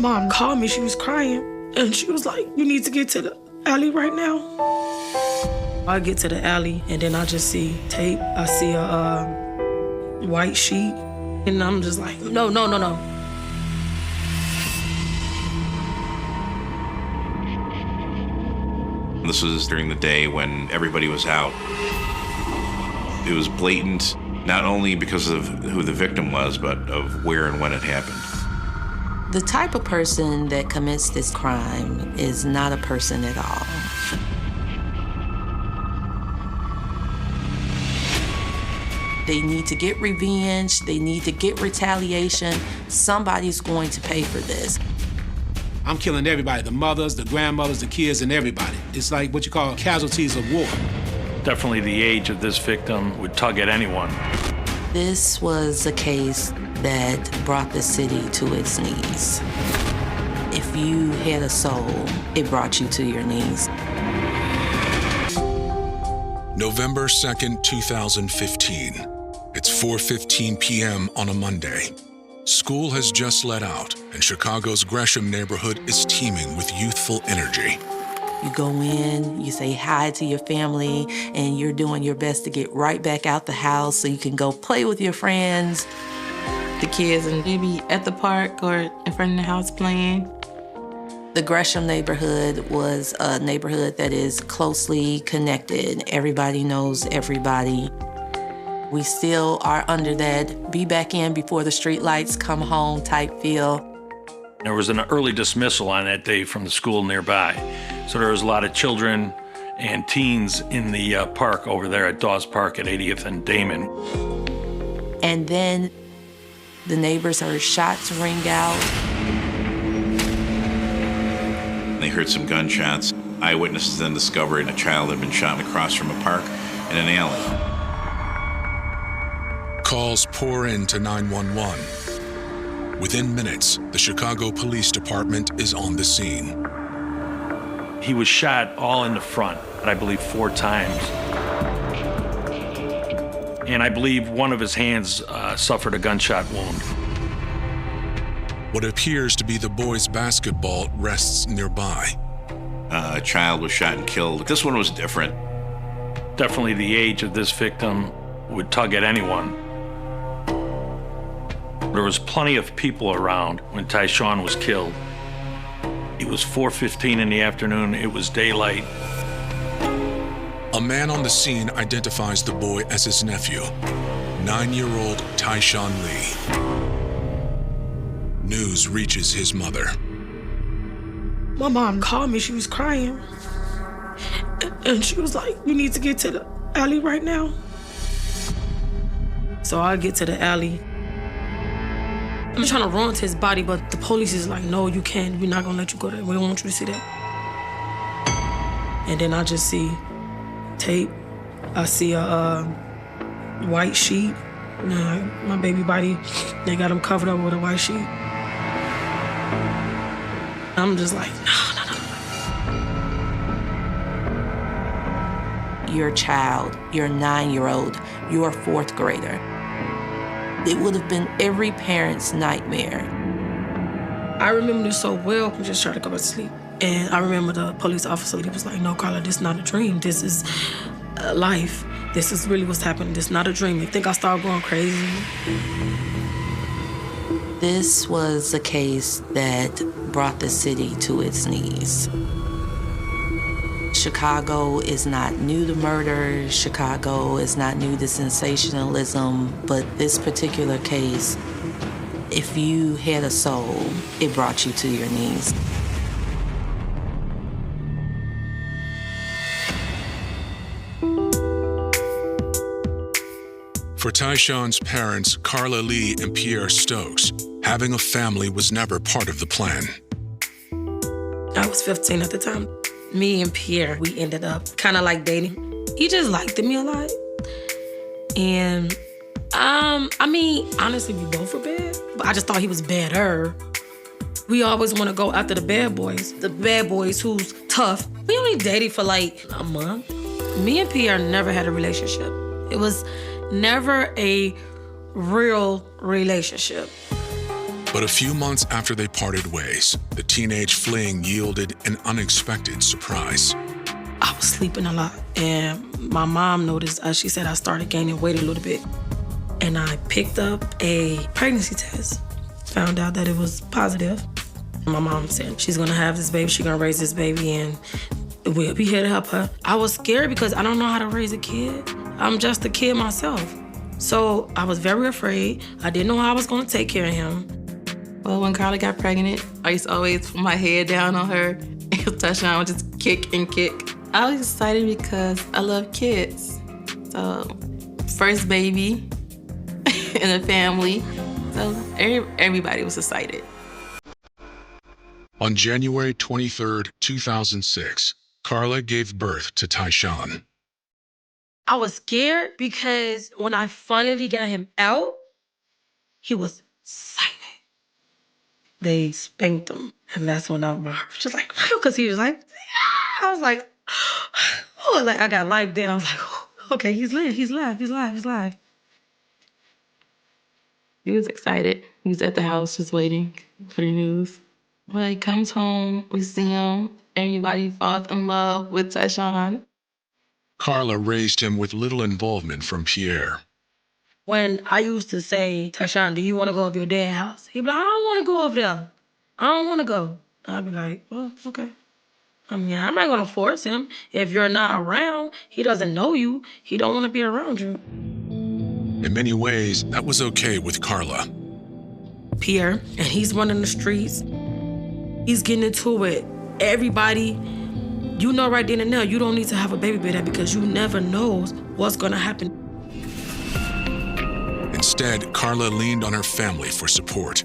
Mom called me, she was crying, and she was like, you need to get to the alley right now. I get to the alley, and then I just see tape. I see a white sheet, and I'm just like, no. This was during the day when everybody was out. It was blatant, not only because of who the victim was, but of where and when it happened. The type of person that commits this crime is not a person at all. They need to get revenge, they need to get retaliation. Somebody's going to pay for this. I'm killing everybody, the mothers, the grandmothers, the kids, and everybody. It's like what you call casualties of war. Definitely the age of this victim would tug at anyone. This was a case that brought the city to its knees. If you had a soul, it brought you to your knees. November 2nd, 2015. It's 4:15 p.m. on a Monday. School has just let out, and Chicago's Gresham neighborhood is teeming with youthful energy. You go in, you say hi to your family, and you're doing your best to get right back out the house so you can go play with your friends. The kids, and they be at the park or in front of the house playing. The Gresham neighborhood was a neighborhood that is closely connected. Everybody knows everybody. We still are under that be back in before the street lights come home type feel. There was an early dismissal on that day from the school nearby. So there was a lot of children and teens in the park over there at Dawes Park at 80th and Damon. And then the neighbors heard shots ring out. They heard some gunshots. Eyewitnesses then discovered a child had been shot across from a park in an alley. Calls pour in to 911. Within minutes, the Chicago Police Department is on the scene. He was shot all in the front, I believe 4 times. And I believe one of his hands suffered a gunshot wound. What appears to be the boys' basketball rests nearby. A child was shot and killed. This one was different. Definitely the age of this victim would tug at anyone. There was plenty of people around when Tyshawn was killed. It was 4:15 in the afternoon. It was daylight. A man on the scene identifies the boy as his nephew, 9-year-old Tyshawn Lee. News reaches his mother. My mom called me, she was crying, and she was like, you need to get to the alley right now. So I get to the alley. I'm trying to run to his body, but the police is like, no, you can't. We're not gonna let you go there. We don't want you to see that. And then I just see tape. I see a white sheet. My baby body, they got him covered up with a white sheet. I'm just like, no. Your child, your 9-year-old, your 4th grader. It would have been every parent's nightmare. I remember this so well. I just tried to go back to sleep. And I remember the police officer, he was like, no, Carla, this is not a dream. This is life. This is really what's happening. This is not a dream. You think I started going crazy? This was a case that brought the city to its knees. Chicago is not new to murder. Chicago is not new to sensationalism. But this particular case, if you had a soul, it brought you to your knees. For Tyshawn's parents, Carla Lee and Pierre Stokes, having a family was never part of the plan. I was 15 at the time. Me and Pierre, we ended up kind of like dating. He just liked me a lot. And, honestly, we both were bad. But I just thought he was better. We always want to go after the bad boys. The bad boys who's tough. We only dated for like a month. Me and Pierre never had a relationship. It was never a real relationship. But a few months after they parted ways, the teenage fling yielded an unexpected surprise. I was sleeping a lot, and my mom noticed, she said I started gaining weight a little bit. And I picked up a pregnancy test, found out that it was positive. My mom said she's gonna have this baby, she's gonna raise this baby, and we'll be here to help her. I was scared because I don't know how to raise a kid. I'm just a kid myself. So I was very afraid. I didn't know how I was gonna take care of him. Well, when Carla got pregnant, I used to always put my head down on her and Tyshawn would just kick and kick. I was excited because I love kids. So, first baby in the family. So everybody was excited. On January 23rd, 2006, Carla gave birth to Tyshawn. I was scared because when I finally got him out, he was silent. They spanked him, and that's when I was just like, because he was like, I was like, oh, like I got life then. I was like, oh, okay, he's alive. He was excited. He was at the house just waiting for the news. When he comes home, we see him. Everybody falls in love with Tyshawn. Carla raised him with little involvement from Pierre. When I used to say, Tyshawn, do you want to go over your dad's house? He'd be like, I don't want to go over there. I don't want to go. I'd be like, well, okay. I mean, I'm not going to force him. If you're not around, he doesn't know you. He don't want to be around you. In many ways, that was okay with Carla. Pierre, and he's running the streets. He's getting into it. Everybody, you know right then and there, you don't need to have a baby by that because you never know what's going to happen. Instead, Carla leaned on her family for support.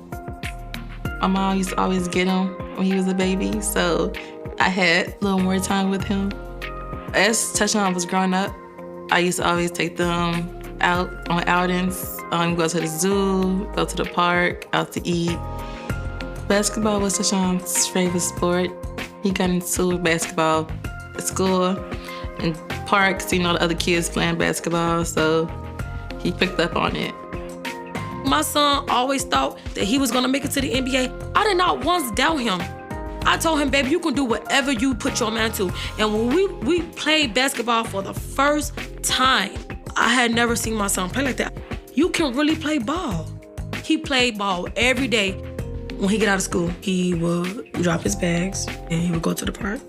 My mom used to always get him when he was a baby, so I had a little more time with him. As Tyshawn was growing up, I used to always take them out on outings, go to the zoo, go to the park, out to eat. Basketball was Tyshawn's favorite sport. He got into basketball at school and parks, the other kids playing basketball, so he picked up on it. My son always thought that he was gonna make it to the NBA. I did not once doubt him. I told him, baby, you can do whatever you put your mind to. And when we played basketball for the first time, I had never seen my son play like that. You can really play ball. He played ball every day. When he get out of school, he would drop his bags and he would go to the park.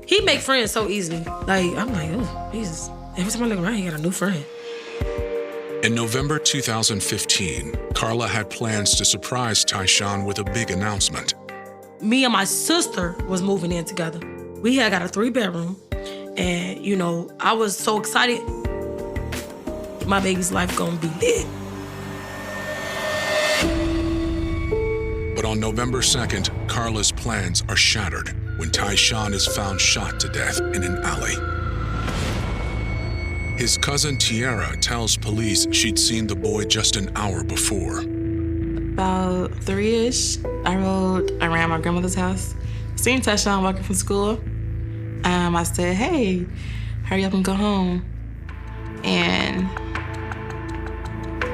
He make friends so easily. I'm like, oh, Jesus. Every time I look around, he got a new friend. In November 2015, Carla had plans to surprise Tyshawn with a big announcement. Me and my sister was moving in together. We had got a 3-bedroom, and I was so excited. My baby's life gonna be lit. But on November 2nd, Carla's plans are shattered when Tyshawn is found shot to death in an alley. His cousin Tiara tells police she'd seen the boy just an hour before. About 3-ish, I rode around my grandmother's house. Seen Tyshawn walking from school. I said, hey, hurry up and go home. And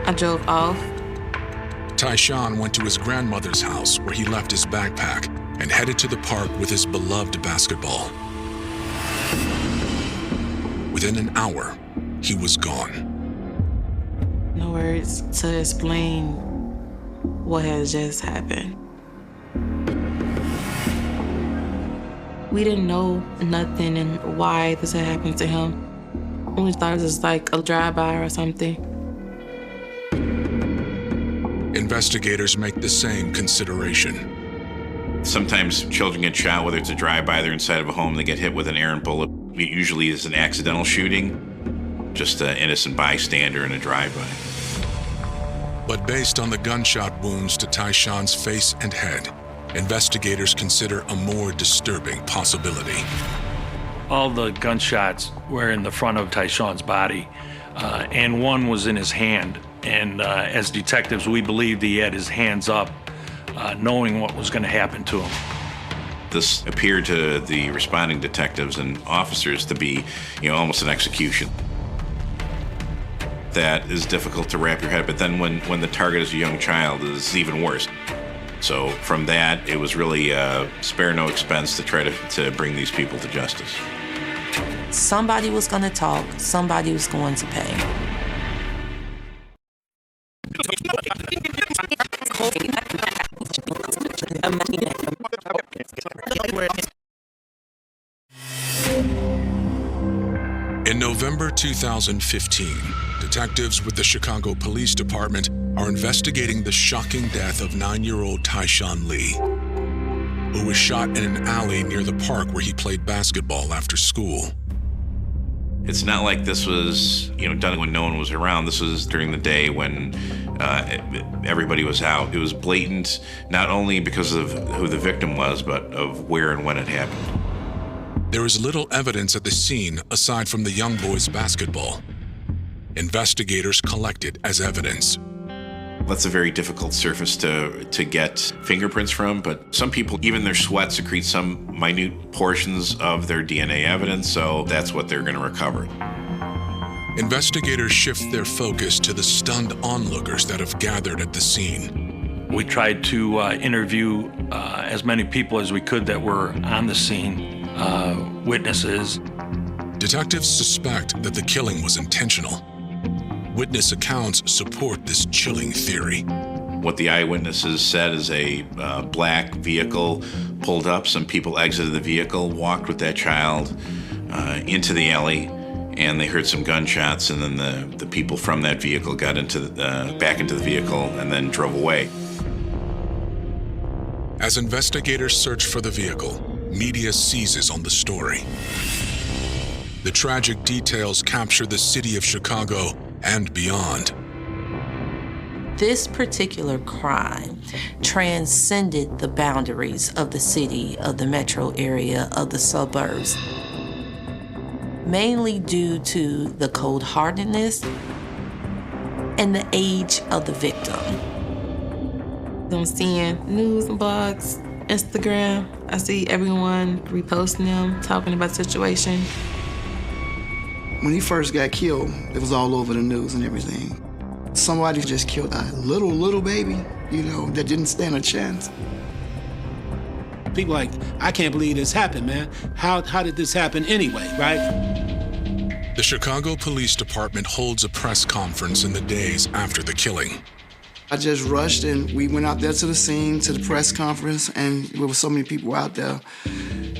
I drove off. Tyshawn went to his grandmother's house where he left his backpack and headed to the park with his beloved basketball. Within an hour, he was gone. No words to explain what has just happened. We didn't know nothing and why this had happened to him. We thought it was like a drive-by or something. Investigators make the same consideration. Sometimes children get shot, whether it's a drive-by, they're inside of a home, they get hit with an errant bullet. It usually is an accidental shooting, just an innocent bystander in a drive-by. But based on the gunshot wounds to Tyshawn's face and head, investigators consider a more disturbing possibility. All the gunshots were in the front of Tyshawn's body, and one was in his hand. And as detectives, we believed he had his hands up, knowing what was going to happen to him. This appeared to the responding detectives and officers to be, almost an execution. that is difficult to wrap your head. But then when the target is a young child, is even worse. So from that, it was really spare no expense to try to bring these people to justice. Somebody was going to talk. Somebody was going to pay. In November 2015, detectives with the Chicago Police Department are investigating the shocking death of 9-year-old Tyshawn Lee, who was shot in an alley near the park where he played basketball after school. It's not like this was, done when no one was around. This was during the day when everybody was out. It was blatant, not only because of who the victim was, but of where and when it happened. There is little evidence at the scene aside from the young boy's basketball. Investigators collect it as evidence. That's a very difficult surface to get fingerprints from, but some people, even their sweat secretes some minute portions of their DNA evidence, so that's what they're going to recover. Investigators shift their focus to the stunned onlookers that have gathered at the scene. We tried to interview as many people as we could that were on the scene, witnesses. Detectives suspect that the killing was intentional. Witness accounts support this chilling theory. What the eyewitnesses said is a black vehicle pulled up. Some people exited the vehicle, walked with that child into the alley, and they heard some gunshots, and then the people from that vehicle got back into the vehicle and then drove away. As investigators search for the vehicle, media seizes on the story. The tragic details capture the city of Chicago and beyond. This particular crime transcended the boundaries of the city, of the metro area, of the suburbs, mainly due to the cold-heartedness and the age of the victim. I'm seeing news and blogs, Instagram. I see everyone reposting them, talking about the situation. When he first got killed, it was all over the news and everything. Somebody just killed a little baby, that didn't stand a chance. People like, I can't believe this happened, man. How did this happen anyway, right? The Chicago Police Department holds a press conference in the days after the killing. I just rushed and we went out there to the scene, to the press conference, and there were so many people out there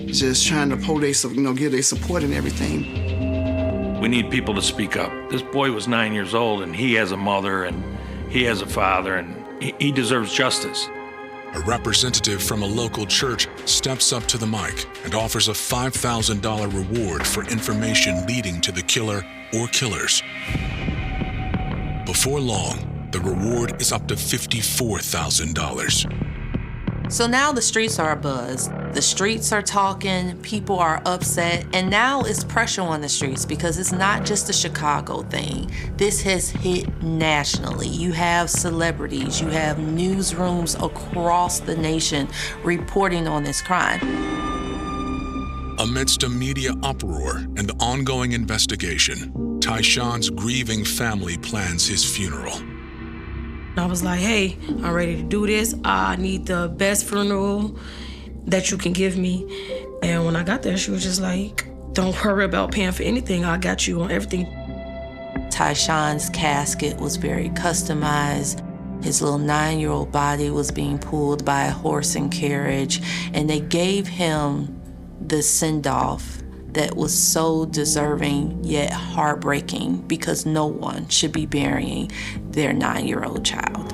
just trying to give their support and everything. We need people to speak up. This boy was 9 years old, and he has a mother, and he has a father, and he deserves justice. A representative from a local church steps up to the mic and offers a $5,000 reward for information leading to the killer or killers. Before long, the reward is up to $54,000. So now the streets are abuzz. The streets are talking, people are upset, and now it's pressure on the streets because it's not just a Chicago thing. This has hit nationally. You have celebrities, you have newsrooms across the nation reporting on this crime. Amidst a media uproar and the ongoing investigation, Tyshawn's grieving family plans his funeral. I was like, hey, I'm ready to do this. I need the best funeral that you can give me. And when I got there, she was just like, don't worry about paying for anything. I got you on everything. Tyshawn's casket was very customized. His little 9-year-old body was being pulled by a horse and carriage, and they gave him the send-off that was so deserving yet heartbreaking because no one should be burying their 9-year-old child.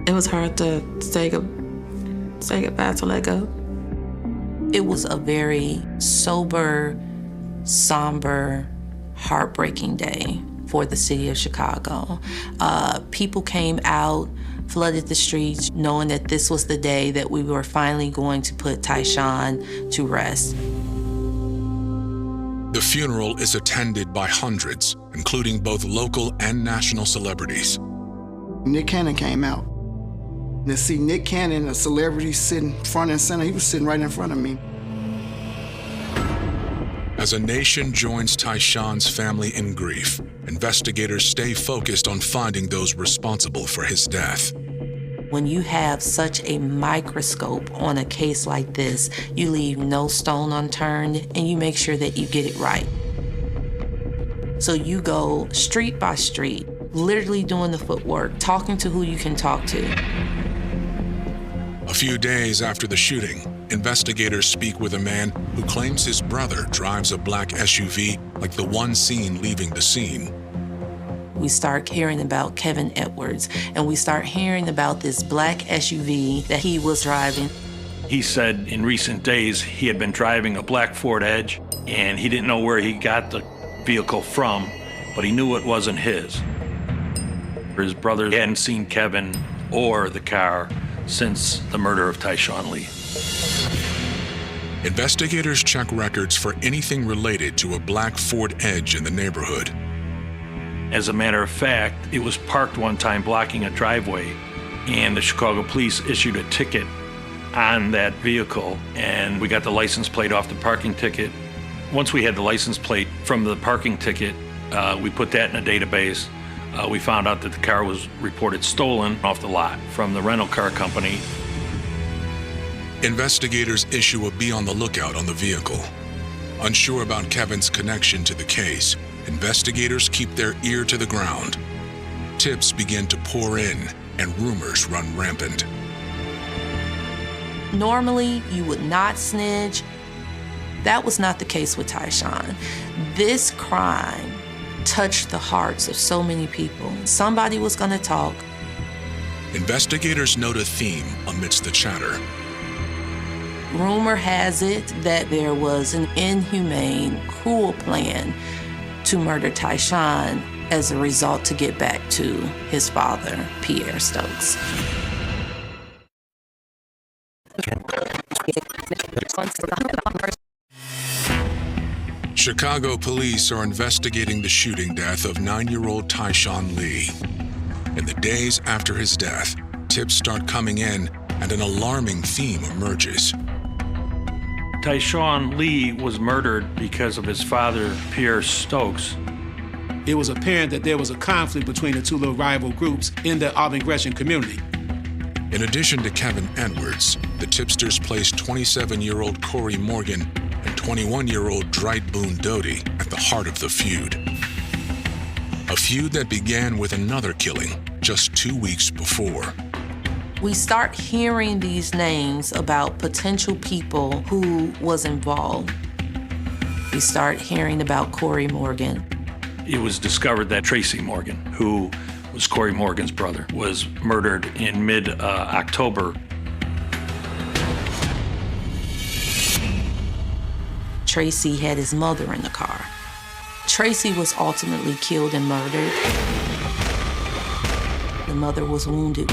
It was hard to say goodbye, to let go. It was a very sober, somber, heartbreaking day for the city of Chicago. People came out, flooded the streets, knowing that this was the day that we were finally going to put Tyshawn to rest. The funeral is attended by hundreds, including both local and national celebrities. Nick Cannon came out. And to see Nick Cannon, a celebrity, sitting front and center, he was sitting right in front of me. As a nation joins Tyshawn's family in grief, investigators stay focused on finding those responsible for his death. When you have such a microscope on a case like this, you leave no stone unturned and you make sure that you get it right. So you go street by street, literally doing the footwork, talking to who you can talk to. A few days after the shooting, investigators speak with a man who claims his brother drives a black SUV like the one seen leaving the scene. We start hearing about Kevin Edwards, and we start hearing about this black SUV that he was driving. He said in recent days he had been driving a black Ford Edge, and he didn't know where he got the vehicle from, but he knew it wasn't his. His brother hadn't seen Kevin or the car since the murder of Tyshawn Lee. Investigators check records for anything related to a black Ford Edge in the neighborhood. As a matter of fact, it was parked one time blocking a driveway, and the Chicago police issued a ticket on that vehicle, and we got the license plate off the parking ticket. Once we had the license plate from the parking ticket, we put that in a database. We found out that the car was reported stolen off the lot from the rental car company. Investigators issue a be on the lookout on the vehicle. Unsure about Kevin's connection to the case, investigators keep their ear to the ground. Tips begin to pour in, and rumors run rampant. Normally, you would not snitch. That was not the case with Tyshawn. This crime touched the hearts of so many people. Somebody was going to talk. Investigators note a theme amidst the chatter. Rumor has it that there was an inhumane, cruel plan to murder Tyshawn as a result to get back to his father, Pierre Stokes. Chicago police are investigating the shooting death of 9-year-old Tyshawn Lee. In the days after his death, tips start coming in and an alarming theme emerges. Tyshawn Lee was murdered because of his father, Pierre Stokes. It was apparent that there was a conflict between the two little rival groups in the Auburn Gresham community. In addition to Kevin Edwards, the tipsters placed 27-year-old Corey Morgan and 21-year-old Dwight Boone Doty at the heart of the feud. A feud that began with another killing just 2 weeks before. We start hearing these names about potential people who was involved. We start hearing about Corey Morgan. It was discovered that Tracy Morgan, who was Corey Morgan's brother, was murdered in mid-October. Tracy had his mother in the car. Tracy was ultimately killed and murdered. The mother was wounded.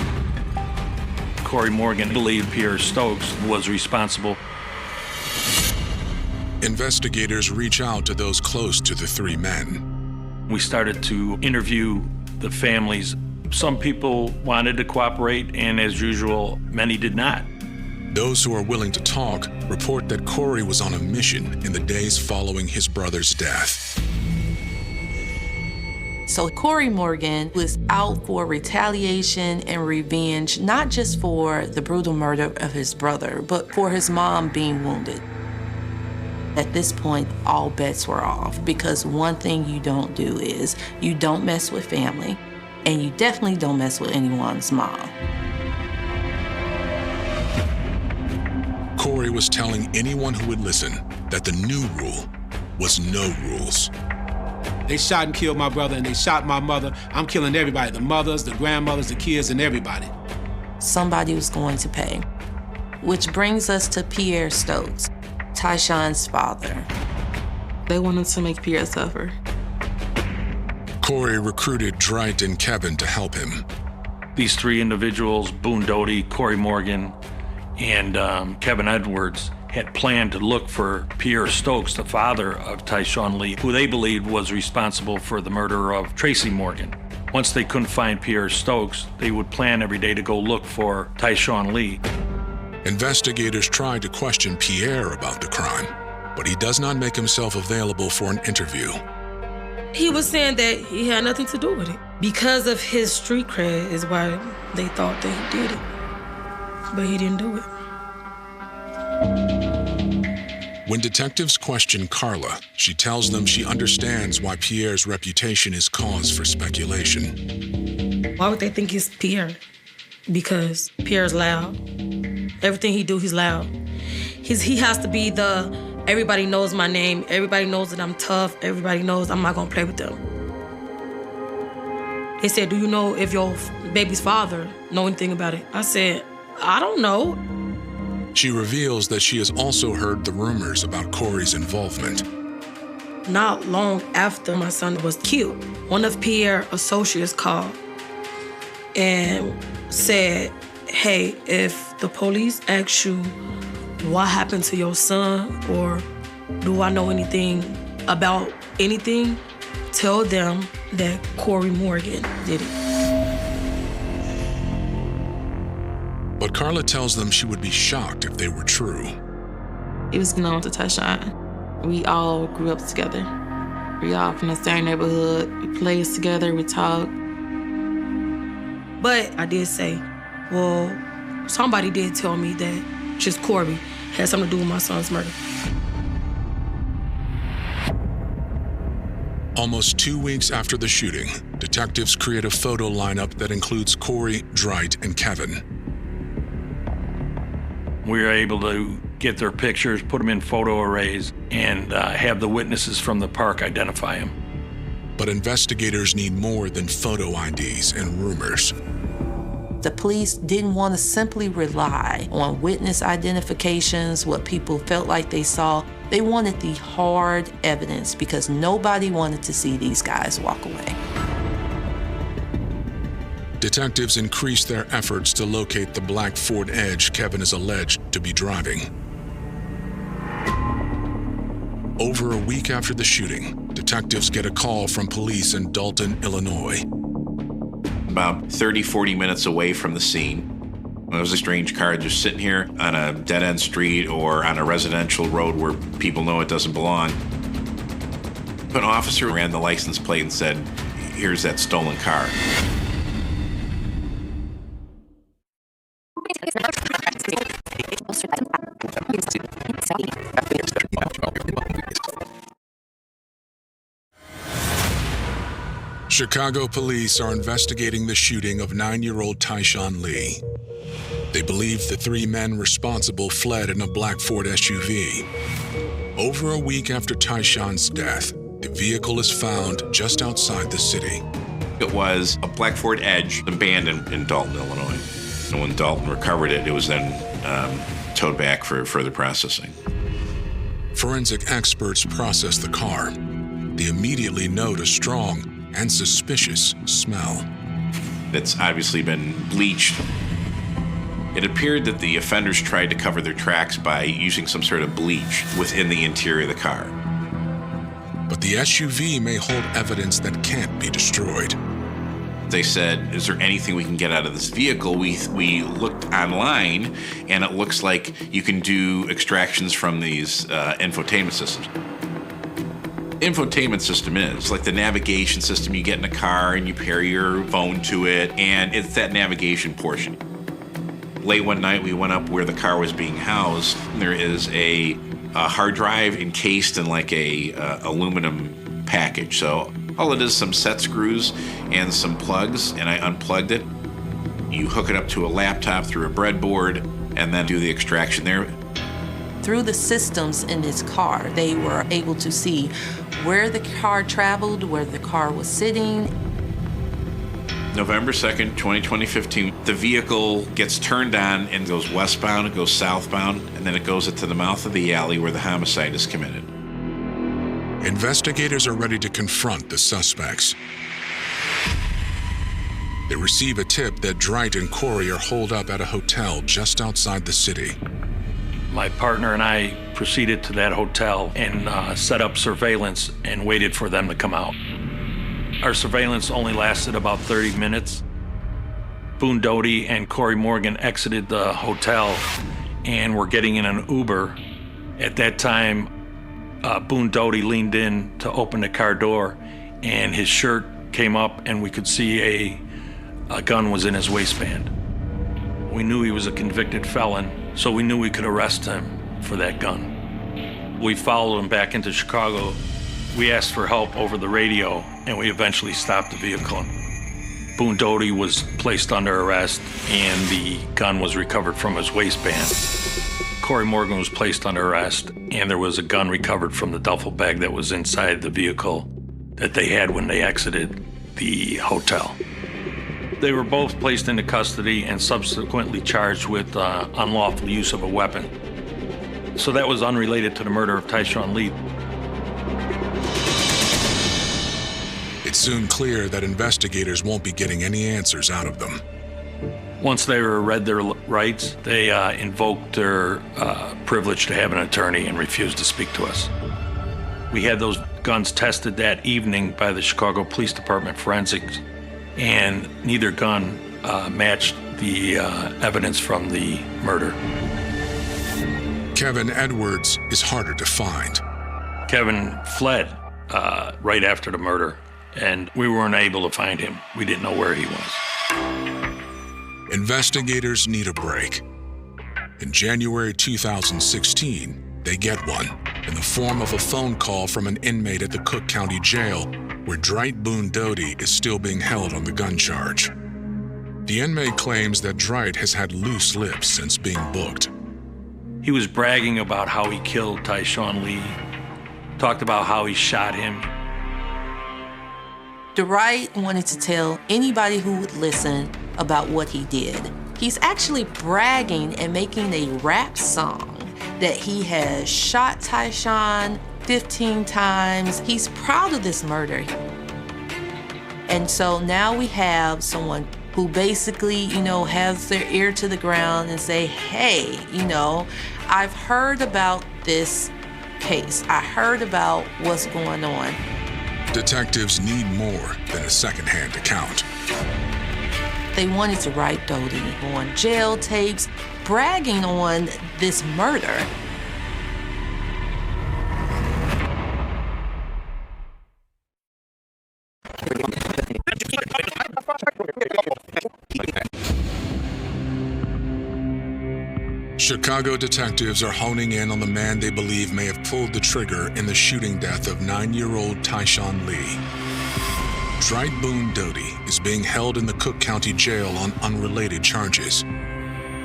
Corey Morgan believed Pierre Stokes was responsible. Investigators reach out to those close to the three men. We started to interview the families. Some people wanted to cooperate, and as usual, many did not. Those who are willing to talk report that Corey was on a mission in the days following his brother's death. So Corey Morgan was out for retaliation and revenge, not just for the brutal murder of his brother, but for his mom being wounded. At this point, all bets were off, because one thing you don't do is you don't mess with family, and you definitely don't mess with anyone's mom. Corey was telling anyone who would listen that the new rule was no rules. They shot and killed my brother, and they shot my mother. I'm killing everybody, the mothers, the grandmothers, the kids, and everybody. Somebody was going to pay. Which brings us to Pierre Stokes, Tyshawn's father. They wanted to make Pierre suffer. Corey recruited Dwight and Kevin to help him. These three individuals, Boone Doty, Corey Morgan, and Kevin Edwards, had planned to look for Pierre Stokes, the father of Tyshawn Lee, who they believed was responsible for the murder of Tracy Morgan. Once they couldn't find Pierre Stokes, they would plan every day to go look for Tyshawn Lee. Investigators tried to question Pierre about the crime, but he does not make himself available for an interview. He was saying that he had nothing to do with it. Because of his street cred is why they thought that he did it. But he didn't do it. When detectives question Carla, she tells them she understands why Pierre's reputation is cause for speculation. Why would they think it's Pierre? Because Pierre's loud. Everything he do, he's loud. He has to be everybody knows my name, everybody knows that I'm tough, everybody knows I'm not gonna play with them. They said, do you know if your baby's father know anything about it? I said, I don't know. She reveals that she has also heard the rumors about Corey's involvement. Not long after my son was killed, one of Pierre's associates called and said, hey, if the police ask you what happened to your son or do I know anything about anything, tell them that Corey Morgan did it. But Carla tells them she would be shocked if they were true. He was known to Tyshawn. We all grew up together. We all from the same neighborhood. We played together, we talked. But I did say, well, somebody did tell me that just Corey had something to do with my son's murder. Almost 2 weeks after the shooting, detectives create a photo lineup that includes Corey, Dwight, and Kevin. We were able to get their pictures, put them in photo arrays, and have the witnesses from the park identify them. But investigators need more than photo IDs and rumors. The police didn't want to simply rely on witness identifications, what people felt like they saw. They wanted the hard evidence because nobody wanted to see these guys walk away. Detectives increased their efforts to locate the black Ford Edge Kevin is alleged to be driving. Over a week after the shooting, detectives get a call from police in Dalton, Illinois. About 30, 40 minutes away from the scene, there was a strange car just sitting here on a dead-end street or on a residential road where people know it doesn't belong. An officer ran the license plate and said, here's that stolen car. Chicago police are investigating the shooting of 9-year-old Tyshawn Lee. They believe the 3 men responsible fled in a black Ford SUV. Over a week after Tyshawn's death, the vehicle is found just outside the city. It was a black Ford Edge abandoned in Dalton, Illinois. And when Dalton recovered it, it was then towed back for further processing. Forensic experts process the car. They immediately note a strong and suspicious smell. It's obviously been bleached. It appeared that the offenders tried to cover their tracks by using some sort of bleach within the interior of the car. But the SUV may hold evidence that can't be destroyed. They said, is there anything we can get out of this vehicle? We looked online, and it looks like you can do extractions from these infotainment systems. Infotainment system is like the navigation system you get in a car and you pair your phone to it, and it's that navigation portion. Late one night, we went up where the car was being housed. There is a hard drive encased in like a aluminum package. So all it is some set screws and some plugs, and I unplugged it. You hook it up to a laptop through a breadboard and then do the extraction there. Through the systems in this car, they were able to see where the car traveled, where the car was sitting. November 2nd, 2015, the vehicle gets turned on and goes westbound, it goes southbound, and then it goes into the mouth of the alley where the homicide is committed. Investigators are ready to confront the suspects. They receive a tip that Dwight and Corey are holed up at a hotel just outside the city. My partner and I proceeded to that hotel and set up surveillance and waited for them to come out. Our surveillance only lasted about 30 minutes. Boone Doty and Corey Morgan exited the hotel and were getting in an Uber. At that time, Boone Doty leaned in to open the car door, and his shirt came up, and we could see a gun was in his waistband. We knew he was a convicted felon, so we knew we could arrest him for that gun. We followed him back into Chicago. We asked for help over the radio, and we eventually stopped the vehicle. Boone Doty was placed under arrest, and the gun was recovered from his waistband. Corey Morgan was placed under arrest, and there was a gun recovered from the duffel bag that was inside the vehicle that they had when they exited the hotel. They were both placed into custody and subsequently charged with unlawful use of a weapon. So that was unrelated to the murder of Tyshawn Lee. It's soon clear that investigators won't be getting any answers out of them. Once they were read their rights, they invoked their privilege to have an attorney and refused to speak to us. We had those guns tested that evening by the Chicago Police Department forensics, and neither gun matched the evidence from the murder. Kevin Edwards is harder to find. Kevin fled right after the murder, and we weren't able to find him. We didn't know where he was. Investigators need a break. In January 2016, they get one in the form of a phone call from an inmate at the Cook County Jail, where Dwight Boone Doty is still being held on the gun charge. The inmate claims that Dwight has had loose lips since being booked. He was bragging about how he killed Tyshawn Lee, talked about how he shot him. Dwight wanted to tell anybody who would listen about what he did. He's actually bragging and making a rap song that he has shot Tyshawn 15 times. He's proud of this murder. And so now we have someone who basically, has their ear to the ground and say, hey, I've heard about this case. I heard about what's going on. Detectives need more than a secondhand account. They wanted to write Doty on jail tapes, bragging on this murder. Chicago detectives are honing in on the man they believe may have pulled the trigger in the shooting death of 9-year-old Tyshawn Lee. Dwight Boone Doty is being held in the Cook County Jail on unrelated charges,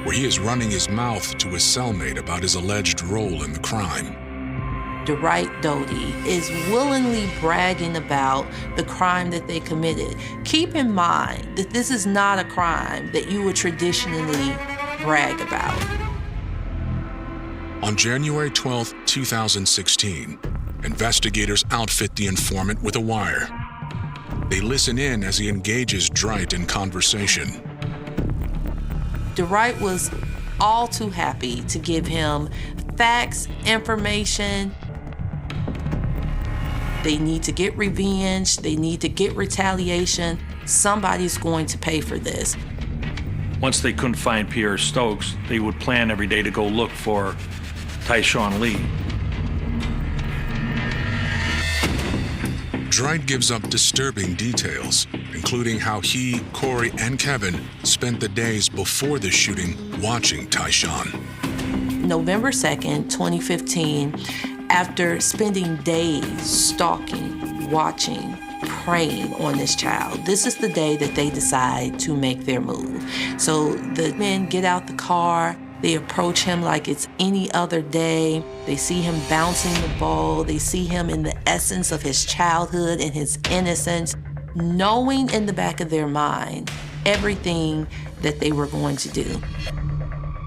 where he is running his mouth to his cellmate about his alleged role in the crime. Dwight Doty is willingly bragging about the crime that they committed. Keep in mind that this is not a crime that you would traditionally brag about. On January 12, 2016, investigators outfit the informant with a wire. They listen in as he engages Dwight in conversation. Dwight was all too happy to give him facts, information. They need to get revenge. They need to get retaliation. Somebody's going to pay for this. Once they couldn't find Pierre Stokes, they would plan every day to go look for Tyshawn Lee. Dwight gives up disturbing details, including how he, Corey, and Kevin spent the days before the shooting watching Tyshawn. November 2nd, 2015, after spending days stalking, watching, preying on this child, this is the day that they decide to make their move. So the men get out the car. They approach him like it's any other day. They see him bouncing the ball. They see him in the essence of his childhood and his innocence, knowing in the back of their mind everything that they were going to do.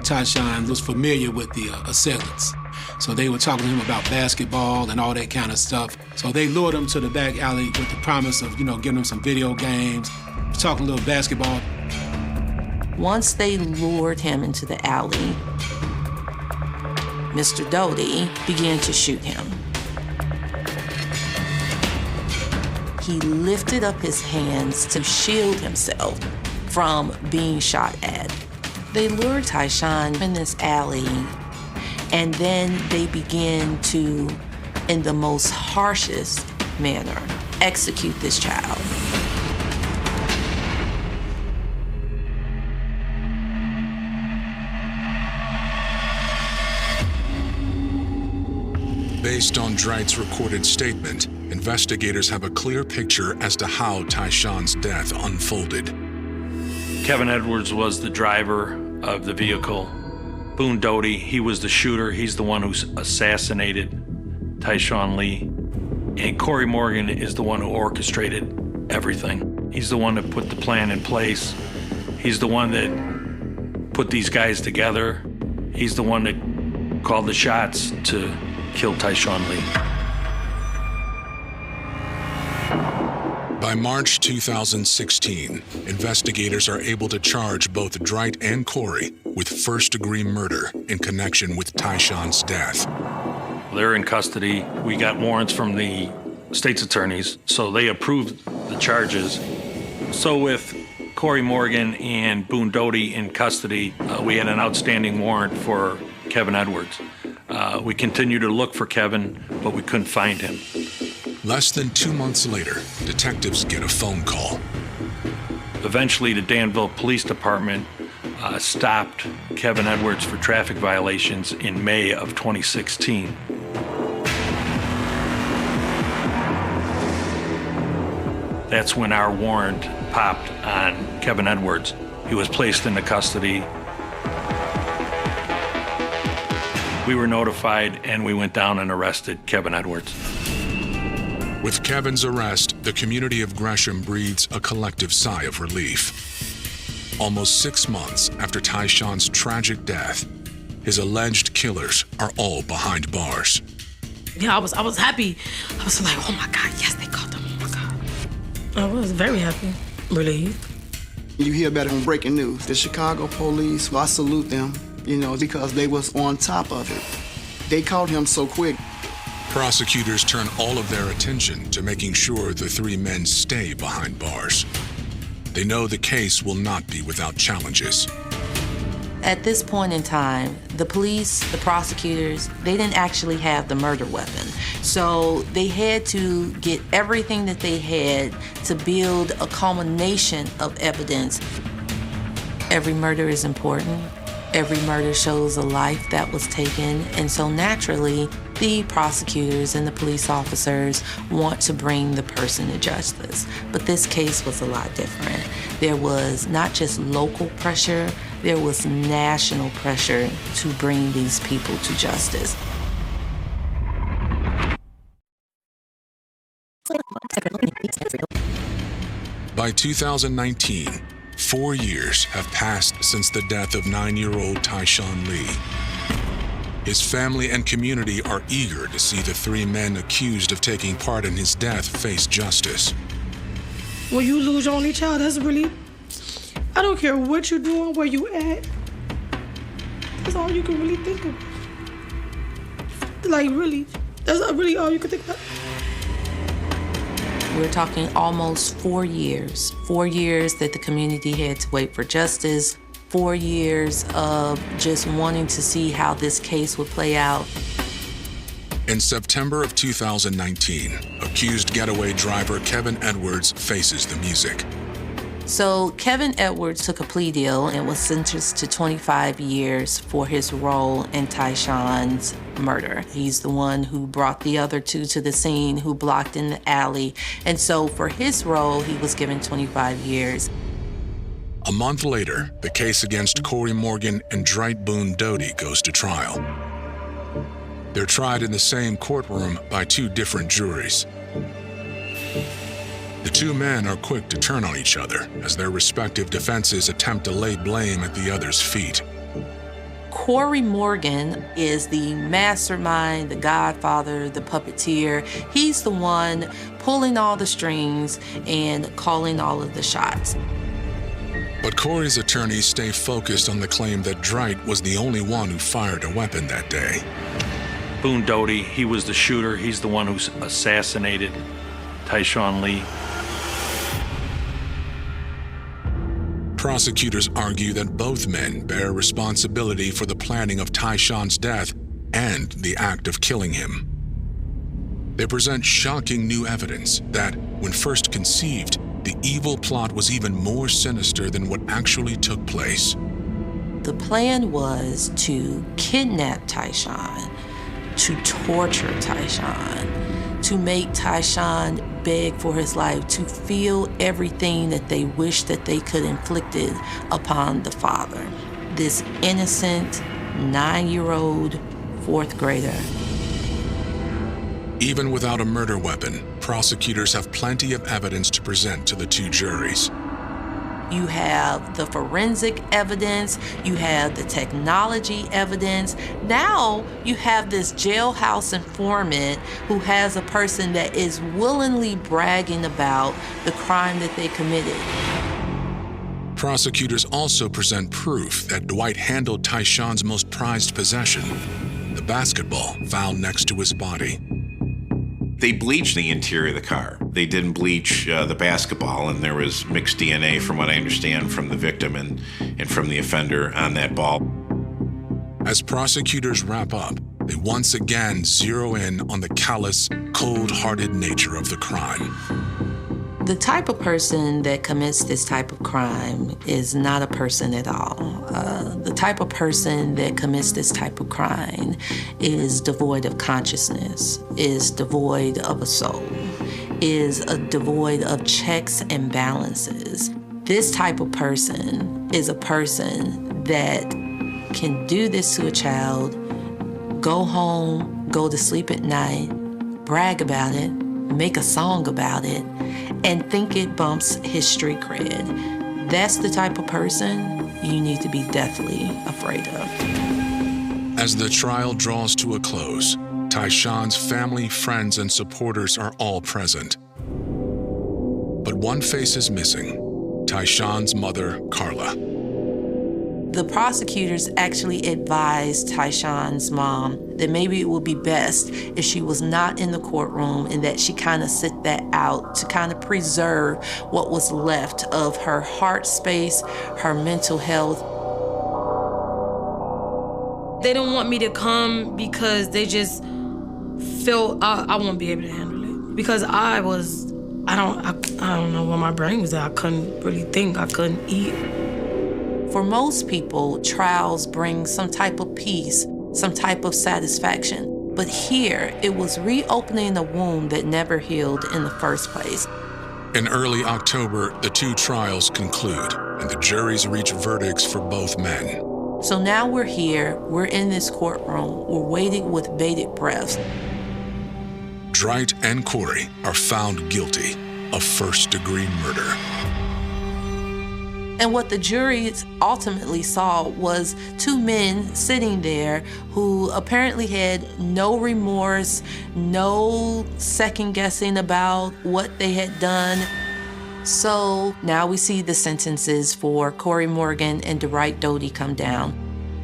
Tyshawn was familiar with the assailants. So they were talking to him about basketball and all that kind of stuff. So they lured him to the back alley with the promise of, giving him some video games, talking a little basketball. Once they lured him into the alley, Mr. Doty began to shoot him. He lifted up his hands to shield himself from being shot at. They lured Tyshawn in this alley, and then they began to in the most harshest manner, execute this child. Based on Dreit's recorded statement, investigators have a clear picture as to how Tyshawn's death unfolded. Kevin Edwards was the driver of the vehicle. Boone Doty, he was the shooter. He's the one who assassinated Tyshawn Lee. And Corey Morgan is the one who orchestrated everything. He's the one that put the plan in place. He's the one that put these guys together. He's the one that called the shots to kill Tyshawn Lee. By March 2016, investigators are able to charge both Dreit and Corey with first-degree murder in connection with Tyshawn's death. They're in custody. We got warrants from the state's attorneys, so they approved the charges. So with Corey Morgan and Boone Doty in custody, we had an outstanding warrant for Kevin Edwards. We continued to look for Kevin, but we couldn't find him. Less than 2 months later, detectives get a phone call. Eventually, the Danville Police Department stopped Kevin Edwards for traffic violations in May of 2016. That's when our warrant popped on Kevin Edwards. He was placed into custody. We were notified, and we went down and arrested Kevin Edwards. With Kevin's arrest, the community of Gresham breathes a collective sigh of relief. Almost 6 months after Tyshawn's tragic death, his alleged killers are all behind bars. Yeah, I was happy. I was like, oh my God, yes, they caught them, oh my God. I was very happy, relieved. You hear about it on breaking news. The Chicago police, well, I salute them, because they was on top of it. They caught him so quick. Prosecutors turn all of their attention to making sure the 3 men stay behind bars. They know the case will not be without challenges. At this point in time, the police, the prosecutors, they didn't actually have the murder weapon. So they had to get everything that they had to build a culmination of evidence. Every murder is important. Every murder shows a life that was taken, and so naturally, the prosecutors and the police officers want to bring the person to justice. But this case was a lot different. There was not just local pressure, there was national pressure to bring these people to justice. By 2019, 4 years have passed since the death of 9-year-old Tyshawn Lee. His family and community are eager to see the 3 men accused of taking part in his death face justice. When you lose your only child, that's really, I don't care what you're doing, where you at. That's all you can really think of. Like, really, that's really all you can think about. We're talking almost 4 years. 4 years that the community had to wait for justice. 4 years of just wanting to see how this case would play out. In September of 2019, accused getaway driver Kevin Edwards faces the music. So Kevin Edwards took a plea deal and was sentenced to 25 years for his role in Tyshawn's murder. He's the one who brought the other 2 to the scene, who blocked in the alley. And so for his role, he was given 25 years. A month later, the case against Corey Morgan and Dreit Boone Doty goes to trial. They're tried in the same courtroom by 2 different juries. The 2 men are quick to turn on each other as their respective defenses attempt to lay blame at the other's feet. Corey Morgan is the mastermind, the godfather, the puppeteer. He's the one pulling all the strings and calling all of the shots. But Corey's attorneys stay focused on the claim that Dreit was the only one who fired a weapon that day. Boone Doty, he was the shooter. He's the one who assassinated Tyshawn Lee. Prosecutors argue that both men bear responsibility for the planning of Tyshawn's death and the act of killing him. They present shocking new evidence that, when first conceived, the evil plot was even more sinister than what actually took place. The plan was to kidnap Tyshawn, to torture Tyshawn, to make Tyshawn beg for his life, to feel everything that they wished that they could inflict it upon the father, this innocent 9-year-old fourth grader. Even without a murder weapon, prosecutors have plenty of evidence to present to the two juries. You have the forensic evidence, you have the technology evidence. Now you have this jailhouse informant who has a person that is willingly bragging about the crime that they committed. Prosecutors also present proof that Dwight handled Tyshawn's most prized possession, the basketball found next to his body. They bleached the interior of the car. They didn't bleach the basketball, and there was mixed DNA, from what I understand, from the victim and from the offender on that ball. As prosecutors wrap up, they once again zero in on the callous, cold-hearted nature of the crime. The type of person that commits this type of crime is not a person at all. The type of person that commits this type of crime is devoid of consciousness, is devoid of a soul, is devoid of checks and balances. This type of person is a person that can do this to a child, go home, go to sleep at night, brag about it, make a song about it, and think it bumps his street cred. That's the type of person you need to be deathly afraid of. As the trial draws to a close, Tyshawn's family, friends, and supporters are all present. But one face is missing: Tyshawn's mother, Carla. The prosecutors actually advised Tyshawn's mom that maybe it would be best if she was not in the courtroom and that she kind of sit that out to kind of preserve what was left of her heart space, her mental health. They don't want me to come because they just feel I won't be able to handle it. Because I don't know where my brain was at. I couldn't really think. I couldn't eat. For most people, trials bring some type of peace, some type of satisfaction. But here, it was reopening a wound that never healed in the first place. In early October, the two trials conclude, and the juries reach verdicts for both men. So now we're here, we're in this courtroom, we're waiting with bated breath. Dwight and Corey are found guilty of first-degree murder. And what the juries ultimately saw was two men sitting there who apparently had no remorse, no second-guessing about what they had done. So now we see the sentences for Corey Morgan and Dwight Doty come down.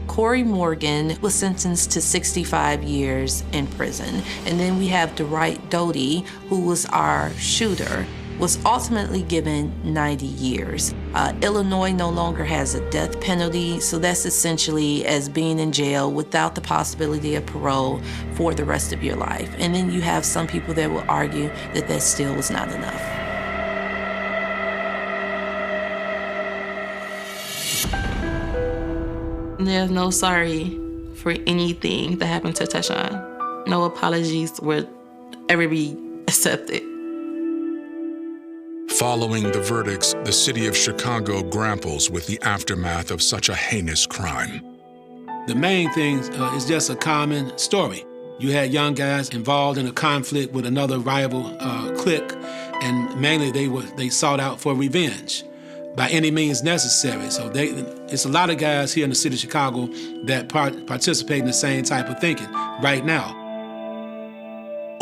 Corey Morgan was sentenced to 65 years in prison. And then we have Dwight Doty, who was our shooter, was ultimately given 90 years. Illinois no longer has a death penalty, so that's essentially as being in jail without the possibility of parole for the rest of your life. And then you have some people that will argue that that still was not enough. There's no sorry for anything that happened to Tyshawn. No apologies would ever be accepted. Following the verdicts, the city of Chicago grapples with the aftermath of such a heinous crime. The main thing is just a common story. You had young guys involved in a conflict with another rival clique, and mainly they sought out for revenge by any means necessary. So it's a lot of guys here in the city of Chicago that participate in the same type of thinking right now.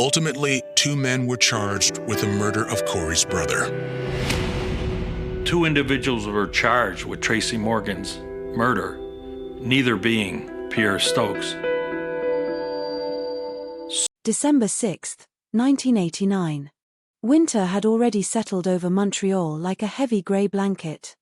Ultimately, two men were charged with the murder of Corey's brother. Two individuals were charged with Tracy Morgan's murder, neither being Pierre Stokes. December 6, 1989. Winter had already settled over Montreal like a heavy grey blanket.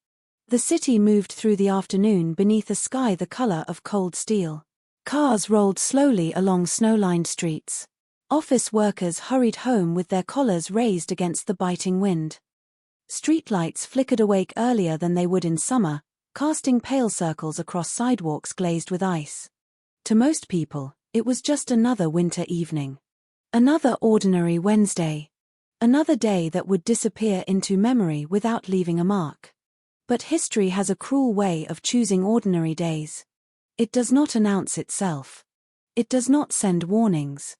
The city moved through the afternoon beneath a sky the color of cold steel. Cars rolled slowly along snow-lined streets. Office workers hurried home with their collars raised against the biting wind. Streetlights flickered awake earlier than they would in summer, casting pale circles across sidewalks glazed with ice. To most people, it was just another winter evening. Another ordinary Wednesday. Another day that would disappear into memory without leaving a mark. But history has a cruel way of choosing ordinary days. It does not announce itself. It does not send warnings.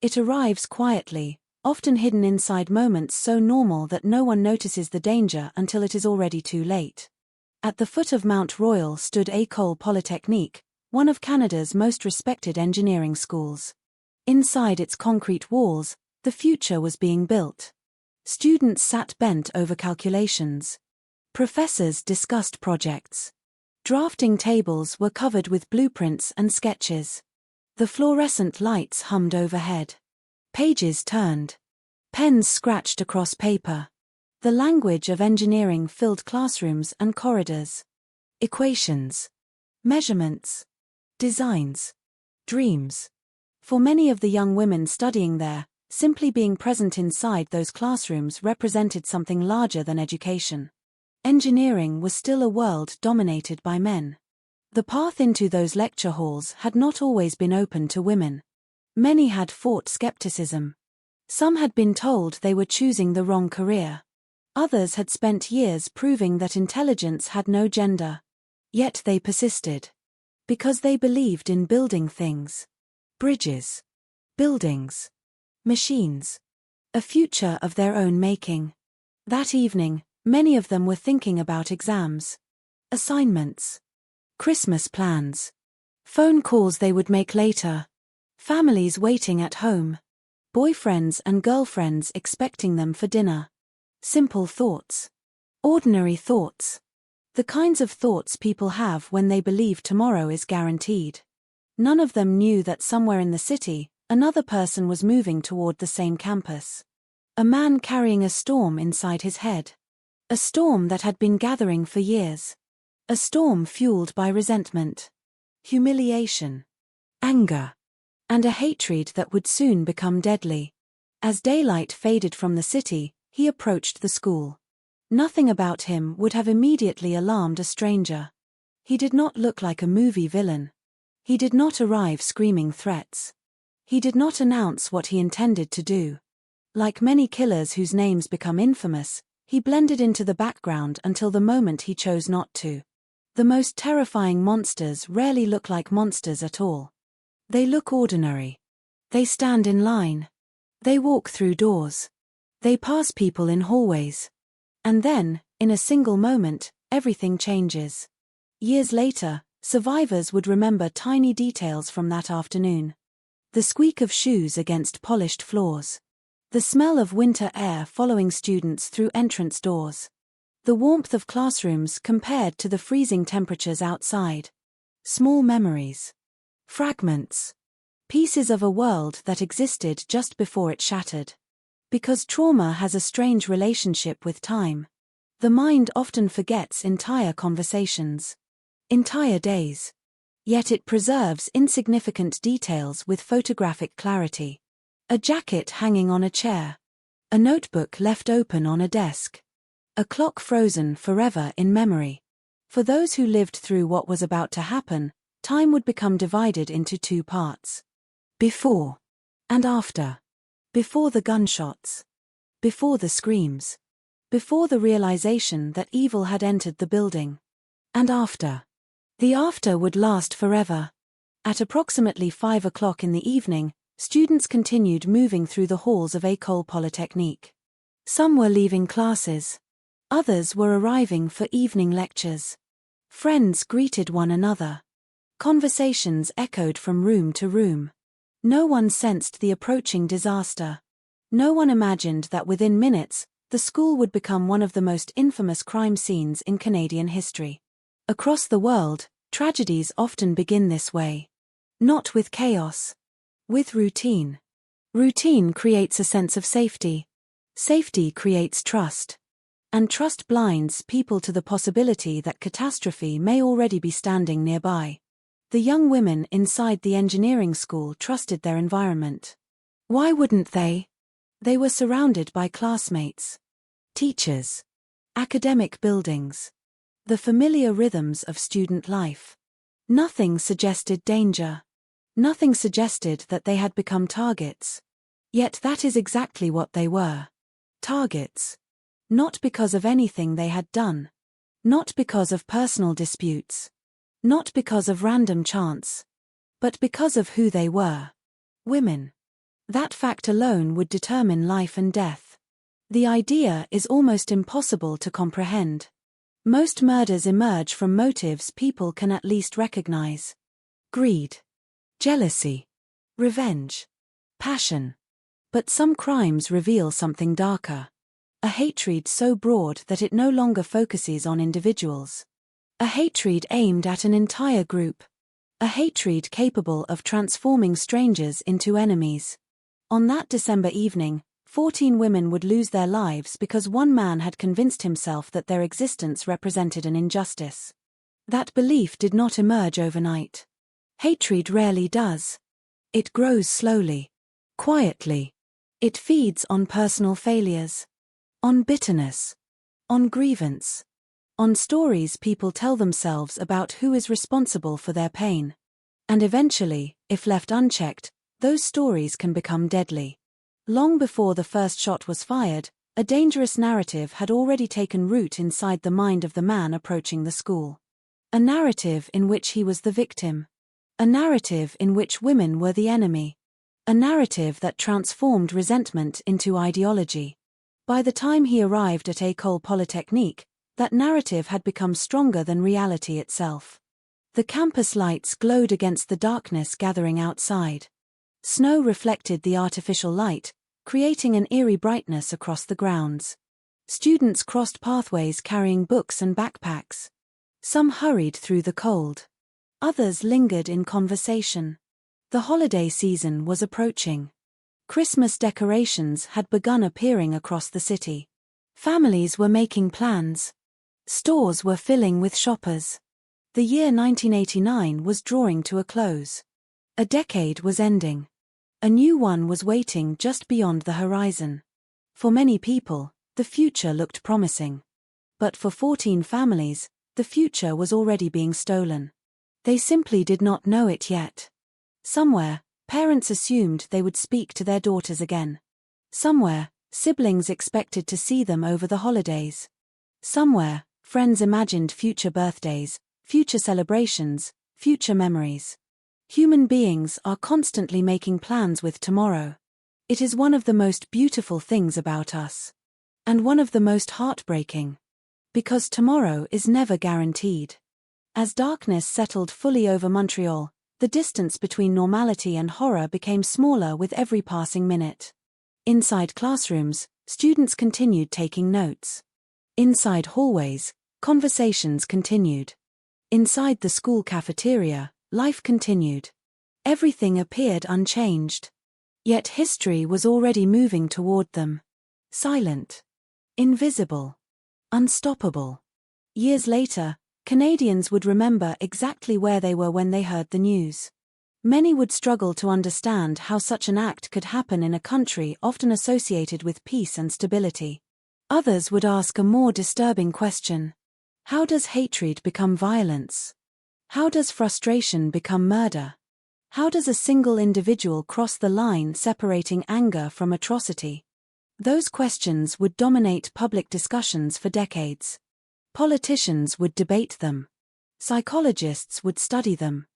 It arrives quietly, often hidden inside moments so normal that no one notices the danger until it is already too late. At the foot of Mount Royal stood École Polytechnique, one of Canada's most respected engineering schools. Inside its concrete walls, the future was being built. Students sat bent over calculations. Professors discussed projects. Drafting tables were covered with blueprints and sketches. The fluorescent lights hummed overhead. Pages turned. Pens scratched across paper. The language of engineering filled classrooms and corridors. Equations. Measurements. Designs. Dreams. For many of the young women studying there, simply being present inside those classrooms represented something larger than education. Engineering was still a world dominated by men. The path into those lecture halls had not always been open to women. Many had fought skepticism. Some had been told they were choosing the wrong career. Others had spent years proving that intelligence had no gender. Yet they persisted. Because they believed in building things. Bridges. Buildings. Machines. A future of their own making. That evening, many of them were thinking about exams. Assignments. Christmas plans. Phone calls they would make later. Families waiting at home. Boyfriends and girlfriends expecting them for dinner. Simple thoughts. Ordinary thoughts. The kinds of thoughts people have when they believe tomorrow is guaranteed. None of them knew that somewhere in the city, another person was moving toward the same campus. A man carrying a storm inside his head. A storm that had been gathering for years. A storm fueled by resentment, humiliation, anger, and a hatred that would soon become deadly. As daylight faded from the city, he approached the school. Nothing about him would have immediately alarmed a stranger. He did not look like a movie villain. He did not arrive screaming threats. He did not announce what he intended to do. Like many killers whose names become infamous, he blended into the background until the moment he chose not to. The most terrifying monsters rarely look like monsters at all. They look ordinary. They stand in line. They walk through doors. They pass people in hallways. And then, in a single moment, everything changes. Years later, survivors would remember tiny details from that afternoon. The squeak of shoes against polished floors. The smell of winter air following students through entrance doors. The warmth of classrooms compared to the freezing temperatures outside. Small memories. Fragments. Pieces of a world that existed just before it shattered. Because trauma has a strange relationship with time. The mind often forgets entire conversations. Entire days. Yet it preserves insignificant details with photographic clarity. A jacket hanging on a chair. A notebook left open on a desk. A clock frozen forever in memory. For those who lived through what was about to happen, time would become divided into two parts. Before. And after. Before the gunshots. Before the screams. Before the realization that evil had entered the building. And after. The after would last forever. At approximately 5 o'clock in the evening, students continued moving through the halls of École Polytechnique. Some were leaving classes. Others were arriving for evening lectures. Friends greeted one another. Conversations echoed from room to room. No one sensed the approaching disaster. No one imagined that within minutes, the school would become one of the most infamous crime scenes in Canadian history. Across the world, tragedies often begin this way. Not with chaos. With routine. Routine creates a sense of safety. Safety creates trust. And trust blinds people to the possibility that catastrophe may already be standing nearby. The young women inside the engineering school trusted their environment. Why wouldn't they? They were surrounded by classmates, teachers, academic buildings, the familiar rhythms of student life. Nothing suggested danger. Nothing suggested that they had become targets. Yet that is exactly what they were. Targets. Not because of anything they had done. Not because of personal disputes. Not because of random chance. But because of who they were. Women. That fact alone would determine life and death. The idea is almost impossible to comprehend. Most murders emerge from motives people can at least recognize. Greed. Jealousy. Revenge. Passion. But some crimes reveal something darker. A hatred so broad that it no longer focuses on individuals. A hatred aimed at an entire group. A hatred capable of transforming strangers into enemies. On that December evening, 14 women would lose their lives because one man had convinced himself that their existence represented an injustice. That belief did not emerge overnight. Hatred rarely does. It grows slowly. Quietly. It feeds on personal failures. On bitterness. On grievance. On stories people tell themselves about who is responsible for their pain. And eventually, if left unchecked, those stories can become deadly. Long before the first shot was fired, a dangerous narrative had already taken root inside the mind of the man approaching the school. A narrative in which he was the victim. A narrative in which women were the enemy. A narrative that transformed resentment into ideology. By the time he arrived at École Polytechnique, that narrative had become stronger than reality itself. The campus lights glowed against the darkness gathering outside. Snow reflected the artificial light, creating an eerie brightness across the grounds. Students crossed pathways carrying books and backpacks. Some hurried through the cold. Others lingered in conversation. The holiday season was approaching. Christmas decorations had begun appearing across the city. Families were making plans. Stores were filling with shoppers. The year 1989 was drawing to a close. A decade was ending. A new one was waiting just beyond the horizon. For many people, the future looked promising. But for 14 families, the future was already being stolen. They simply did not know it yet. Somewhere, parents assumed they would speak to their daughters again. Somewhere, siblings expected to see them over the holidays. Somewhere, friends imagined future birthdays, future celebrations, future memories. Human beings are constantly making plans with tomorrow. It is one of the most beautiful things about us. And one of the most heartbreaking. Because tomorrow is never guaranteed. As darkness settled fully over Montreal, the distance between normality and horror became smaller with every passing minute. Inside classrooms, students continued taking notes. Inside hallways, conversations continued. Inside the school cafeteria, life continued. Everything appeared unchanged. Yet history was already moving toward them. Silent. Invisible. Unstoppable. Years later, Canadians would remember exactly where they were when they heard the news. Many would struggle to understand how such an act could happen in a country often associated with peace and stability. Others would ask a more disturbing question. How does hatred become violence? How does frustration become murder? How does a single individual cross the line separating anger from atrocity? Those questions would dominate public discussions for decades. Politicians would debate them. Psychologists would study them.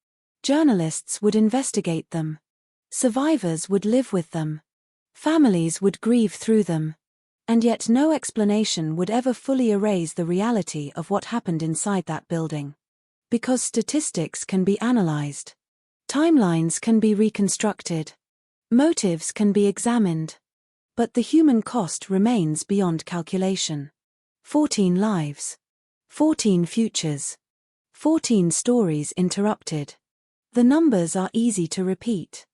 Journalists would investigate them. Survivors would live with them. Families would grieve through them. And yet no explanation would ever fully erase the reality of what happened inside that building. Because statistics can be analyzed. Timelines can be reconstructed. Motives can be examined. But the human cost remains beyond calculation. 14 lives. 14 futures. 14 stories interrupted. The numbers are easy to repeat.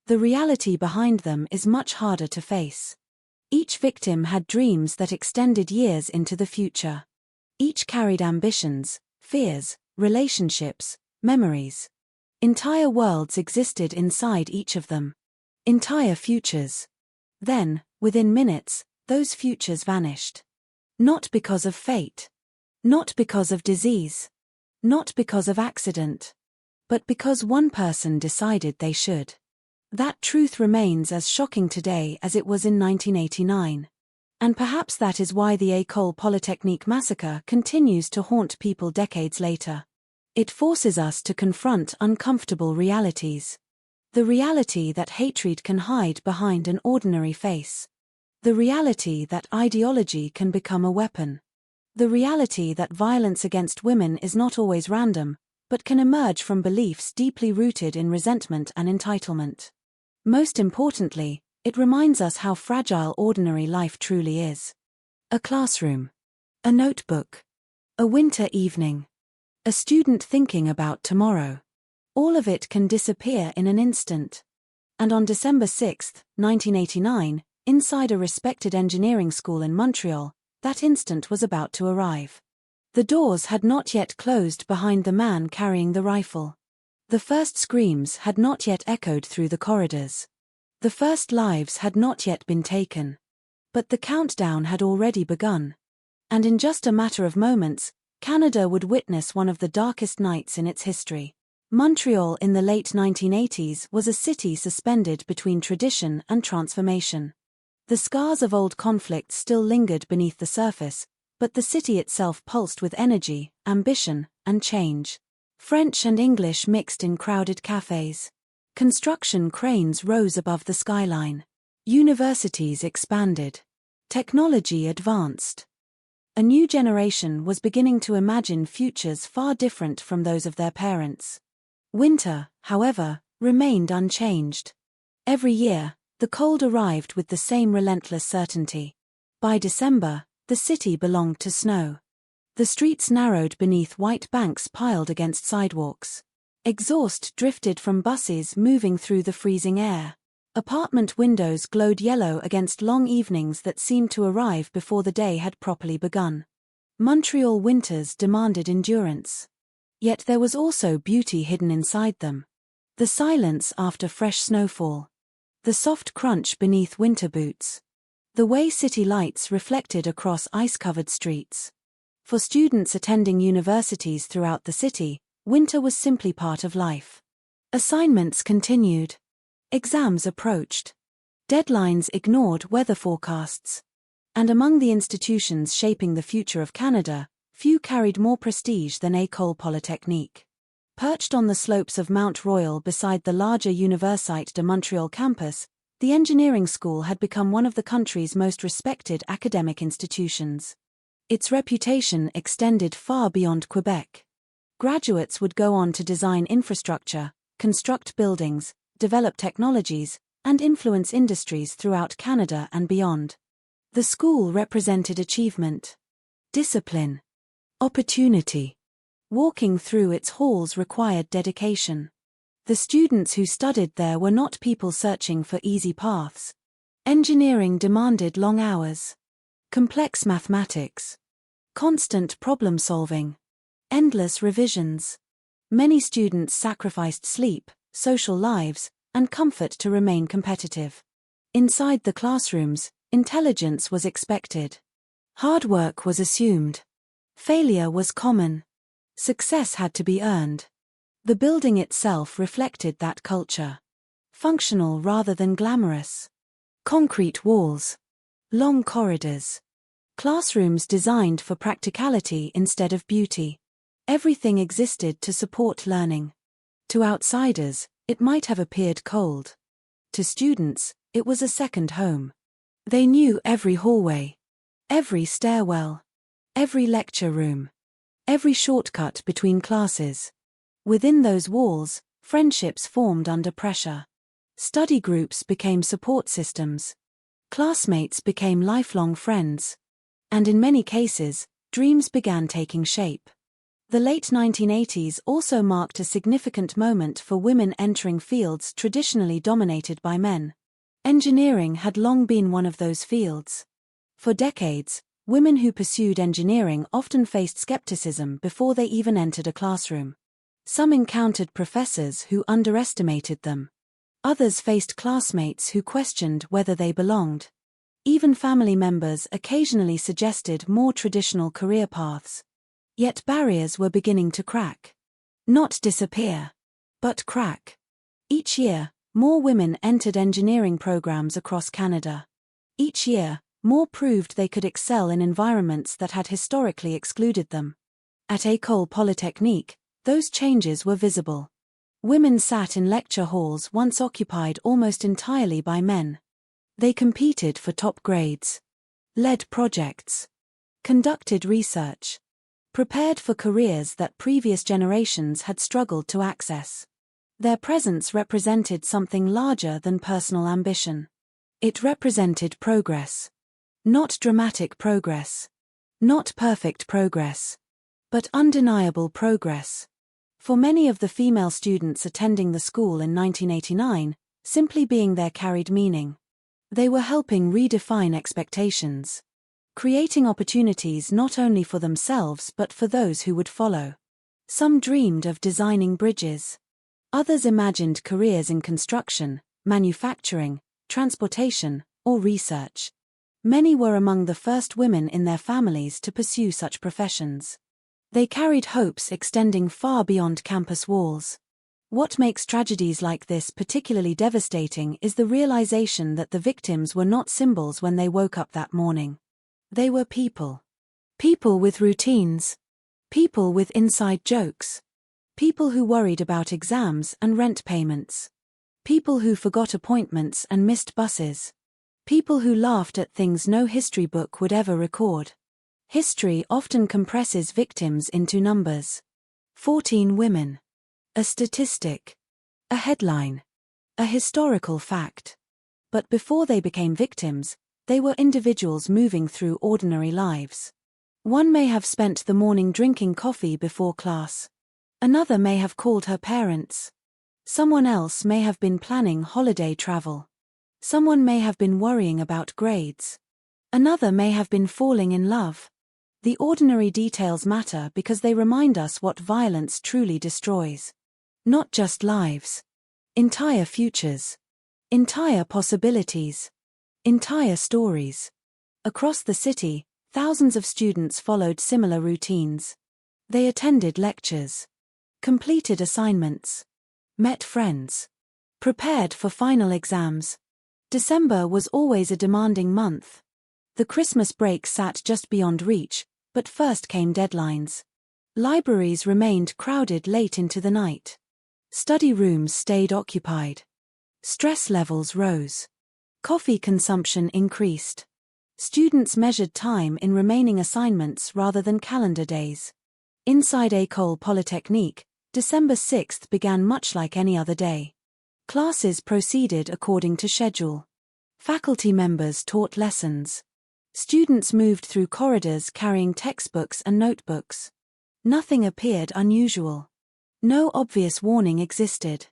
The reality behind them is much harder to face. Each victim had dreams that extended years into the future. Each carried ambitions, fears, relationships, memories. Entire worlds existed inside each of them. Entire futures. Then, within minutes, those futures vanished. Not because of fate. Not because of disease. Not because of accident. But because one person decided they should. That truth remains as shocking today as it was in 1989. And perhaps that is why the École Polytechnique massacre continues to haunt people decades later. It forces us to confront uncomfortable realities. The reality that hatred can hide behind an ordinary face. The reality that ideology can become a weapon. The reality that violence against women is not always random, but can emerge from beliefs deeply rooted in resentment and entitlement. Most importantly, it reminds us how fragile ordinary life truly is. A classroom. A notebook. A winter evening. A student thinking about tomorrow. All of it can disappear in an instant. And on December 6, 1989, inside a respected engineering school in Montreal, that instant was about to arrive. The doors had not yet closed behind the man carrying the rifle. The first screams had not yet echoed through the corridors. The first lives had not yet been taken. But the countdown had already begun. And in just a matter of moments, Canada would witness one of the darkest nights in its history. Montreal in the late 1980s was a city suspended between tradition and transformation. The scars of old conflicts still lingered beneath the surface, but the city itself pulsed with energy, ambition, and change. French and English mixed in crowded cafes. Construction cranes rose above the skyline. Universities expanded. Technology advanced. A new generation was beginning to imagine futures far different from those of their parents. Winter, however, remained unchanged. Every year, the cold arrived with the same relentless certainty. By December, the city belonged to snow. The streets narrowed beneath white banks piled against sidewalks. Exhaust drifted from buses moving through the freezing air. Apartment windows glowed yellow against long evenings that seemed to arrive before the day had properly begun. Montreal winters demanded endurance. Yet there was also beauty hidden inside them. The silence after fresh snowfall. The soft crunch beneath winter boots. The way city lights reflected across ice-covered streets. For students attending universities throughout the city, winter was simply part of life. Assignments continued. Exams approached. Deadlines ignored weather forecasts. And among the institutions shaping the future of Canada, few carried more prestige than École Polytechnique. Perched on the slopes of Mount Royal beside the larger Université de Montréal campus, the engineering school had become one of the country's most respected academic institutions. Its reputation extended far beyond Quebec. Graduates would go on to design infrastructure, construct buildings, develop technologies, and influence industries throughout Canada and beyond. The school represented achievement, discipline, opportunity. Walking through its halls required dedication. The students who studied there were not people searching for easy paths. Engineering demanded long hours, complex mathematics, constant problem-solving, endless revisions. Many students sacrificed sleep, social lives, and comfort to remain competitive. Inside the classrooms, intelligence was expected. Hard work was assumed. Failure was common. Success had to be earned. The building itself reflected that culture. Functional rather than glamorous. Concrete walls. Long corridors. Classrooms designed for practicality instead of beauty. Everything existed to support learning. To outsiders, it might have appeared cold. To students, it was a second home. They knew every hallway, every stairwell, every lecture room, every shortcut between classes. Within those walls, friendships formed under pressure. Study groups became support systems. Classmates became lifelong friends. And in many cases, dreams began taking shape. The late 1980s also marked a significant moment for women entering fields traditionally dominated by men. Engineering had long been one of those fields. For decades, women who pursued engineering often faced skepticism before they even entered a classroom. Some encountered professors who underestimated them. Others faced classmates who questioned whether they belonged. Even family members occasionally suggested more traditional career paths. Yet barriers were beginning to crack. Not disappear, but crack. Each year, more women entered engineering programs across Canada. Each year, more proved they could excel in environments that had historically excluded them. At École Polytechnique, those changes were visible. Women sat in lecture halls once occupied almost entirely by men. They competed for top grades, led projects, conducted research, prepared for careers that previous generations had struggled to access. Their presence represented something larger than personal ambition. It represented progress. Not dramatic progress. Not perfect progress. But undeniable progress. For many of the female students attending the school in 1989, simply being there carried meaning. They were helping redefine expectations. Creating opportunities not only for themselves but for those who would follow. Some dreamed of designing bridges. Others imagined careers in construction, manufacturing, transportation, or research. Many were among the first women in their families to pursue such professions. They carried hopes extending far beyond campus walls. What makes tragedies like this particularly devastating is the realization that the victims were not symbols when they woke up that morning. They were people. People with routines. People with inside jokes. People who worried about exams and rent payments. People who forgot appointments and missed buses. People who laughed at things no history book would ever record. History often compresses victims into numbers. 14 women. A statistic. A headline. A historical fact. But before they became victims, they were individuals moving through ordinary lives. One may have spent the morning drinking coffee before class. Another may have called her parents. Someone else may have been planning holiday travel. Someone may have been worrying about grades. Another may have been falling in love. The ordinary details matter because they remind us what violence truly destroys. Not just lives. Entire futures. Entire possibilities. Entire stories. Across the city, thousands of students followed similar routines. They attended lectures. Completed assignments. Met friends. Prepared for final exams. December was always a demanding month. The Christmas break sat just beyond reach, but first came deadlines. Libraries remained crowded late into the night. Study rooms stayed occupied. Stress levels rose. Coffee consumption increased. Students measured time in remaining assignments rather than calendar days. Inside École Polytechnique, December 6th began much like any other day. Classes proceeded according to schedule. Faculty members taught lessons. Students moved through corridors carrying textbooks and notebooks. Nothing appeared unusual. No obvious warning existed.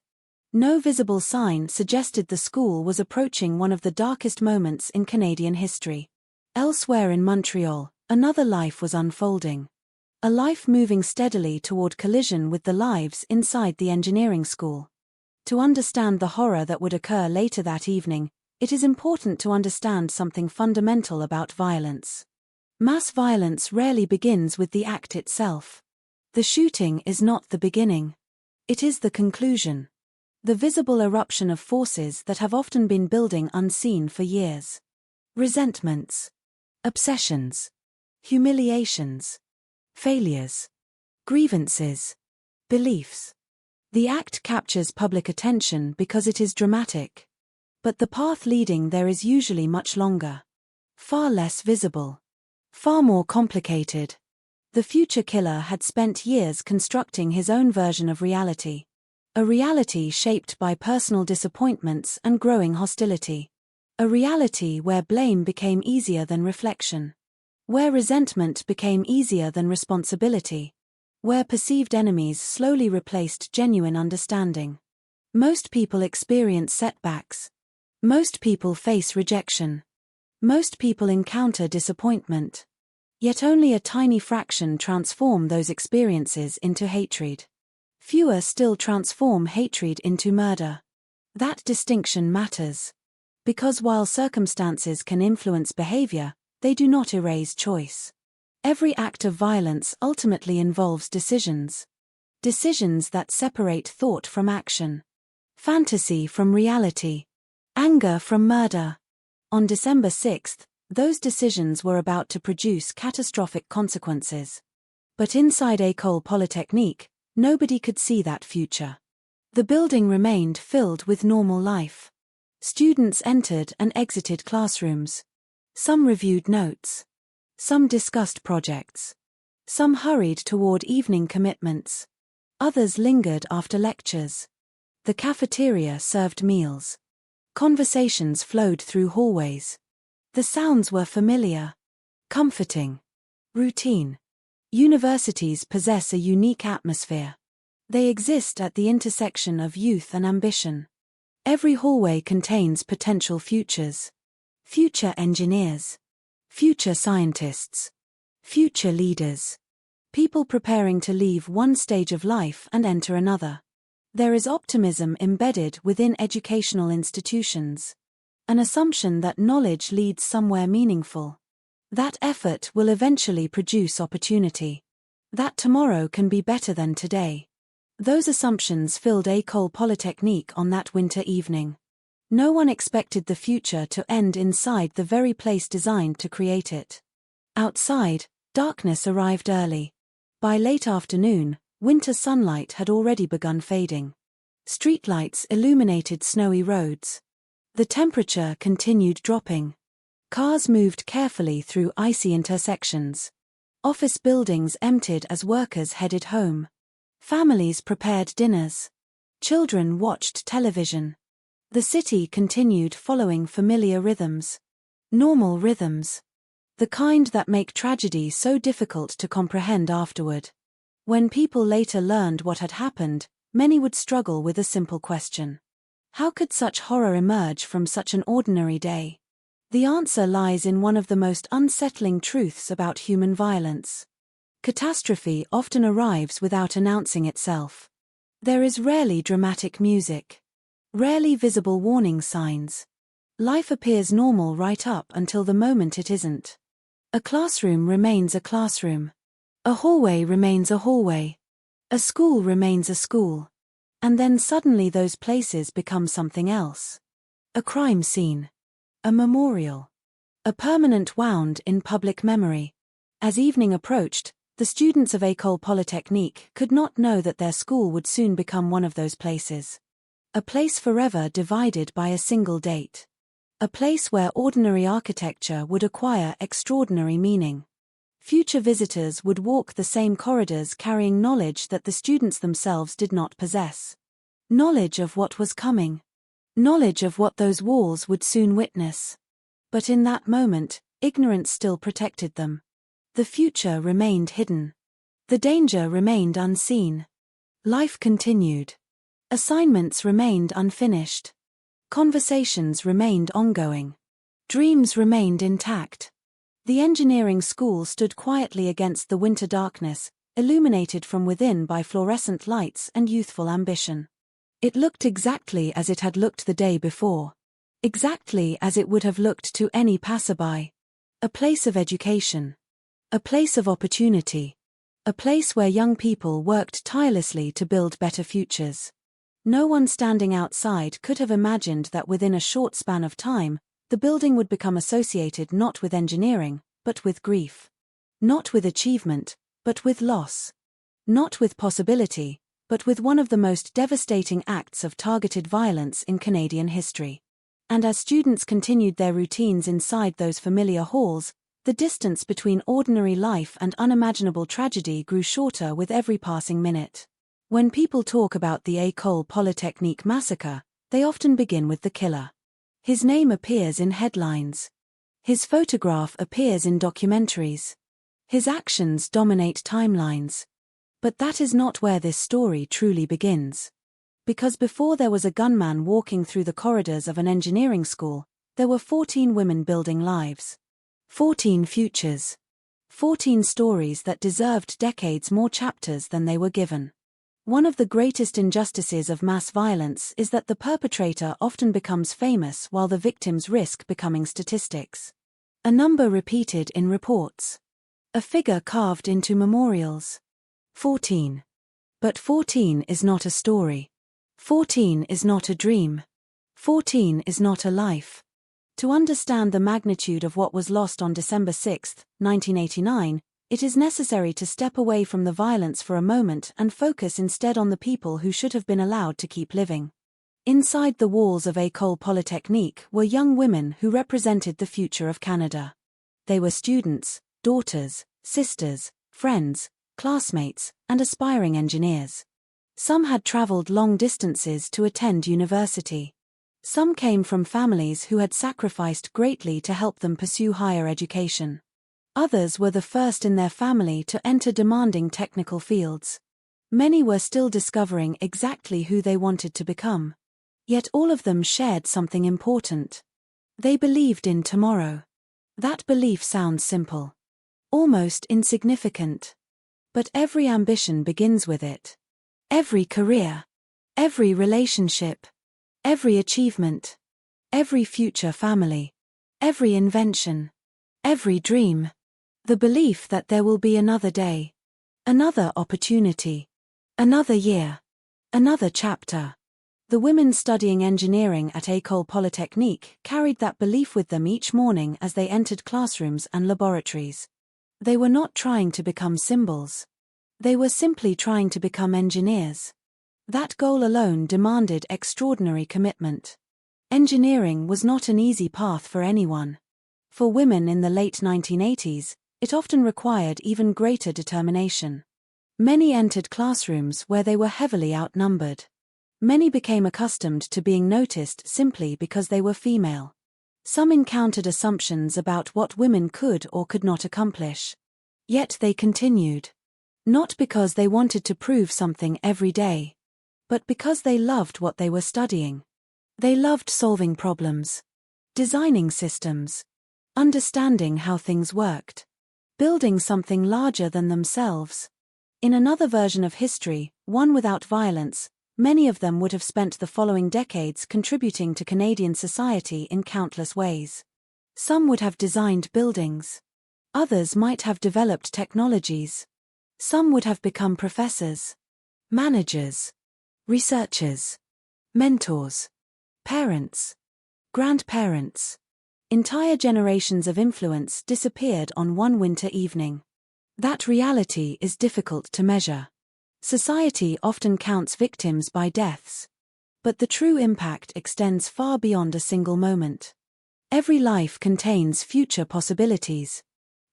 No visible sign suggested the school was approaching one of the darkest moments in Canadian history. Elsewhere in Montreal, another life was unfolding. A life moving steadily toward collision with the lives inside the engineering school. To understand the horror that would occur later that evening, it is important to understand something fundamental about violence. Mass violence rarely begins with the act itself. The shooting is not the beginning. It is the conclusion. The visible eruption of forces that have often been building unseen for years. Resentments. Obsessions. Humiliations. Failures. Grievances. Beliefs. The act captures public attention because it is dramatic. But the path leading there is usually much longer. Far less visible. Far more complicated. The future killer had spent years constructing his own version of reality. A reality shaped by personal disappointments and growing hostility. A reality where blame became easier than reflection. Where resentment became easier than responsibility. Where perceived enemies slowly replaced genuine understanding. Most people experience setbacks. Most people face rejection. Most people encounter disappointment. Yet only a tiny fraction transform those experiences into hatred. Fewer still transform hatred into murder. That distinction matters. Because while circumstances can influence behavior, they do not erase choice. Every act of violence ultimately involves decisions. Decisions that separate thought from action. Fantasy from reality. Anger from murder. On December 6th, those decisions were about to produce catastrophic consequences. But inside École Polytechnique, nobody could see that future. The building remained filled with normal life. Students entered and exited classrooms. Some reviewed notes. Some discussed projects. Some hurried toward evening commitments. Others lingered after lectures. The cafeteria served meals. Conversations flowed through hallways. The sounds were familiar, comforting, routine. Universities possess a unique atmosphere. They exist at the intersection of youth and ambition. Every hallway contains potential futures. Future engineers. Future scientists. Future leaders. People preparing to leave one stage of life and enter another. There is optimism embedded within educational institutions. An assumption that knowledge leads somewhere meaningful. That effort will eventually produce opportunity. That tomorrow can be better than today. Those assumptions filled École Polytechnique on that winter evening. No one expected the future to end inside the very place designed to create it. Outside, darkness arrived early. By late afternoon, winter sunlight had already begun fading. Streetlights illuminated snowy roads. The temperature continued dropping. Cars moved carefully through icy intersections. Office buildings emptied as workers headed home. Families prepared dinners. Children watched television. The city continued following familiar rhythms. Normal rhythms. The kind that make tragedy so difficult to comprehend afterward. When people later learned what had happened, many would struggle with a simple question. How could such horror emerge from such an ordinary day? The answer lies in one of the most unsettling truths about human violence. Catastrophe often arrives without announcing itself. There is rarely dramatic music. Rarely visible warning signs. Life appears normal right up until the moment it isn't. A classroom remains a classroom. A hallway remains a hallway. A school remains a school. And then suddenly those places become something else. A crime scene. A memorial. A permanent wound in public memory. As evening approached, the students of École Polytechnique could not know that their school would soon become one of those places. A place forever divided by a single date. A place where ordinary architecture would acquire extraordinary meaning. Future visitors would walk the same corridors carrying knowledge that the students themselves did not possess. Knowledge of what was coming. Knowledge of what those walls would soon witness. But in that moment, ignorance still protected them. The future remained hidden. The danger remained unseen. Life continued. Assignments remained unfinished. Conversations remained ongoing. Dreams remained intact. The engineering school stood quietly against the winter darkness, illuminated from within by fluorescent lights and youthful ambition. It looked exactly as it had looked the day before. Exactly as it would have looked to any passerby. A place of education. A place of opportunity. A place where young people worked tirelessly to build better futures. No one standing outside could have imagined that within a short span of time, the building would become associated not with engineering, but with grief. Not with achievement, but with loss. Not with possibility, but with one of the most devastating acts of targeted violence in Canadian history. And as students continued their routines inside those familiar halls, the distance between ordinary life and unimaginable tragedy grew shorter with every passing minute. When people talk about the École Polytechnique massacre, they often begin with the killer. His name appears in headlines. His photograph appears in documentaries. His actions dominate timelines. But that is not where this story truly begins. Because before there was a gunman walking through the corridors of an engineering school, there were 14 women building lives. 14 futures. 14 stories that deserved decades more chapters than they were given. One of the greatest injustices of mass violence is that the perpetrator often becomes famous while the victims risk becoming statistics. A number repeated in reports. A figure carved into memorials. 14. But 14 is not a story. 14 is not a dream. 14 is not a life. To understand the magnitude of what was lost on December 6, 1989, it is necessary to step away from the violence for a moment and focus instead on the people who should have been allowed to keep living. Inside the walls of École Polytechnique were young women who represented the future of Canada. They were students, daughters, sisters, friends, classmates, and aspiring engineers. Some had traveled long distances to attend university. Some came from families who had sacrificed greatly to help them pursue higher education. Others were the first in their family to enter demanding technical fields. Many were still discovering exactly who they wanted to become. Yet all of them shared something important. They believed in tomorrow. That belief sounds simple. Almost insignificant. But every ambition begins with it. Every career. Every relationship. Every achievement. Every future family. Every invention. Every dream. The belief that there will be another day. Another opportunity. Another year. Another chapter. The women studying engineering at École Polytechnique carried that belief with them each morning as they entered classrooms and laboratories. They were not trying to become symbols. They were simply trying to become engineers. That goal alone demanded extraordinary commitment. Engineering was not an easy path for anyone. For women in the late 1980s, it often required even greater determination. Many entered classrooms where they were heavily outnumbered. Many became accustomed to being noticed simply because they were female. Some encountered assumptions about what women could or could not accomplish. Yet they continued. Not because they wanted to prove something every day, but because they loved what they were studying. They loved solving problems, designing systems, understanding how things worked, building something larger than themselves. In another version of history, one without violence, many of them would have spent the following decades contributing to Canadian society in countless ways. Some would have designed buildings. Others might have developed technologies. Some would have become professors, managers, researchers, mentors, parents, grandparents. Entire generations of influence disappeared on one winter evening. That reality is difficult to measure. Society often counts victims by deaths. But the true impact extends far beyond a single moment. Every life contains future possibilities.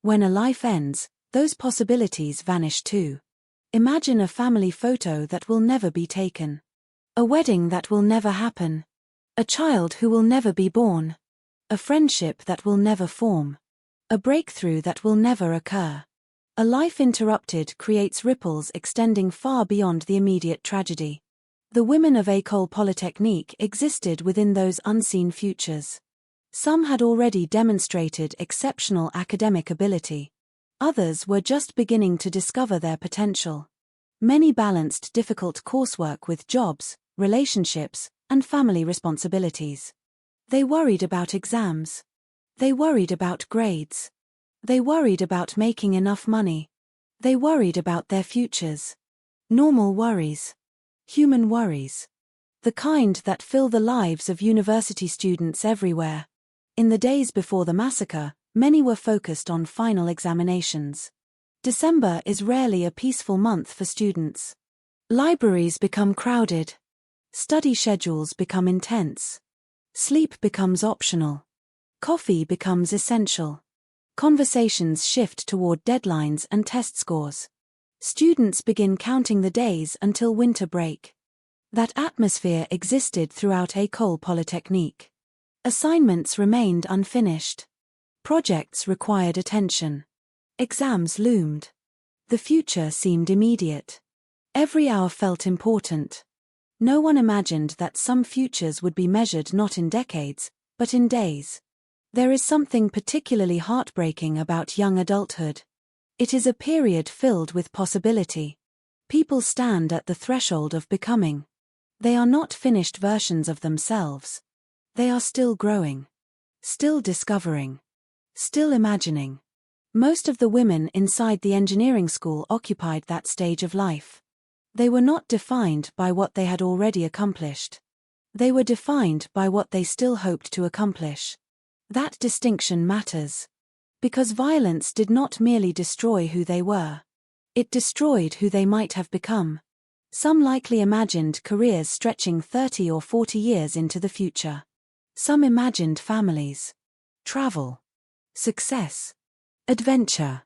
When a life ends, those possibilities vanish too. Imagine a family photo that will never be taken. A wedding that will never happen. A child who will never be born. A friendship that will never form. A breakthrough that will never occur. A life interrupted creates ripples extending far beyond the immediate tragedy. The women of École Polytechnique existed within those unseen futures. Some had already demonstrated exceptional academic ability. Others were just beginning to discover their potential. Many balanced difficult coursework with jobs, relationships, and family responsibilities. They worried about exams. They worried about grades. They worried about making enough money. They worried about their futures. Normal worries. Human worries. The kind that fill the lives of university students everywhere. In the days before the massacre, many were focused on final examinations. December is rarely a peaceful month for students. Libraries become crowded. Study schedules become intense. Sleep becomes optional. Coffee becomes essential. Conversations shift toward deadlines and test scores. Students begin counting the days until winter break. That atmosphere existed throughout École Polytechnique. Assignments remained unfinished. Projects required attention. Exams loomed. The future seemed immediate. Every hour felt important. No one imagined that some futures would be measured not in decades, but in days. There is something particularly heartbreaking about young adulthood. It is a period filled with possibility. People stand at the threshold of becoming. They are not finished versions of themselves. They are still growing, still discovering, still imagining. Most of the women inside the engineering school occupied that stage of life. They were not defined by what they had already accomplished. They were defined by what they still hoped to accomplish. That distinction matters. Because violence did not merely destroy who they were. It destroyed who they might have become. Some likely imagined careers stretching 30 or 40 years into the future. Some imagined families, travel, success, adventure.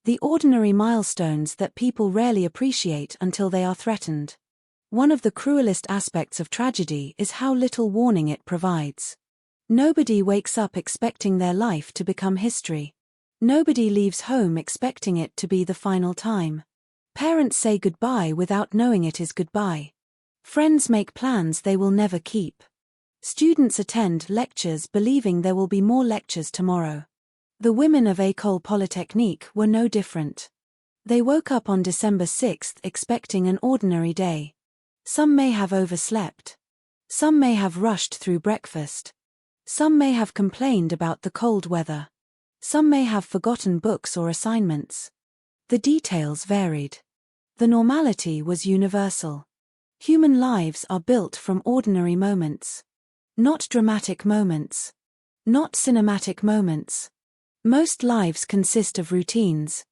The ordinary milestones that people rarely appreciate until they are threatened. One of the cruelest aspects of tragedy is how little warning it provides. Nobody wakes up expecting their life to become history. Nobody leaves home expecting it to be the final time. Parents say goodbye without knowing it is goodbye. Friends make plans they will never keep. Students attend lectures believing there will be more lectures tomorrow. The women of École Polytechnique were no different. They woke up on December 6th expecting an ordinary day. Some may have overslept. Some may have rushed through breakfast. Some may have complained about the cold weather. Some may have forgotten books or assignments. The details varied. The normality was universal. Human lives are built from ordinary moments. Not dramatic moments. Not cinematic moments. Most lives consist of routines,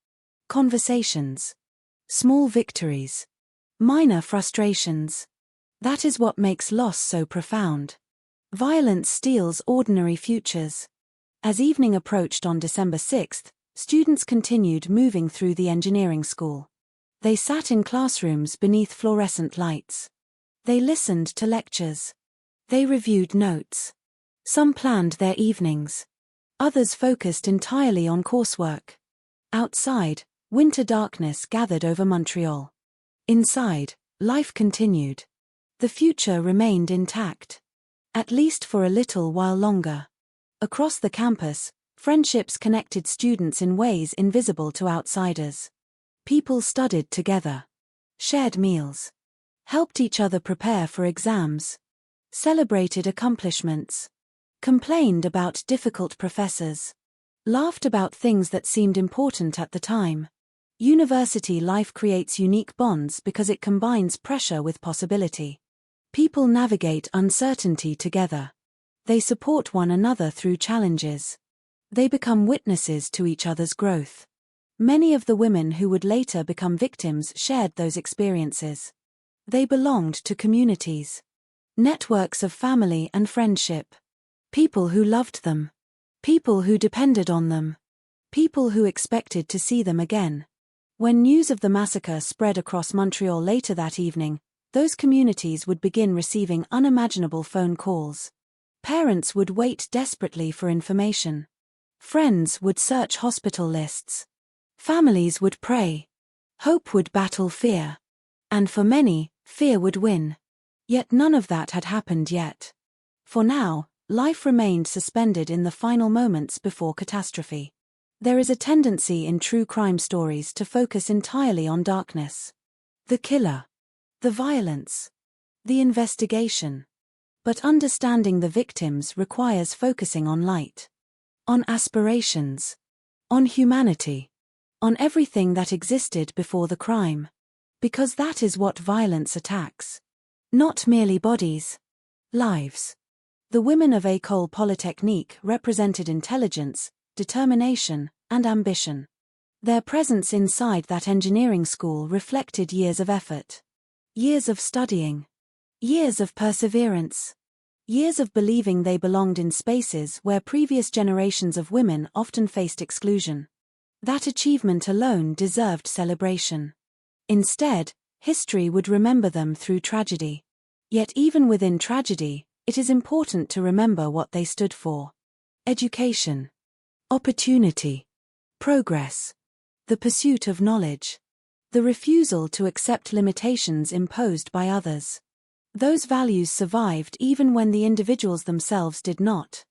conversations, small victories, minor frustrations. That is what makes loss so profound. Violence steals ordinary futures. As evening approached on December 6th, students continued moving through the engineering school. They sat in classrooms beneath fluorescent lights. They listened to lectures. They reviewed notes. Some planned their evenings. Others focused entirely on coursework. Outside, winter darkness gathered over Montreal. Inside, life continued. The future remained intact. At least for a little while longer. Across the campus, friendships connected students in ways invisible to outsiders. People studied together, shared meals, helped each other prepare for exams, celebrated accomplishments, complained about difficult professors, laughed about things that seemed important at the time. University life creates unique bonds because it combines pressure with possibility. People navigate uncertainty together. They support one another through challenges. They become witnesses to each other's growth. Many of the women who would later become victims shared those experiences. They belonged to communities, networks of family and friendship. People who loved them. People who depended on them. People who expected to see them again. When news of the massacre spread across Montreal later that evening, those communities would begin receiving unimaginable phone calls. Parents would wait desperately for information. Friends would search hospital lists. Families would pray. Hope would battle fear. And for many, fear would win. Yet none of that had happened yet. For now, life remained suspended in the final moments before catastrophe. There is a tendency in true crime stories to focus entirely on darkness. The killer. The violence. The investigation. But understanding the victims requires focusing on light. On aspirations. On humanity. On everything that existed before the crime. Because that is what violence attacks. Not merely bodies. Lives. The women of École Polytechnique represented intelligence, determination, and ambition. Their presence inside that engineering school reflected years of effort. Years of studying. Years of perseverance. Years of believing they belonged in spaces where previous generations of women often faced exclusion. That achievement alone deserved celebration. Instead, history would remember them through tragedy. Yet even within tragedy, it is important to remember what they stood for. Education. Opportunity. Progress. The pursuit of knowledge. The refusal to accept limitations imposed by others. Those values survived even when the individuals themselves did not.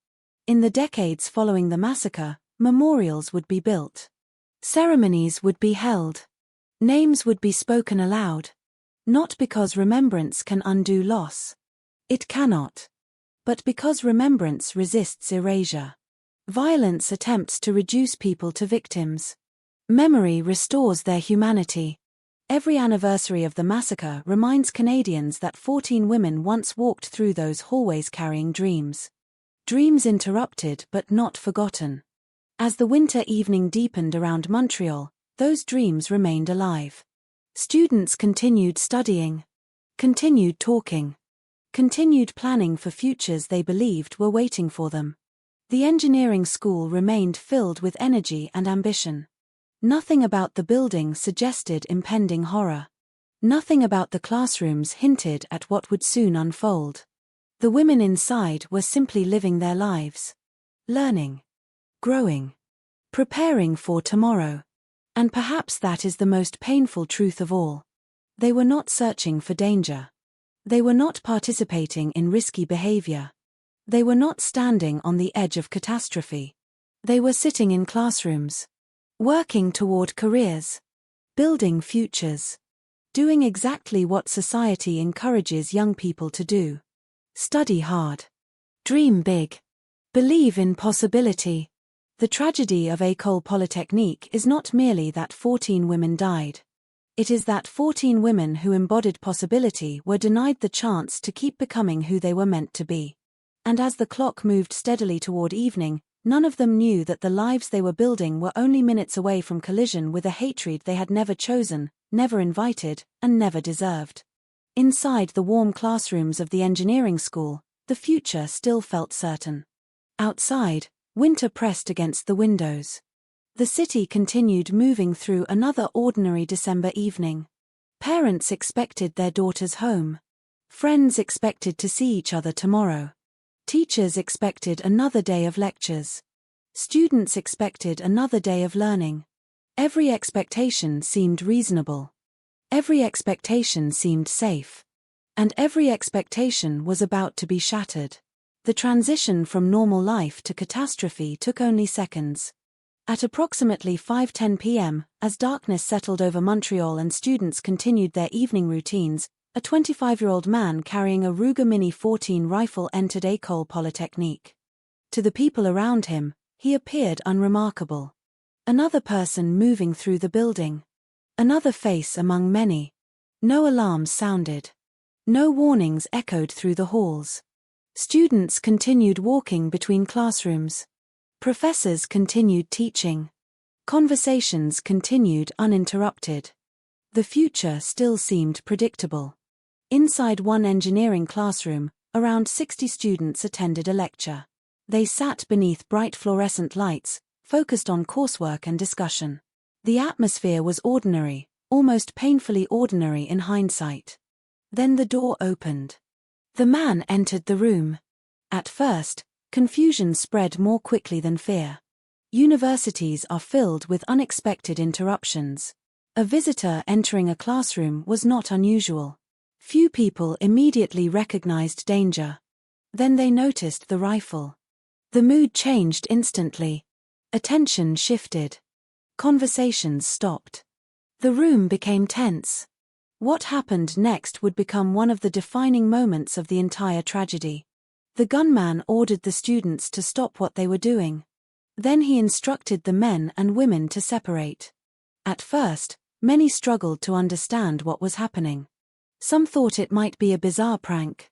In the decades following the massacre, memorials would be built. Ceremonies would be held. Names would be spoken aloud. Not because remembrance can undo loss. It cannot. But because remembrance resists erasure. Violence attempts to reduce people to victims. Memory restores their humanity. Every anniversary of the massacre reminds Canadians that 14 women once walked through those hallways carrying dreams. Dreams interrupted but not forgotten. As the winter evening deepened around Montreal, those dreams remained alive. Students continued studying, continued talking, continued planning for futures they believed were waiting for them. The engineering school remained filled with energy and ambition. Nothing about the building suggested impending horror. Nothing about the classrooms hinted at what would soon unfold. The women inside were simply living their lives. Learning. Growing. Preparing for tomorrow. And perhaps that is the most painful truth of all. They were not searching for danger. They were not participating in risky behavior. They were not standing on the edge of catastrophe. They were sitting in classrooms. Working toward careers. Building futures. Doing exactly what society encourages young people to do. Study hard. Dream big. Believe in possibility. The tragedy of École Polytechnique is not merely that 14 women died. It is that 14 women who embodied possibility were denied the chance to keep becoming who they were meant to be. And as the clock moved steadily toward evening, none of them knew that the lives they were building were only minutes away from collision with a hatred they had never chosen, never invited, and never deserved. Inside the warm classrooms of the engineering school, the future still felt certain. Outside, winter pressed against the windows. The city continued moving through another ordinary December evening. Parents expected their daughters home. Friends expected to see each other tomorrow. Teachers expected another day of lectures. Students expected another day of learning. Every expectation seemed reasonable. Every expectation seemed safe. And every expectation was about to be shattered. The transition from normal life to catastrophe took only seconds. At approximately 5:10 p.m., as darkness settled over Montreal and students continued their evening routines, a 25-year-old man carrying a Ruger Mini 14 rifle entered École Polytechnique. To the people around him, he appeared unremarkable. Another person moving through the building. Another face among many. No alarms sounded. No warnings echoed through the halls. Students continued walking between classrooms. Professors continued teaching. Conversations continued uninterrupted. The future still seemed predictable. Inside one engineering classroom, around 60 students attended a lecture. They sat beneath bright fluorescent lights, focused on coursework and discussion. The atmosphere was ordinary, almost painfully ordinary in hindsight. Then the door opened. The man entered the room. At first, confusion spread more quickly than fear. Universities are filled with unexpected interruptions. A visitor entering a classroom was not unusual. Few people immediately recognized danger. Then they noticed the rifle. The mood changed instantly. Attention shifted. Conversations stopped. The room became tense. What happened next would become one of the defining moments of the entire tragedy. The gunman ordered the students to stop what they were doing. Then he instructed the men and women to separate. At first, many struggled to understand what was happening. Some thought it might be a bizarre prank.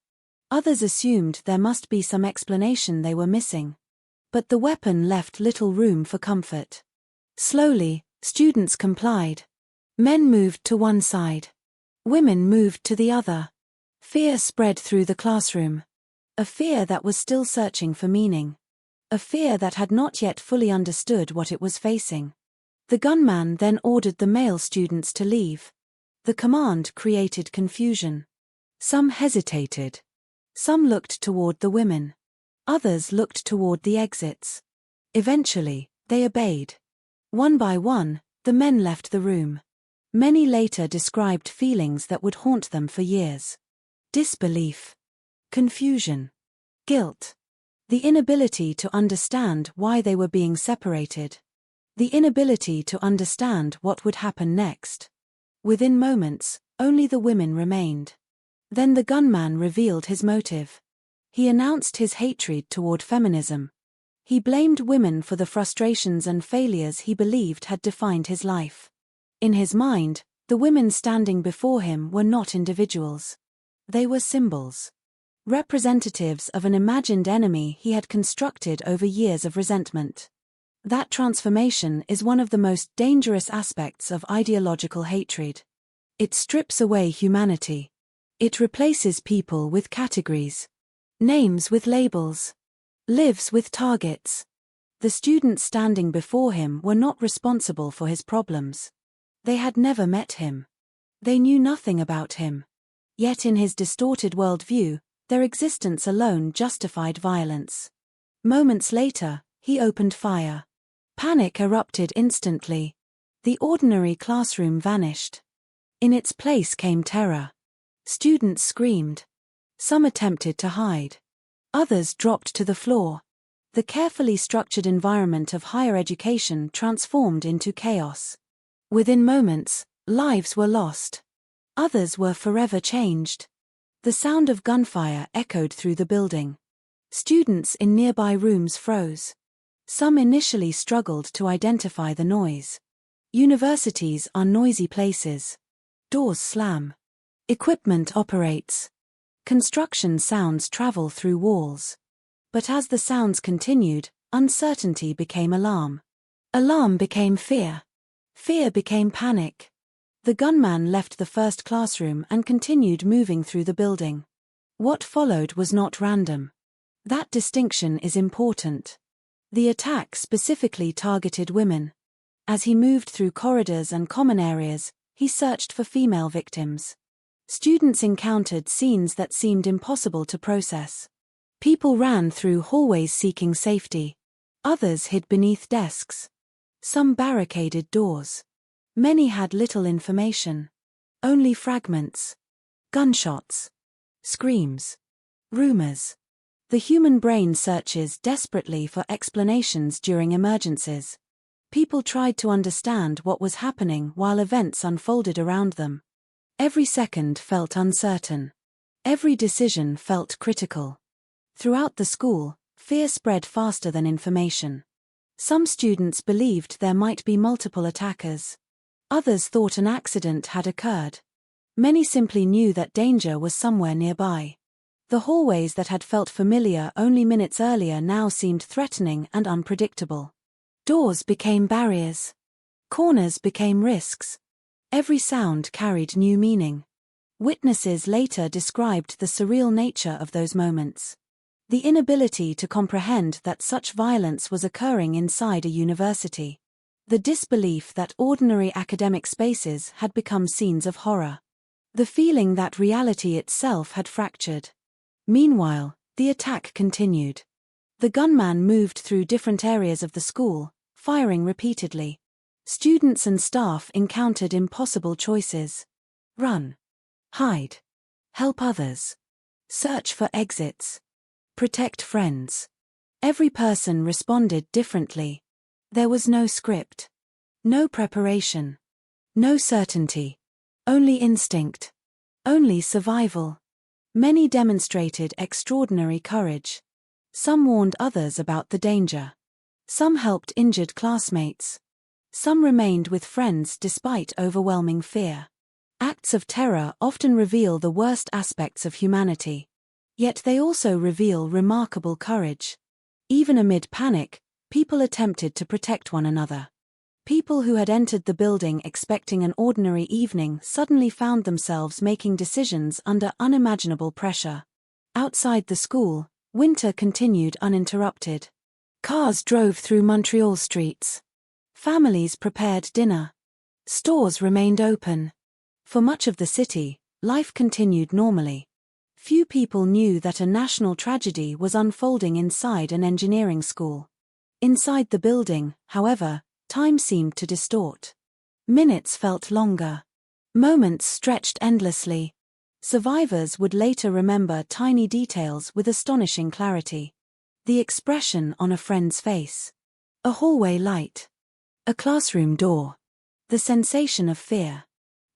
Others assumed there must be some explanation they were missing. But the weapon left little room for comfort. Slowly, students complied. Men moved to one side. Women moved to the other. Fear spread through the classroom. A fear that was still searching for meaning. A fear that had not yet fully understood what it was facing. The gunman then ordered the male students to leave. The command created confusion. Some hesitated. Some looked toward the women. Others looked toward the exits. Eventually, they obeyed. One by one, the men left the room. Many later described feelings that would haunt them for years. Disbelief. Confusion. Guilt. The inability to understand why they were being separated. The inability to understand what would happen next. Within moments, only the women remained. Then the gunman revealed his motive. He announced his hatred toward feminism. He blamed women for the frustrations and failures he believed had defined his life. In his mind, the women standing before him were not individuals. They were symbols. Representatives of an imagined enemy he had constructed over years of resentment. That transformation is one of the most dangerous aspects of ideological hatred. It strips away humanity. It replaces people with categories, names with labels, lives with targets. The students standing before him were not responsible for his problems. They had never met him. They knew nothing about him. Yet in his distorted worldview, their existence alone justified violence. Moments later, he opened fire. Panic erupted instantly. The ordinary classroom vanished. In its place came terror. Students screamed. Some attempted to hide. Others dropped to the floor. The carefully structured environment of higher education transformed into chaos. Within moments, lives were lost. Others were forever changed. The sound of gunfire echoed through the building. Students in nearby rooms froze. Some initially struggled to identify the noise. Universities are noisy places. Doors slam. Equipment operates. Construction sounds travel through walls. But as the sounds continued, uncertainty became alarm. Alarm became fear. Fear became panic. The gunman left the first classroom and continued moving through the building. What followed was not random. That distinction is important. The attack specifically targeted women. As he moved through corridors and common areas, he searched for female victims. Students encountered scenes that seemed impossible to process. People ran through hallways seeking safety. Others hid beneath desks. Some barricaded doors. Many had little information. Only fragments. Gunshots. Screams. Rumors. The human brain searches desperately for explanations during emergencies. People tried to understand what was happening while events unfolded around them. Every second felt uncertain. Every decision felt critical. Throughout the school, fear spread faster than information. Some students believed there might be multiple attackers. Others thought an accident had occurred. Many simply knew that danger was somewhere nearby. The hallways that had felt familiar only minutes earlier now seemed threatening and unpredictable. Doors became barriers. Corners became risks. Every sound carried new meaning. Witnesses later described the surreal nature of those moments. The inability to comprehend that such violence was occurring inside a university. The disbelief that ordinary academic spaces had become scenes of horror. The feeling that reality itself had fractured. Meanwhile, the attack continued. The gunman moved through different areas of the school, firing repeatedly. Students and staff encountered impossible choices. Run. Hide. Help others. Search for exits. Protect friends. Every person responded differently. There was no script. No preparation. No certainty. Only instinct. Only survival. Many demonstrated extraordinary courage. Some warned others about the danger. Some helped injured classmates. Some remained with friends despite overwhelming fear. Acts of terror often reveal the worst aspects of humanity. Yet they also reveal remarkable courage. Even amid panic, people attempted to protect one another. People who had entered the building expecting an ordinary evening suddenly found themselves making decisions under unimaginable pressure. Outside the school, winter continued uninterrupted. Cars drove through Montreal streets. Families prepared dinner. Stores remained open. For much of the city, life continued normally. Few people knew that a national tragedy was unfolding inside an engineering school. Inside the building, however, time seemed to distort. Minutes felt longer. Moments stretched endlessly. Survivors would later remember tiny details with astonishing clarity. The expression on a friend's face. A hallway light. A classroom door. The sensation of fear.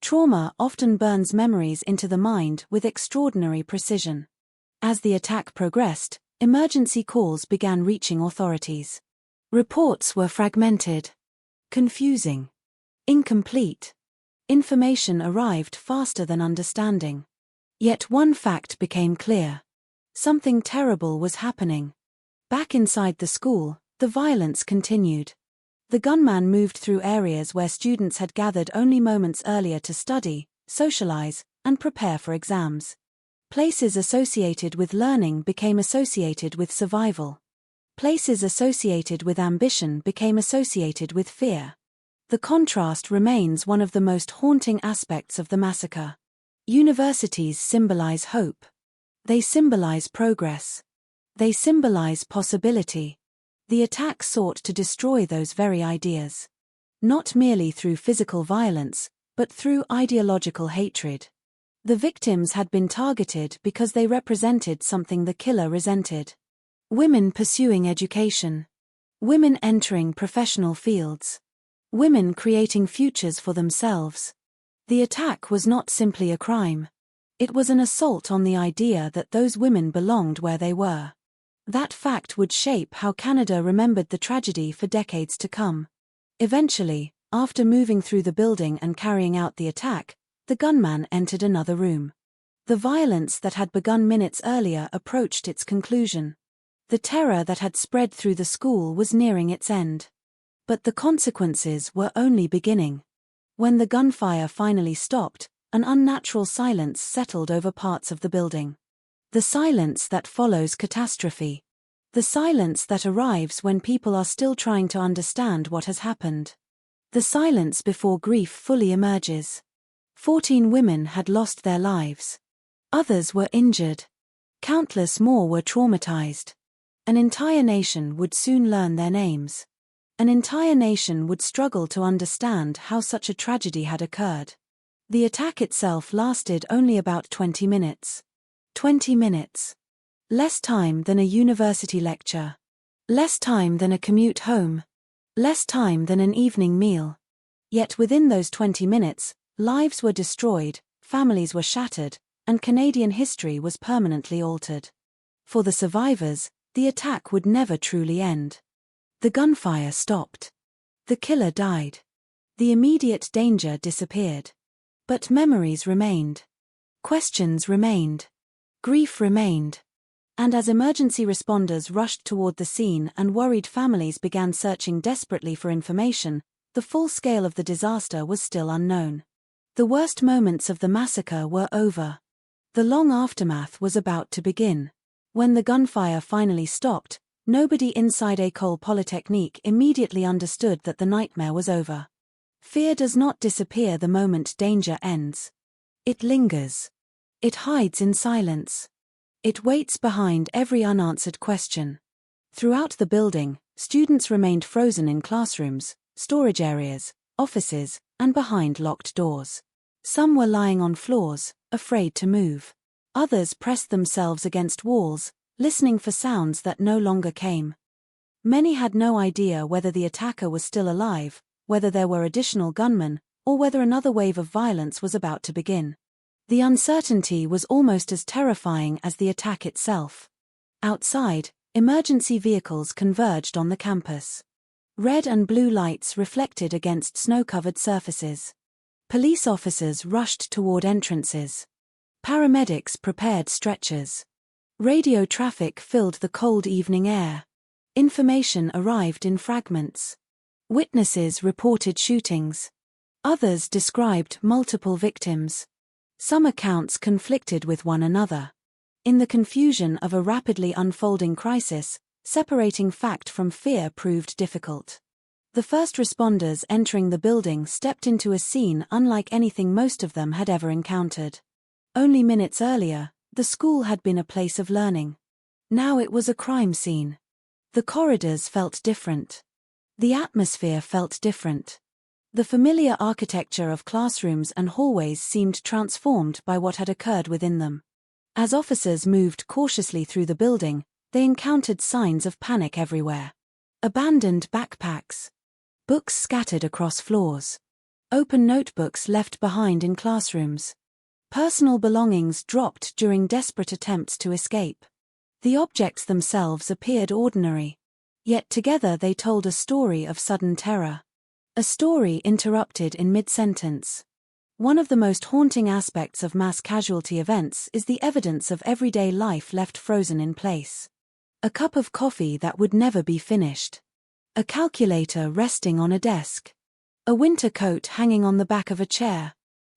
Trauma often burns memories into the mind with extraordinary precision. As the attack progressed, emergency calls began reaching authorities. Reports were fragmented, confusing, incomplete. Information arrived faster than understanding. Yet one fact became clear. Something terrible was happening. Back inside the school, the violence continued. The gunman moved through areas where students had gathered only moments earlier to study, socialize, and prepare for exams. Places associated with learning became associated with survival. Places associated with ambition became associated with fear. The contrast remains one of the most haunting aspects of the massacre. Universities symbolize hope. They symbolize progress. They symbolize possibility. The attack sought to destroy those very ideas. Not merely through physical violence, but through ideological hatred. The victims had been targeted because they represented something the killer resented. Women pursuing education. Women entering professional fields. Women creating futures for themselves. The attack was not simply a crime. It was an assault on the idea that those women belonged where they were. That fact would shape how Canada remembered the tragedy for decades to come. Eventually, after moving through the building and carrying out the attack, the gunman entered another room. The violence that had begun minutes earlier approached its conclusion. The terror that had spread through the school was nearing its end. But the consequences were only beginning. When the gunfire finally stopped, an unnatural silence settled over parts of the building. The silence that follows catastrophe. The silence that arrives when people are still trying to understand what has happened. The silence before grief fully emerges. 14 women had lost their lives. Others were injured. Countless more were traumatized. An entire nation would soon learn their names. An entire nation would struggle to understand how such a tragedy had occurred. The attack itself lasted only about 20 minutes. 20 minutes. Less time than a university lecture. Less time than a commute home. Less time than an evening meal. Yet within those 20 minutes, lives were destroyed, families were shattered, and Canadian history was permanently altered. For the survivors, the attack would never truly end. The gunfire stopped. The killer died. The immediate danger disappeared. But memories remained. Questions remained. Grief remained. And as emergency responders rushed toward the scene and worried families began searching desperately for information, the full scale of the disaster was still unknown. The worst moments of the massacre were over. The long aftermath was about to begin. When the gunfire finally stopped, nobody inside École Polytechnique immediately understood that the nightmare was over. Fear does not disappear the moment danger ends. It lingers. It hides in silence. It waits behind every unanswered question. Throughout the building, students remained frozen in classrooms, storage areas, offices, and behind locked doors. Some were lying on floors, afraid to move. Others pressed themselves against walls, listening for sounds that no longer came. Many had no idea whether the attacker was still alive, whether there were additional gunmen, or whether another wave of violence was about to begin. The uncertainty was almost as terrifying as the attack itself. Outside, emergency vehicles converged on the campus. Red and blue lights reflected against snow-covered surfaces. Police officers rushed toward entrances. Paramedics prepared stretchers. Radio traffic filled the cold evening air. Information arrived in fragments. Witnesses reported shootings. Others described multiple victims. Some accounts conflicted with one another. In the confusion of a rapidly unfolding crisis, separating fact from fear proved difficult. The first responders entering the building stepped into a scene unlike anything most of them had ever encountered. Only minutes earlier, the school had been a place of learning. Now it was a crime scene. The corridors felt different. The atmosphere felt different. The familiar architecture of classrooms and hallways seemed transformed by what had occurred within them. As officers moved cautiously through the building, they encountered signs of panic everywhere. Abandoned backpacks. Books scattered across floors. Open notebooks left behind in classrooms. Personal belongings dropped during desperate attempts to escape. The objects themselves appeared ordinary. Yet together they told a story of sudden terror. A story interrupted in mid-sentence. One of the most haunting aspects of mass casualty events is the evidence of everyday life left frozen in place. A cup of coffee that would never be finished. A calculator resting on a desk. A winter coat hanging on the back of a chair.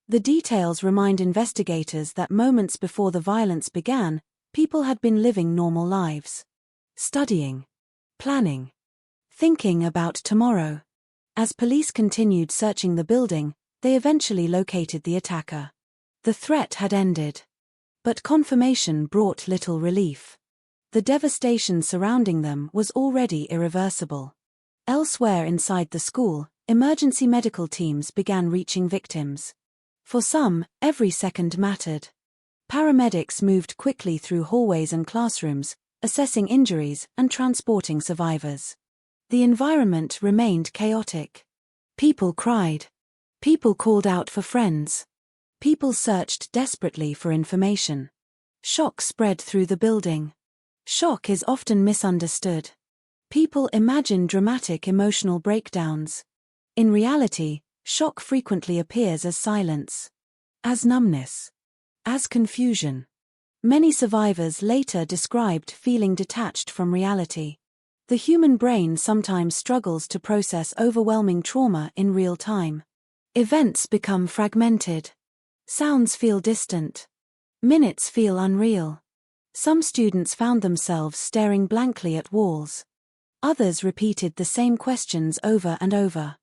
The details remind investigators that moments before the violence began, people had been living normal lives. Studying. Planning. Thinking about tomorrow. As police continued searching the building, they eventually located the attacker. The threat had ended. But confirmation brought little relief. The devastation surrounding them was already irreversible. Elsewhere inside the school, emergency medical teams began reaching victims. For some, every second mattered. Paramedics moved quickly through hallways and classrooms, assessing injuries and transporting survivors. The environment remained chaotic. People cried. People called out for friends. People searched desperately for information. Shock spread through the building. Shock is often misunderstood. People imagine dramatic emotional breakdowns. In reality, shock frequently appears as silence, as numbness, as confusion. Many survivors later described feeling detached from reality. The human brain sometimes struggles to process overwhelming trauma in real time. Events become fragmented. Sounds feel distant. Minutes feel unreal. Some students found themselves staring blankly at walls. Others repeated the same questions over and over.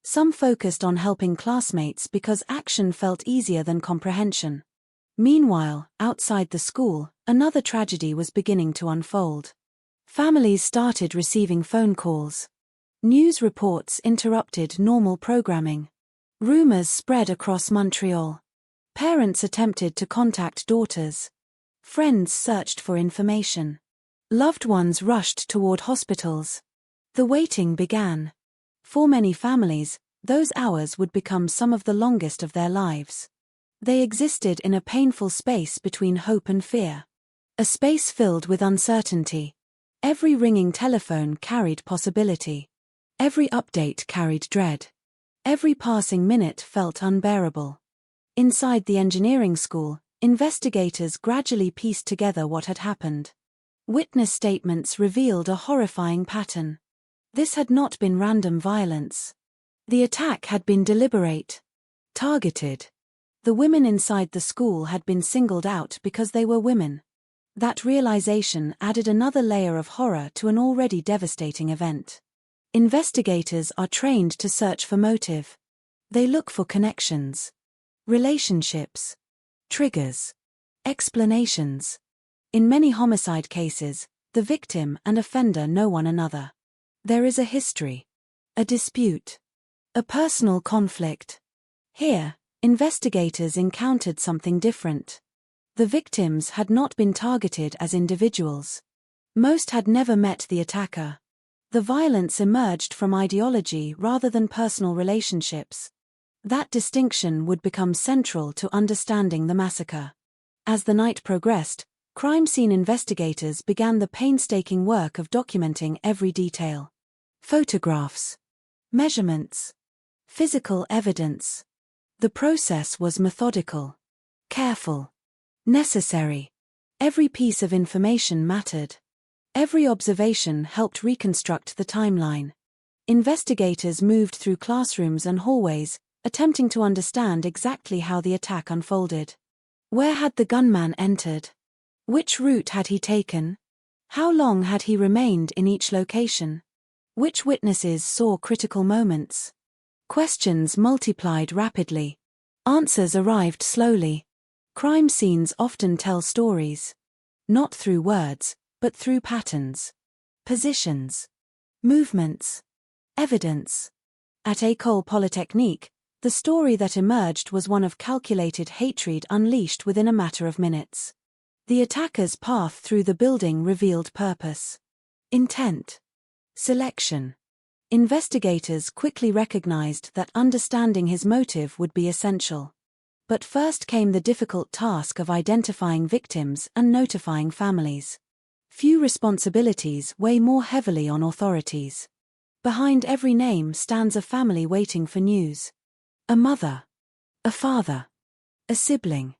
Some focused on helping classmates because action felt easier than comprehension. Meanwhile, outside the school, another tragedy was beginning to unfold. Families started receiving phone calls. News reports interrupted normal programming. Rumors spread across Montreal. Parents attempted to contact daughters. Friends searched for information. Loved ones rushed toward hospitals. The waiting began. For many families, those hours would become some of the longest of their lives. They existed in a painful space between hope and fear. A space filled with uncertainty. Every ringing telephone carried possibility. Every update carried dread. Every passing minute felt unbearable. Inside the engineering school, investigators gradually pieced together what had happened. Witness statements revealed a horrifying pattern. This had not been random violence. The attack had been deliberate, targeted. The women inside the school had been singled out because they were women. That realization added another layer of horror to an already devastating event. Investigators are trained to search for motive. They look for connections, relationships, triggers, explanations. In many homicide cases, the victim and offender know one another. There is a history, a dispute, a personal conflict. Here, investigators encountered something different. The victims had not been targeted as individuals. Most had never met the attacker. The violence emerged from ideology rather than personal relationships. That distinction would become central to understanding the massacre. As the night progressed, crime scene investigators began the painstaking work of documenting every detail. Photographs, measurements, physical evidence. The process was methodical, careful, necessary. Every piece of information mattered. Every observation helped reconstruct the timeline. Investigators moved through classrooms and hallways, attempting to understand exactly how the attack unfolded. Where had the gunman entered? Which route had he taken? How long had he remained in each location? Which witnesses saw critical moments? Questions multiplied rapidly. Answers arrived slowly. Crime scenes often tell stories. Not through words, but through patterns, positions, movements, evidence. At École Polytechnique, the story that emerged was one of calculated hatred unleashed within a matter of minutes. The attacker's path through the building revealed purpose, intent, selection. Investigators quickly recognized that understanding his motive would be essential. But first came the difficult task of identifying victims and notifying families. Few responsibilities weigh more heavily on authorities. Behind every name stands a family waiting for news. A mother. A father. A sibling.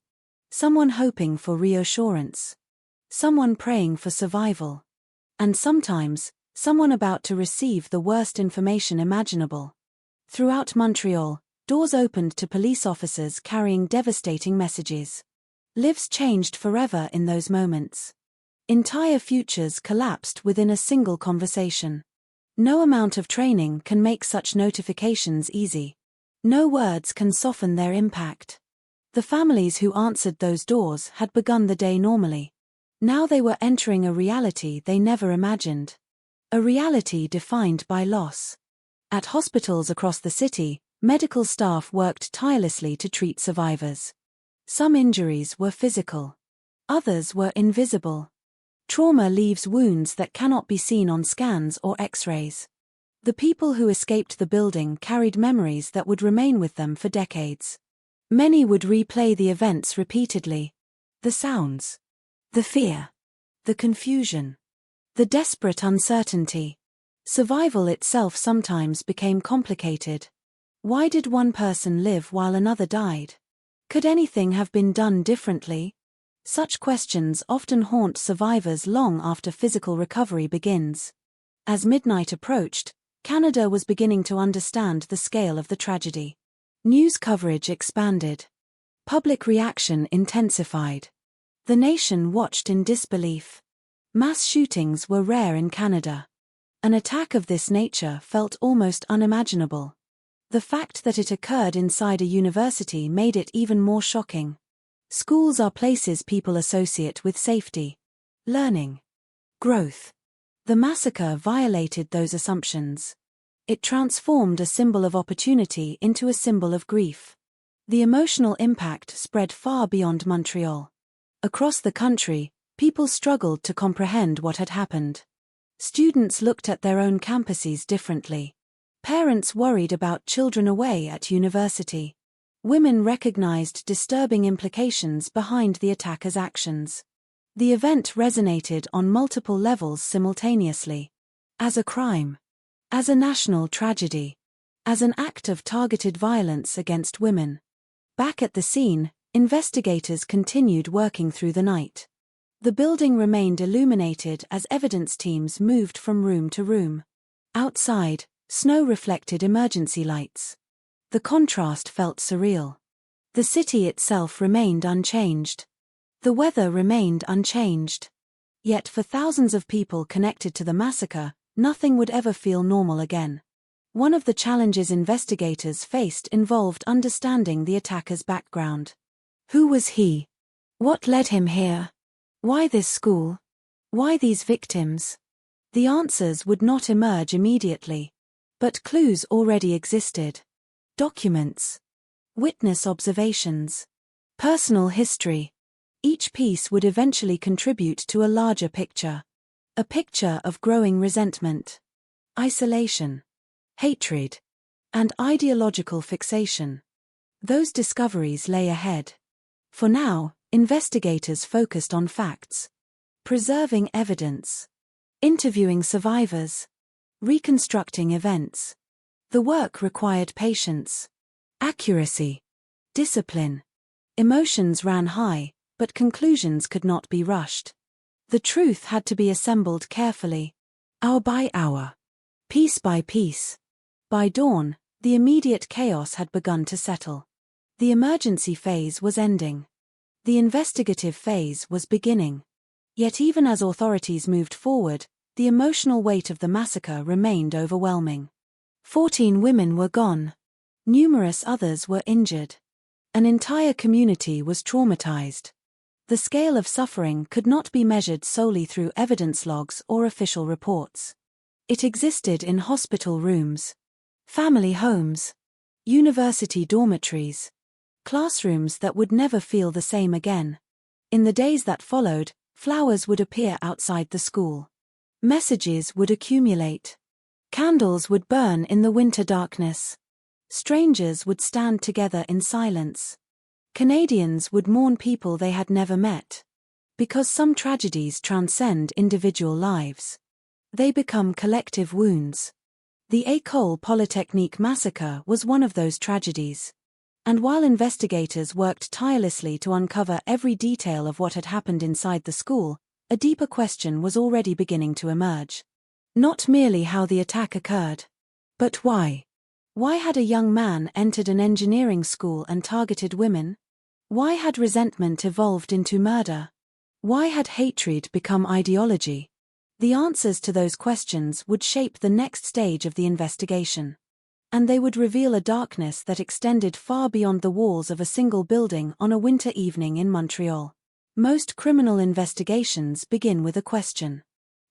Someone hoping for reassurance. Someone praying for survival. And sometimes, someone about to receive the worst information imaginable. Throughout Montreal, doors opened to police officers carrying devastating messages. Lives changed forever in those moments. Entire futures collapsed within a single conversation. No amount of training can make such notifications easy. No words can soften their impact. The families who answered those doors had begun the day normally. Now they were entering a reality they never imagined. A reality defined by loss. At hospitals across the city, medical staff worked tirelessly to treat survivors. Some injuries were physical. Others were invisible. Trauma leaves wounds that cannot be seen on scans or X-rays. The people who escaped the building carried memories that would remain with them for decades. Many would replay the events repeatedly. The sounds. The fear. The confusion. The desperate uncertainty. Survival itself sometimes became complicated. Why did one person live while another died? Could anything have been done differently? Such questions often haunt survivors long after physical recovery begins. As midnight approached, Canada was beginning to understand the scale of the tragedy. News coverage expanded. Public reaction intensified. The nation watched in disbelief. Mass shootings were rare in Canada. An attack of this nature felt almost unimaginable. The fact that it occurred inside a university made it even more shocking. Schools are places people associate with safety, learning, growth. The massacre violated those assumptions. It transformed a symbol of opportunity into a symbol of grief. The emotional impact spread far beyond Montreal. Across the country, people struggled to comprehend what had happened. Students looked at their own campuses differently. Parents worried about children away at university. Women recognized disturbing implications behind the attacker's actions. The event resonated on multiple levels simultaneously. As a crime. As a national tragedy. As an act of targeted violence against women. Back at the scene, investigators continued working through the night. The building remained illuminated as evidence teams moved from room to room. Outside, snow reflected emergency lights. The contrast felt surreal. The city itself remained unchanged. The weather remained unchanged. Yet for thousands of people connected to the massacre, nothing would ever feel normal again. One of the challenges investigators faced involved understanding the attacker's background. Who was he? What led him here? Why this school? Why these victims? The answers would not emerge immediately. But clues already existed. Documents. Witness observations. Personal history. Each piece would eventually contribute to a larger picture. A picture of growing resentment, isolation, hatred, and ideological fixation. Those discoveries lay ahead. For now, investigators focused on facts. Preserving evidence. Interviewing survivors. Reconstructing events. The work required patience, accuracy, discipline. Emotions ran high, but conclusions could not be rushed. The truth had to be assembled carefully, hour by hour, piece by piece. By dawn, the immediate chaos had begun to settle. The emergency phase was ending. The investigative phase was beginning. Yet even as authorities moved forward, the emotional weight of the massacre remained overwhelming. 14 women were gone. Numerous others were injured. An entire community was traumatized. The scale of suffering could not be measured solely through evidence logs or official reports. It existed in hospital rooms, family homes, university dormitories, classrooms that would never feel the same again. In the days that followed, flowers would appear outside the school. Messages would accumulate. Candles would burn in the winter darkness. Strangers would stand together in silence. Canadians would mourn people they had never met. Because some tragedies transcend individual lives. They become collective wounds. The École Polytechnique massacre was one of those tragedies. And while investigators worked tirelessly to uncover every detail of what had happened inside the school, a deeper question was already beginning to emerge. Not merely how the attack occurred, but why. Why had a young man entered an engineering school and targeted women? Why had resentment evolved into murder? Why had hatred become ideology? The answers to those questions would shape the next stage of the investigation. And they would reveal a darkness that extended far beyond the walls of a single building on a winter evening in Montreal. Most criminal investigations begin with a question.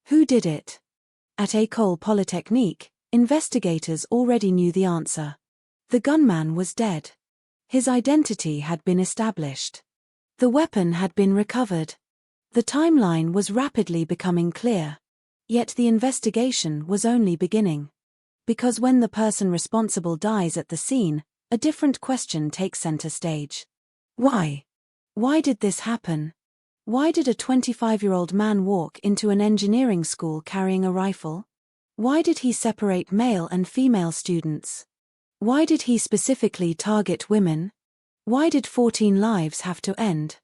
Who did it? At École Polytechnique, investigators already knew the answer. The gunman was dead. His identity had been established. The weapon had been recovered. The timeline was rapidly becoming clear. Yet the investigation was only beginning. Because when the person responsible dies at the scene, a different question takes center stage. Why? Why did this happen? Why did a 25-year-old man walk into an engineering school carrying a rifle? Why did he separate male and female students? Why did he specifically target women? Why did 14 lives have to end?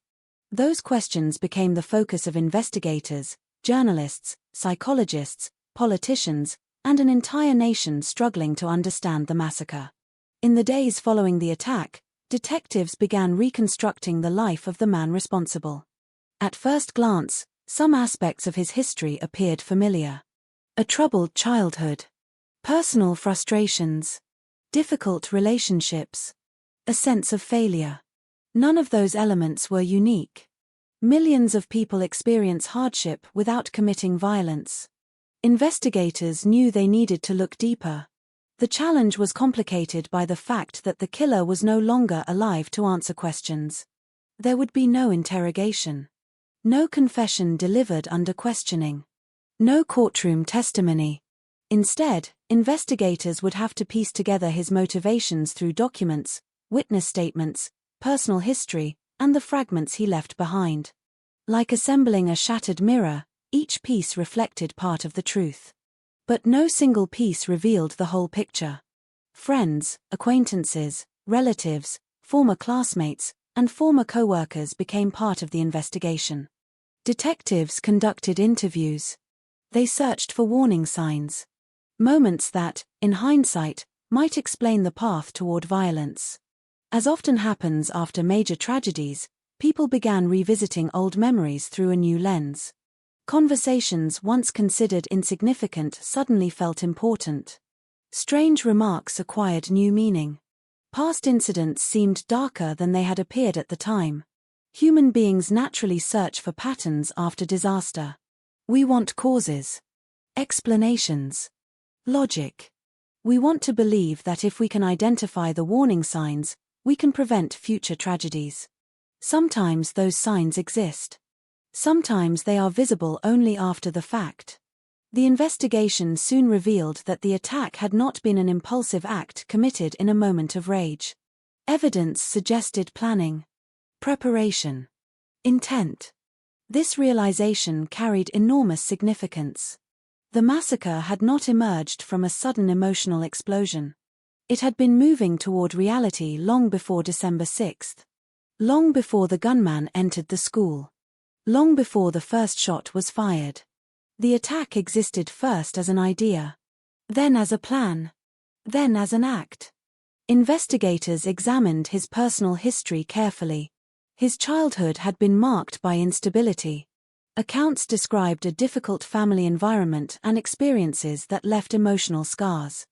Those questions became the focus of investigators, journalists, psychologists, politicians, and an entire nation struggling to understand the massacre. In the days following the attack, detectives began reconstructing the life of the man responsible. At first glance, some aspects of his history appeared familiar. A troubled childhood, personal frustrations, difficult relationships, a sense of failure. None of those elements were unique. Millions of people experience hardship without committing violence. Investigators knew they needed to look deeper. The challenge was complicated by the fact that the killer was no longer alive to answer questions. There would be no interrogation. No confession delivered under questioning. No courtroom testimony. Instead, investigators would have to piece together his motivations through documents, witness statements, personal history, and the fragments he left behind. Like assembling a shattered mirror, each piece reflected part of the truth. But no single piece revealed the whole picture. Friends, acquaintances, relatives, former classmates, and former co-workers became part of the investigation. Detectives conducted interviews. They searched for warning signs. Moments that, in hindsight, might explain the path toward violence. As often happens after major tragedies, people began revisiting old memories through a new lens. Conversations once considered insignificant suddenly felt important. Strange remarks acquired new meaning. Past incidents seemed darker than they had appeared at the time. Human beings naturally search for patterns after disaster. We want causes, explanations, logic. We want to believe that if we can identify the warning signs, we can prevent future tragedies. Sometimes those signs exist. Sometimes they are visible only after the fact. The investigation soon revealed that the attack had not been an impulsive act committed in a moment of rage. Evidence suggested planning, preparation, intent. This realization carried enormous significance. The massacre had not emerged from a sudden emotional explosion. It had been moving toward reality long before December 6th. Long before the gunman entered the school. Long before the first shot was fired. The attack existed first as an idea. Then as a plan. Then as an act. Investigators examined his personal history carefully. His childhood had been marked by instability. Accounts described a difficult family environment and experiences that left emotional scars.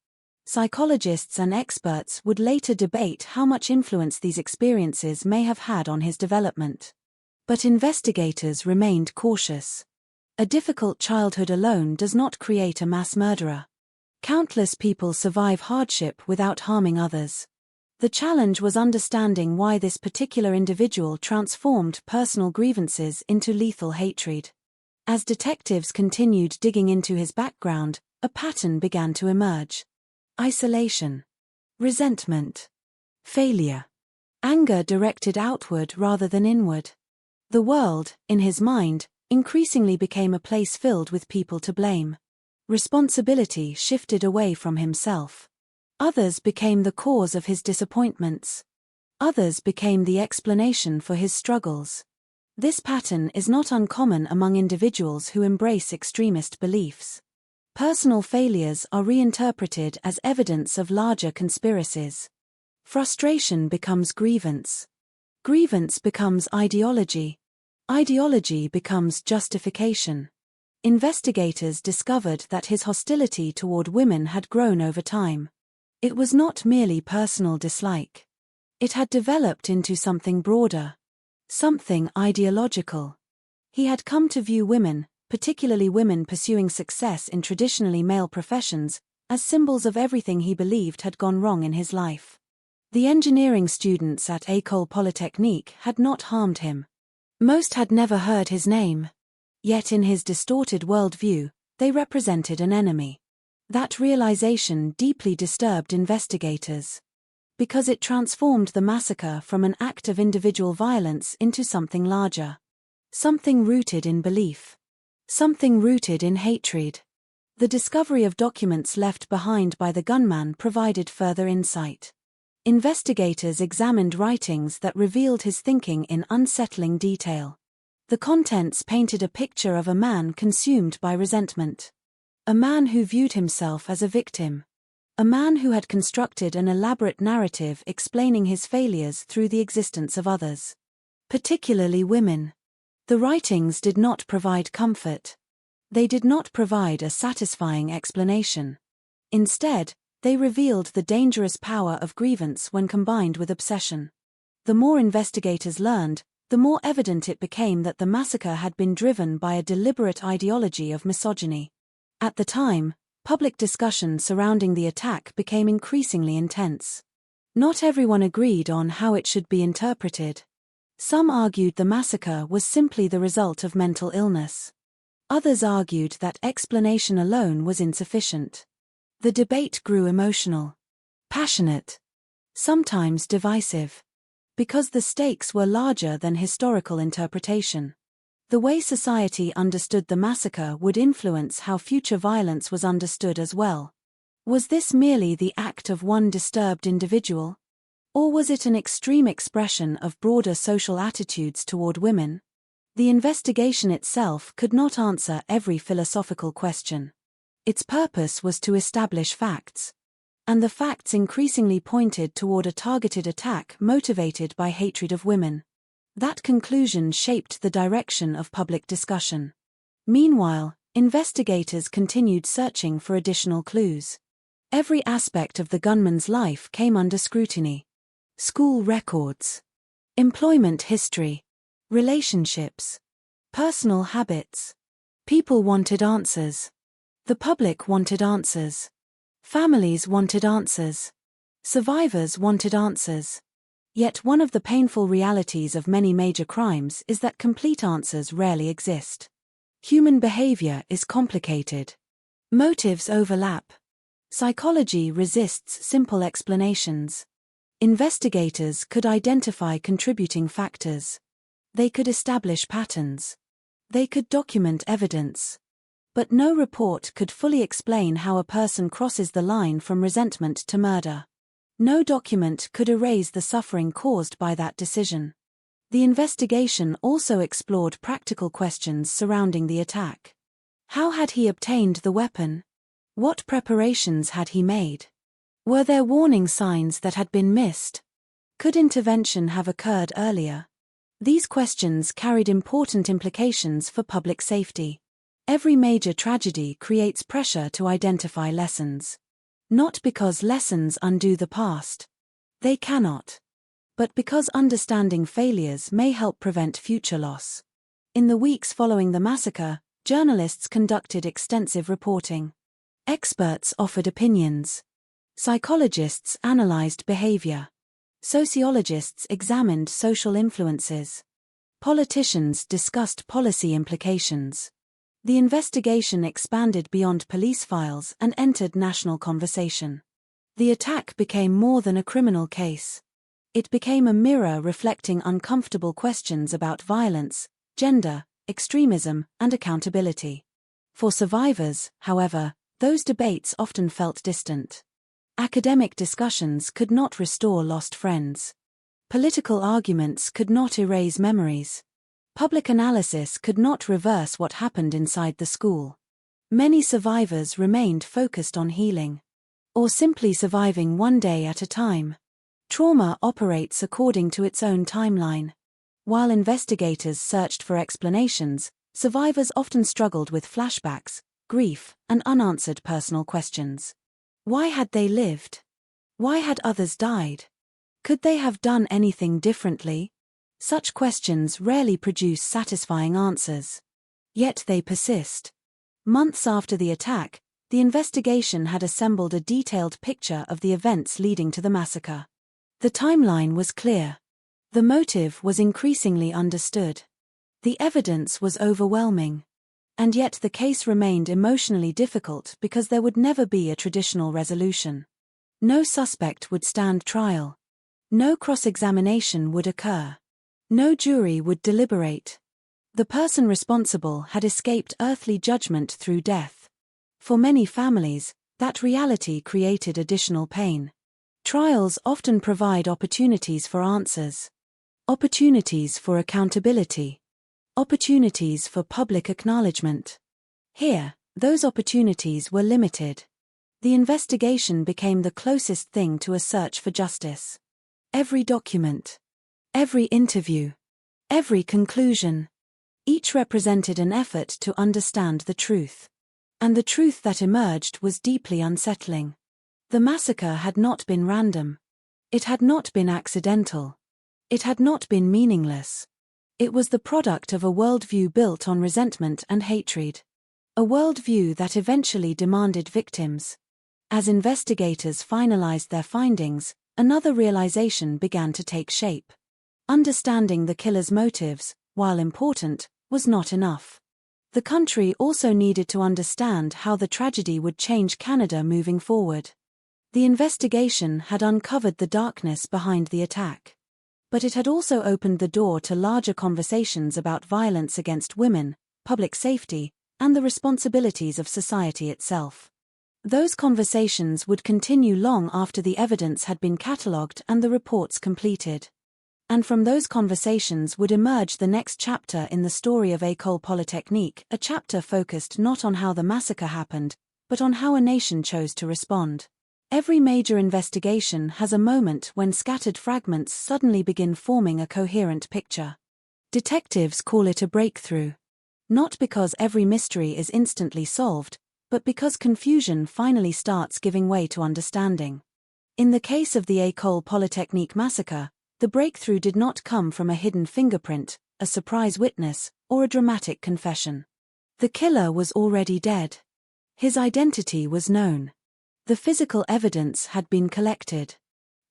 Psychologists and experts would later debate how much influence these experiences may have had on his development. But investigators remained cautious. A difficult childhood alone does not create a mass murderer. Countless people survive hardship without harming others. The challenge was understanding why this particular individual transformed personal grievances into lethal hatred. As detectives continued digging into his background, a pattern began to emerge. Isolation. Resentment. Failure. Anger directed outward rather than inward. The world, in his mind, increasingly became a place filled with people to blame. Responsibility shifted away from himself. Others became the cause of his disappointments. Others became the explanation for his struggles. This pattern is not uncommon among individuals who embrace extremist beliefs. Personal failures are reinterpreted as evidence of larger conspiracies. Frustration becomes grievance. Grievance becomes ideology. Ideology becomes justification. Investigators discovered that his hostility toward women had grown over time. It was not merely personal dislike. It had developed into something broader. Something ideological. He had come to view women, particularly women pursuing success in traditionally male professions, as symbols of everything he believed had gone wrong in his life. The engineering students at École Polytechnique had not harmed him. Most had never heard his name. Yet in his distorted worldview, they represented an enemy. That realization deeply disturbed investigators. Because it transformed the massacre from an act of individual violence into something larger. Something rooted in belief. Something rooted in hatred. The discovery of documents left behind by the gunman provided further insight. Investigators examined writings that revealed his thinking in unsettling detail. The contents painted a picture of a man consumed by resentment. A man who viewed himself as a victim. A man who had constructed an elaborate narrative explaining his failures through the existence of others. Particularly women. The writings did not provide comfort. They did not provide a satisfying explanation. Instead, they revealed the dangerous power of grievance when combined with obsession. The more investigators learned, the more evident it became that the massacre had been driven by a deliberate ideology of misogyny. At the time, public discussion surrounding the attack became increasingly intense. Not everyone agreed on how it should be interpreted. Some argued the massacre was simply the result of mental illness. Others argued that explanation alone was insufficient. The debate grew emotional, passionate, sometimes divisive, because the stakes were larger than historical interpretation. The way society understood the massacre would influence how future violence was understood as well. Was this merely the act of one disturbed individual? Or was it an extreme expression of broader social attitudes toward women? The investigation itself could not answer every philosophical question. Its purpose was to establish facts. And the facts increasingly pointed toward a targeted attack motivated by hatred of women. That conclusion shaped the direction of public discussion. Meanwhile, investigators continued searching for additional clues. Every aspect of the gunman's life came under scrutiny. School records, employment history, relationships, personal habits. People wanted answers. The public wanted answers. Families wanted answers. Survivors wanted answers. Yet one of the painful realities of many major crimes is that complete answers rarely exist. Human behavior is complicated. Motives overlap. Psychology resists simple explanations. Investigators could identify contributing factors. They could establish patterns. They could document evidence. But no report could fully explain how a person crosses the line from resentment to murder. No document could erase the suffering caused by that decision. The investigation also explored practical questions surrounding the attack. How had he obtained the weapon? What preparations had he made? Were there warning signs that had been missed? Could intervention have occurred earlier? These questions carried important implications for public safety. Every major tragedy creates pressure to identify lessons. Not because lessons undo the past. They cannot. But because understanding failures may help prevent future loss. In the weeks following the massacre, journalists conducted extensive reporting. Experts offered opinions. Psychologists analyzed behavior. Sociologists examined social influences. Politicians discussed policy implications. The investigation expanded beyond police files and entered national conversation. The attack became more than a criminal case. It became a mirror reflecting uncomfortable questions about violence, gender, extremism, and accountability. For survivors, however, those debates often felt distant. Academic discussions could not restore lost friends. Political arguments could not erase memories. Public analysis could not reverse what happened inside the school. Many survivors remained focused on healing, or simply surviving one day at a time. Trauma operates according to its own timeline. While investigators searched for explanations, survivors often struggled with flashbacks, grief, and unanswered personal questions. Why had they lived? Why had others died? Could they have done anything differently? Such questions rarely produce satisfying answers. Yet they persist. Months after the attack, the investigation had assembled a detailed picture of the events leading to the massacre. The timeline was clear. The motive was increasingly understood. The evidence was overwhelming. And yet the case remained emotionally difficult because there would never be a traditional resolution. No suspect would stand trial. No cross-examination would occur. No jury would deliberate. The person responsible had escaped earthly judgment through death. For many families, that reality created additional pain. Trials often provide opportunities for answers. Opportunities for accountability. Opportunities for public acknowledgement. Here, those opportunities were limited. The investigation became the closest thing to a search for justice. Every document, every interview, every conclusion, each represented an effort to understand the truth. And the truth that emerged was deeply unsettling. The massacre had not been random. It had not been accidental. It had not been meaningless. It was the product of a worldview built on resentment and hatred. A worldview that eventually demanded victims. As investigators finalized their findings, another realization began to take shape. Understanding the killer's motives, while important, was not enough. The country also needed to understand how the tragedy would change Canada moving forward. The investigation had uncovered the darkness behind the attack. But it had also opened the door to larger conversations about violence against women, public safety, and the responsibilities of society itself. Those conversations would continue long after the evidence had been catalogued and the reports completed. And from those conversations would emerge the next chapter in the story of École Polytechnique, a chapter focused not on how the massacre happened, but on how a nation chose to respond. Every major investigation has a moment when scattered fragments suddenly begin forming a coherent picture. Detectives call it a breakthrough. Not because every mystery is instantly solved, but because confusion finally starts giving way to understanding. In the case of the École Polytechnique massacre, the breakthrough did not come from a hidden fingerprint, a surprise witness, or a dramatic confession. The killer was already dead. His identity was known. The physical evidence had been collected.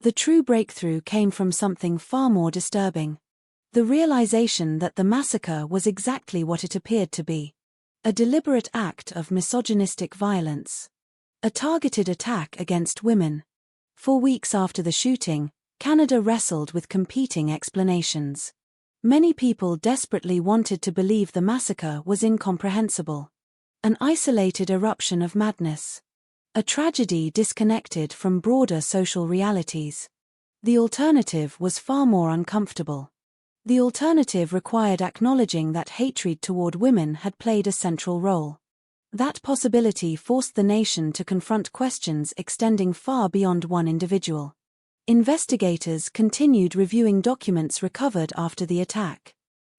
The true breakthrough came from something far more disturbing. The realization that the massacre was exactly what it appeared to be. A deliberate act of misogynistic violence. A targeted attack against women. 4 weeks after the shooting, Canada wrestled with competing explanations. Many people desperately wanted to believe the massacre was incomprehensible. An isolated eruption of madness. A tragedy disconnected from broader social realities. The alternative was far more uncomfortable. The alternative required acknowledging that hatred toward women had played a central role. That possibility forced the nation to confront questions extending far beyond one individual. Investigators continued reviewing documents recovered after the attack.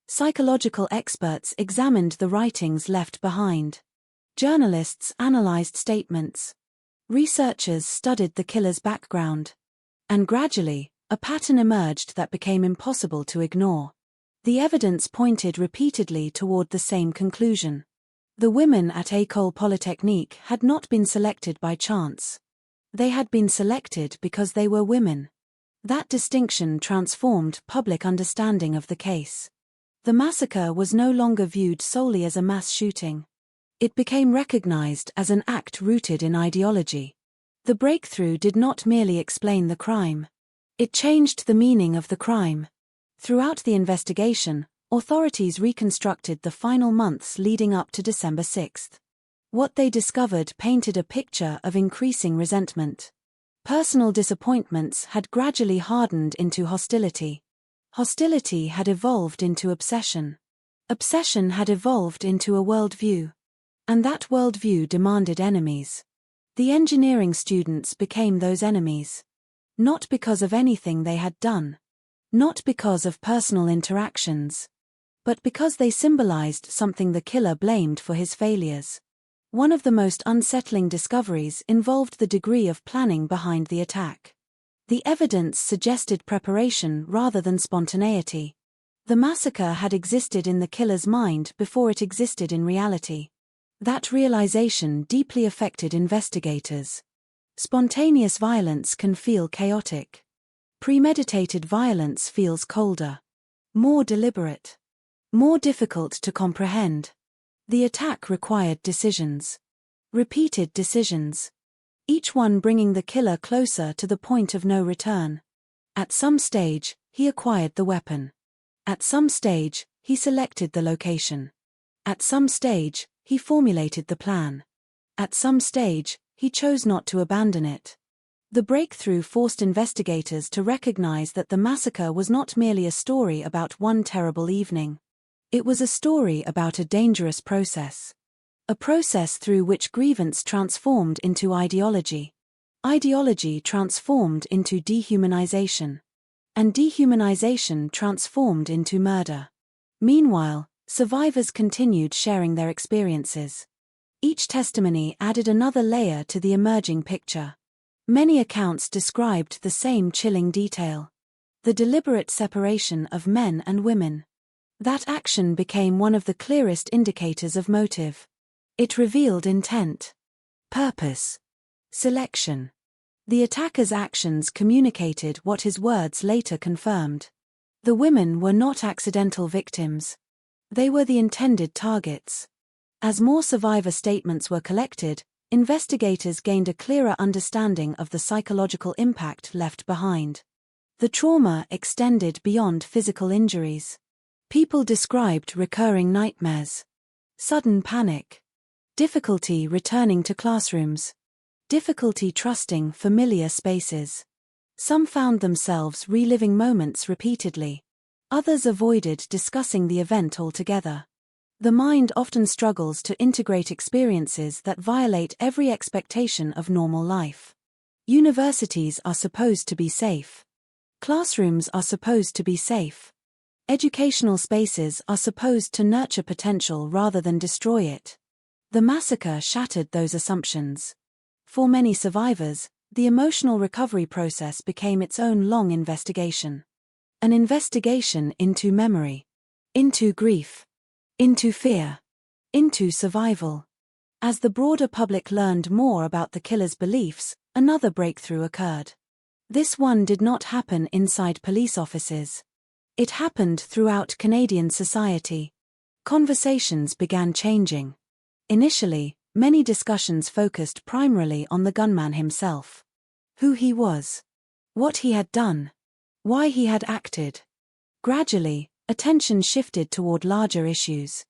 Psychological experts examined the writings left behind. Journalists analyzed statements. Researchers studied the killer's background. And gradually, a pattern emerged that became impossible to ignore. The evidence pointed repeatedly toward the same conclusion. The women at École Polytechnique had not been selected by chance. They had been selected because they were women. That distinction transformed public understanding of the case. The massacre was no longer viewed solely as a mass shooting. It became recognized as an act rooted in ideology. The breakthrough did not merely explain the crime. It changed the meaning of the crime. Throughout the investigation, authorities reconstructed the final months leading up to December 6. What they discovered painted a picture of increasing resentment. Personal disappointments had gradually hardened into hostility. Hostility had evolved into obsession. Obsession had evolved into a worldview. And that worldview demanded enemies. The engineering students became those enemies. Not because of anything they had done. Not because of personal interactions. But because they symbolized something the killer blamed for his failures. One of the most unsettling discoveries involved the degree of planning behind the attack. The evidence suggested preparation rather than spontaneity. The massacre had existed in the killer's mind before it existed in reality. That realization deeply affected investigators. Spontaneous violence can feel chaotic. Premeditated violence feels colder. More deliberate. More difficult to comprehend. The attack required decisions. Repeated decisions. Each one bringing the killer closer to the point of no return. At some stage, he acquired the weapon. At some stage, he selected the location. At some stage, he formulated the plan. At some stage, he chose not to abandon it. The breakthrough forced investigators to recognize that the massacre was not merely a story about one terrible evening. It was a story about a dangerous process. A process through which grievance transformed into ideology. Ideology transformed into dehumanization. And dehumanization transformed into murder. Meanwhile, survivors continued sharing their experiences. Each testimony added another layer to the emerging picture. Many accounts described the same chilling detail. The deliberate separation of men and women. That action became one of the clearest indicators of motive. It revealed intent, purpose, selection. The attacker's actions communicated what his words later confirmed. The women were not accidental victims. They were the intended targets. As more survivor statements were collected, investigators gained a clearer understanding of the psychological impact left behind. The trauma extended beyond physical injuries. People described recurring nightmares, sudden panic, difficulty returning to classrooms, difficulty trusting familiar spaces. Some found themselves reliving moments repeatedly. Others avoided discussing the event altogether. The mind often struggles to integrate experiences that violate every expectation of normal life. Universities are supposed to be safe. Classrooms are supposed to be safe. Educational spaces are supposed to nurture potential rather than destroy it. The massacre shattered those assumptions. For many survivors, the emotional recovery process became its own long investigation. An investigation into memory, into grief, into fear, into survival. As the broader public learned more about the killer's beliefs, another breakthrough occurred. This one did not happen inside police offices. It happened throughout Canadian society. Conversations began changing. Initially, many discussions focused primarily on the gunman himself. Who he was. What he had done. Why he had acted. Gradually, attention shifted toward larger issues.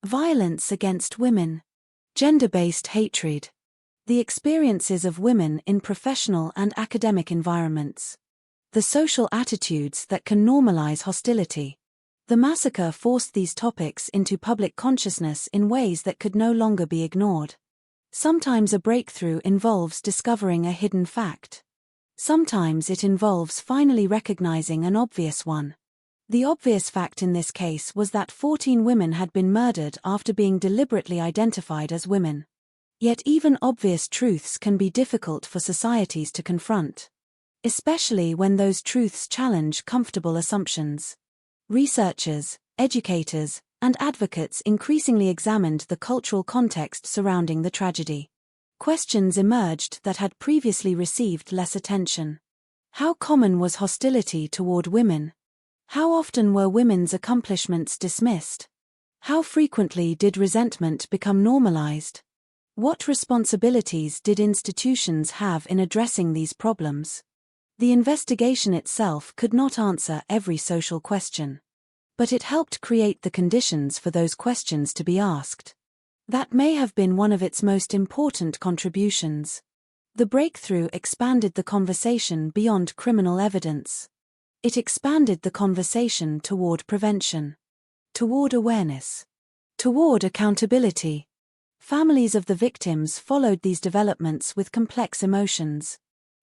Violence against women. Gender-based hatred. The experiences of women in professional and academic environments. The social attitudes that can normalize hostility. The massacre forced these topics into public consciousness in ways that could no longer be ignored. Sometimes a breakthrough involves discovering a hidden fact. Sometimes it involves finally recognizing an obvious one. The obvious fact in this case was that 14 women had been murdered after being deliberately identified as women. Yet even obvious truths can be difficult for societies to confront. Especially when those truths challenge comfortable assumptions. Researchers, educators, and advocates increasingly examined the cultural context surrounding the tragedy. Questions emerged that had previously received less attention. How common was hostility toward women? How often were women's accomplishments dismissed? How frequently did resentment become normalized? What responsibilities did institutions have in addressing these problems? The investigation itself could not answer every social question. But it helped create the conditions for those questions to be asked. That may have been one of its most important contributions. The breakthrough expanded the conversation beyond criminal evidence. It expanded the conversation toward prevention, toward awareness, toward accountability. Families of the victims followed these developments with complex emotions.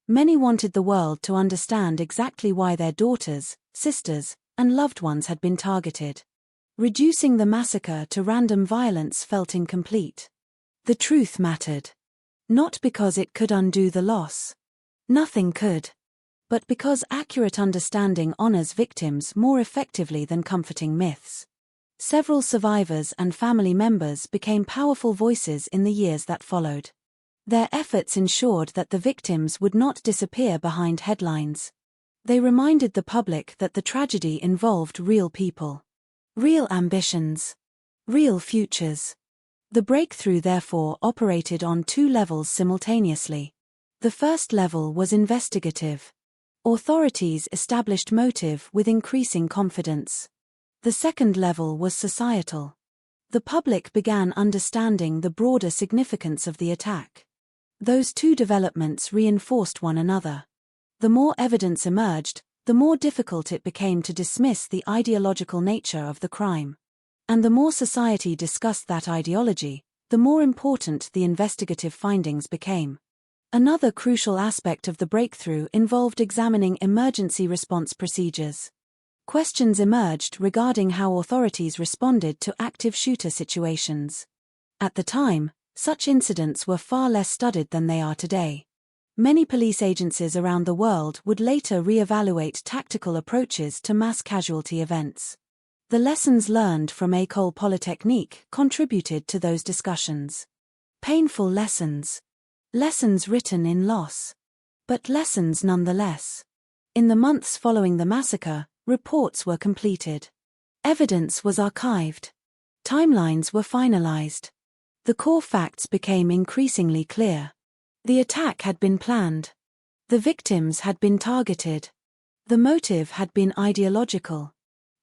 Many wanted the world to understand exactly why their daughters, sisters, and loved ones had been targeted. Reducing the massacre to random violence felt incomplete. The truth mattered. Not because it could undo the loss. Nothing could. But because accurate understanding honors victims more effectively than comforting myths. Several survivors and family members became powerful voices in the years that followed. Their efforts ensured that the victims would not disappear behind headlines. They reminded the public that the tragedy involved real people, real ambitions, real futures. The breakthrough therefore operated on two levels simultaneously. The first level was investigative. Authorities established motive with increasing confidence. The second level was societal. The public began understanding the broader significance of the attack. Those two developments reinforced one another. The more evidence emerged, the more difficult it became to dismiss the ideological nature of the crime. And the more society discussed that ideology, the more important the investigative findings became. Another crucial aspect of the breakthrough involved examining emergency response procedures. Questions emerged regarding how authorities responded to active shooter situations. At the time, such incidents were far less studied than they are today. Many police agencies around the world would later re-evaluate tactical approaches to mass casualty events. The lessons learned from École Polytechnique contributed to those discussions. Painful lessons. Lessons written in loss. But lessons nonetheless. In the months following the massacre, reports were completed. Evidence was archived. Timelines were finalized. The core facts became increasingly clear. The attack had been planned. The victims had been targeted. The motive had been ideological.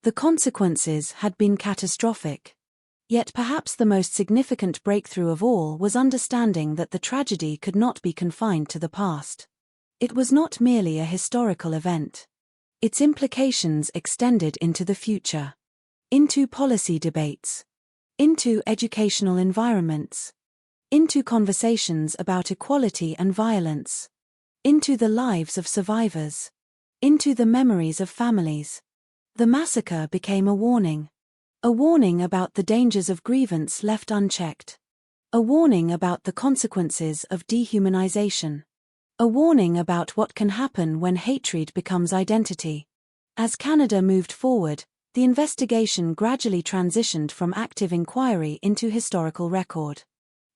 The consequences had been catastrophic. Yet perhaps the most significant breakthrough of all was understanding that the tragedy could not be confined to the past. It was not merely a historical event. Its implications extended into the future. Into policy debates. Into educational environments. Into conversations about equality and violence. Into the lives of survivors. Into the memories of families. The massacre became a warning. A warning about the dangers of grievance left unchecked. A warning about the consequences of dehumanization. A warning about what can happen when hatred becomes identity. As Canada moved forward, the investigation gradually transitioned from active inquiry into historical record.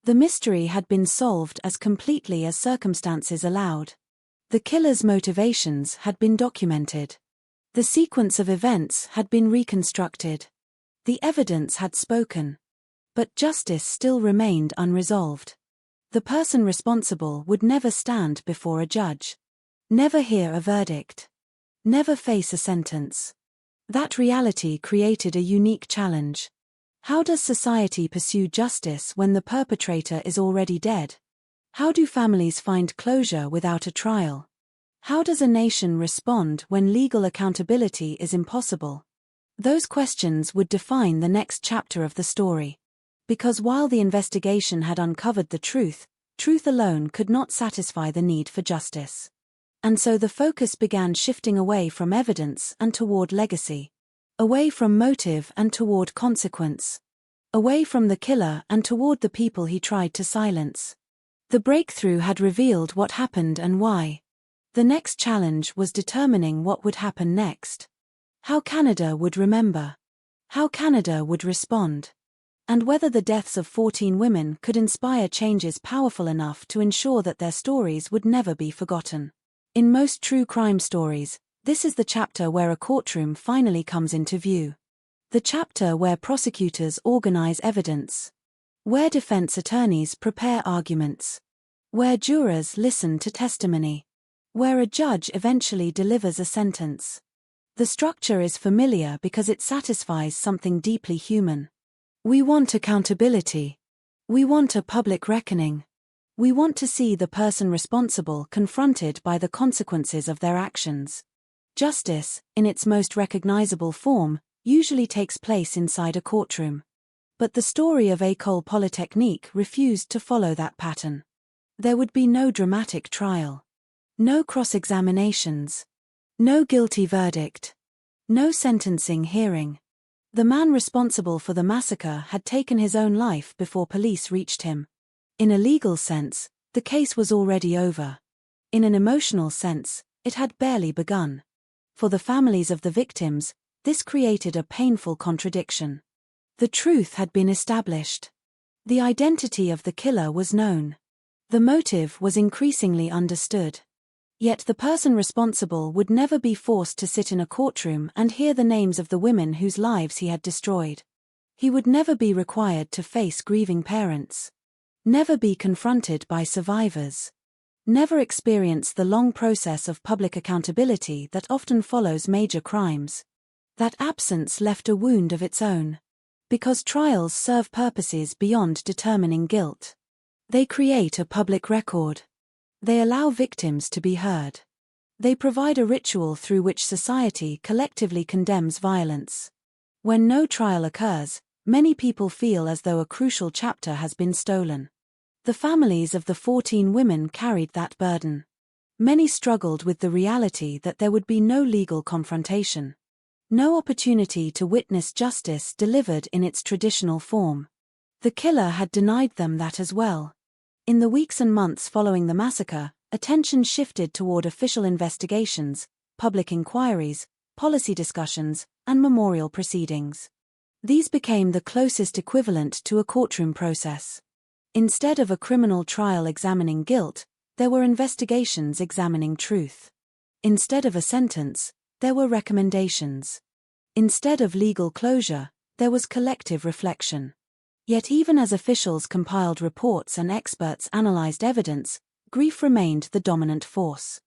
The mystery had been solved as completely as circumstances allowed. The killer's motivations had been documented. The sequence of events had been reconstructed. The evidence had spoken. But justice still remained unresolved. The person responsible would never stand before a judge. Never hear a verdict. Never face a sentence. That reality created a unique challenge. How does society pursue justice when the perpetrator is already dead? How do families find closure without a trial? How does a nation respond when legal accountability is impossible? Those questions would define the next chapter of the story. Because while the investigation had uncovered the truth, truth alone could not satisfy the need for justice. And so the focus began shifting away from evidence and toward legacy. Away from motive and toward consequence. Away from the killer and toward the people he tried to silence. The breakthrough had revealed what happened and why. The next challenge was determining what would happen next. How Canada would remember. How Canada would respond. And whether the deaths of 14 women could inspire changes powerful enough to ensure that their stories would never be forgotten. In most true crime stories, this is the chapter where a courtroom finally comes into view. The chapter where prosecutors organize evidence, where defense attorneys prepare arguments, where jurors listen to testimony, where a judge eventually delivers a sentence. The structure is familiar because it satisfies something deeply human. We want accountability. We want a public reckoning. We want to see the person responsible confronted by the consequences of their actions. Justice, in its most recognizable form, usually takes place inside a courtroom. But the story of École Polytechnique refused to follow that pattern. There would be no dramatic trial. No cross-examinations. No guilty verdict. No sentencing hearing. The man responsible for the massacre had taken his own life before police reached him. In a legal sense, the case was already over. In an emotional sense, it had barely begun. For the families of the victims, this created a painful contradiction. The truth had been established. The identity of the killer was known. The motive was increasingly understood. Yet the person responsible would never be forced to sit in a courtroom and hear the names of the women whose lives he had destroyed. He would never be required to face grieving parents. Never be confronted by survivors. Never experience the long process of public accountability that often follows major crimes. That absence left a wound of its own. Because trials serve purposes beyond determining guilt. They create a public record. They allow victims to be heard. They provide a ritual through which society collectively condemns violence. When no trial occurs, many people feel as though a crucial chapter has been stolen. The families of the 14 women carried that burden. Many struggled with the reality that there would be no legal confrontation. No opportunity to witness justice delivered in its traditional form. The killer had denied them that as well. In the weeks and months following the massacre, attention shifted toward official investigations, public inquiries, policy discussions, and memorial proceedings. These became the closest equivalent to a courtroom process. Instead of a criminal trial examining guilt, there were investigations examining truth. Instead of a sentence, there were recommendations. Instead of legal closure, there was collective reflection. Yet even as officials compiled reports and experts analyzed evidence, grief remained the dominant force.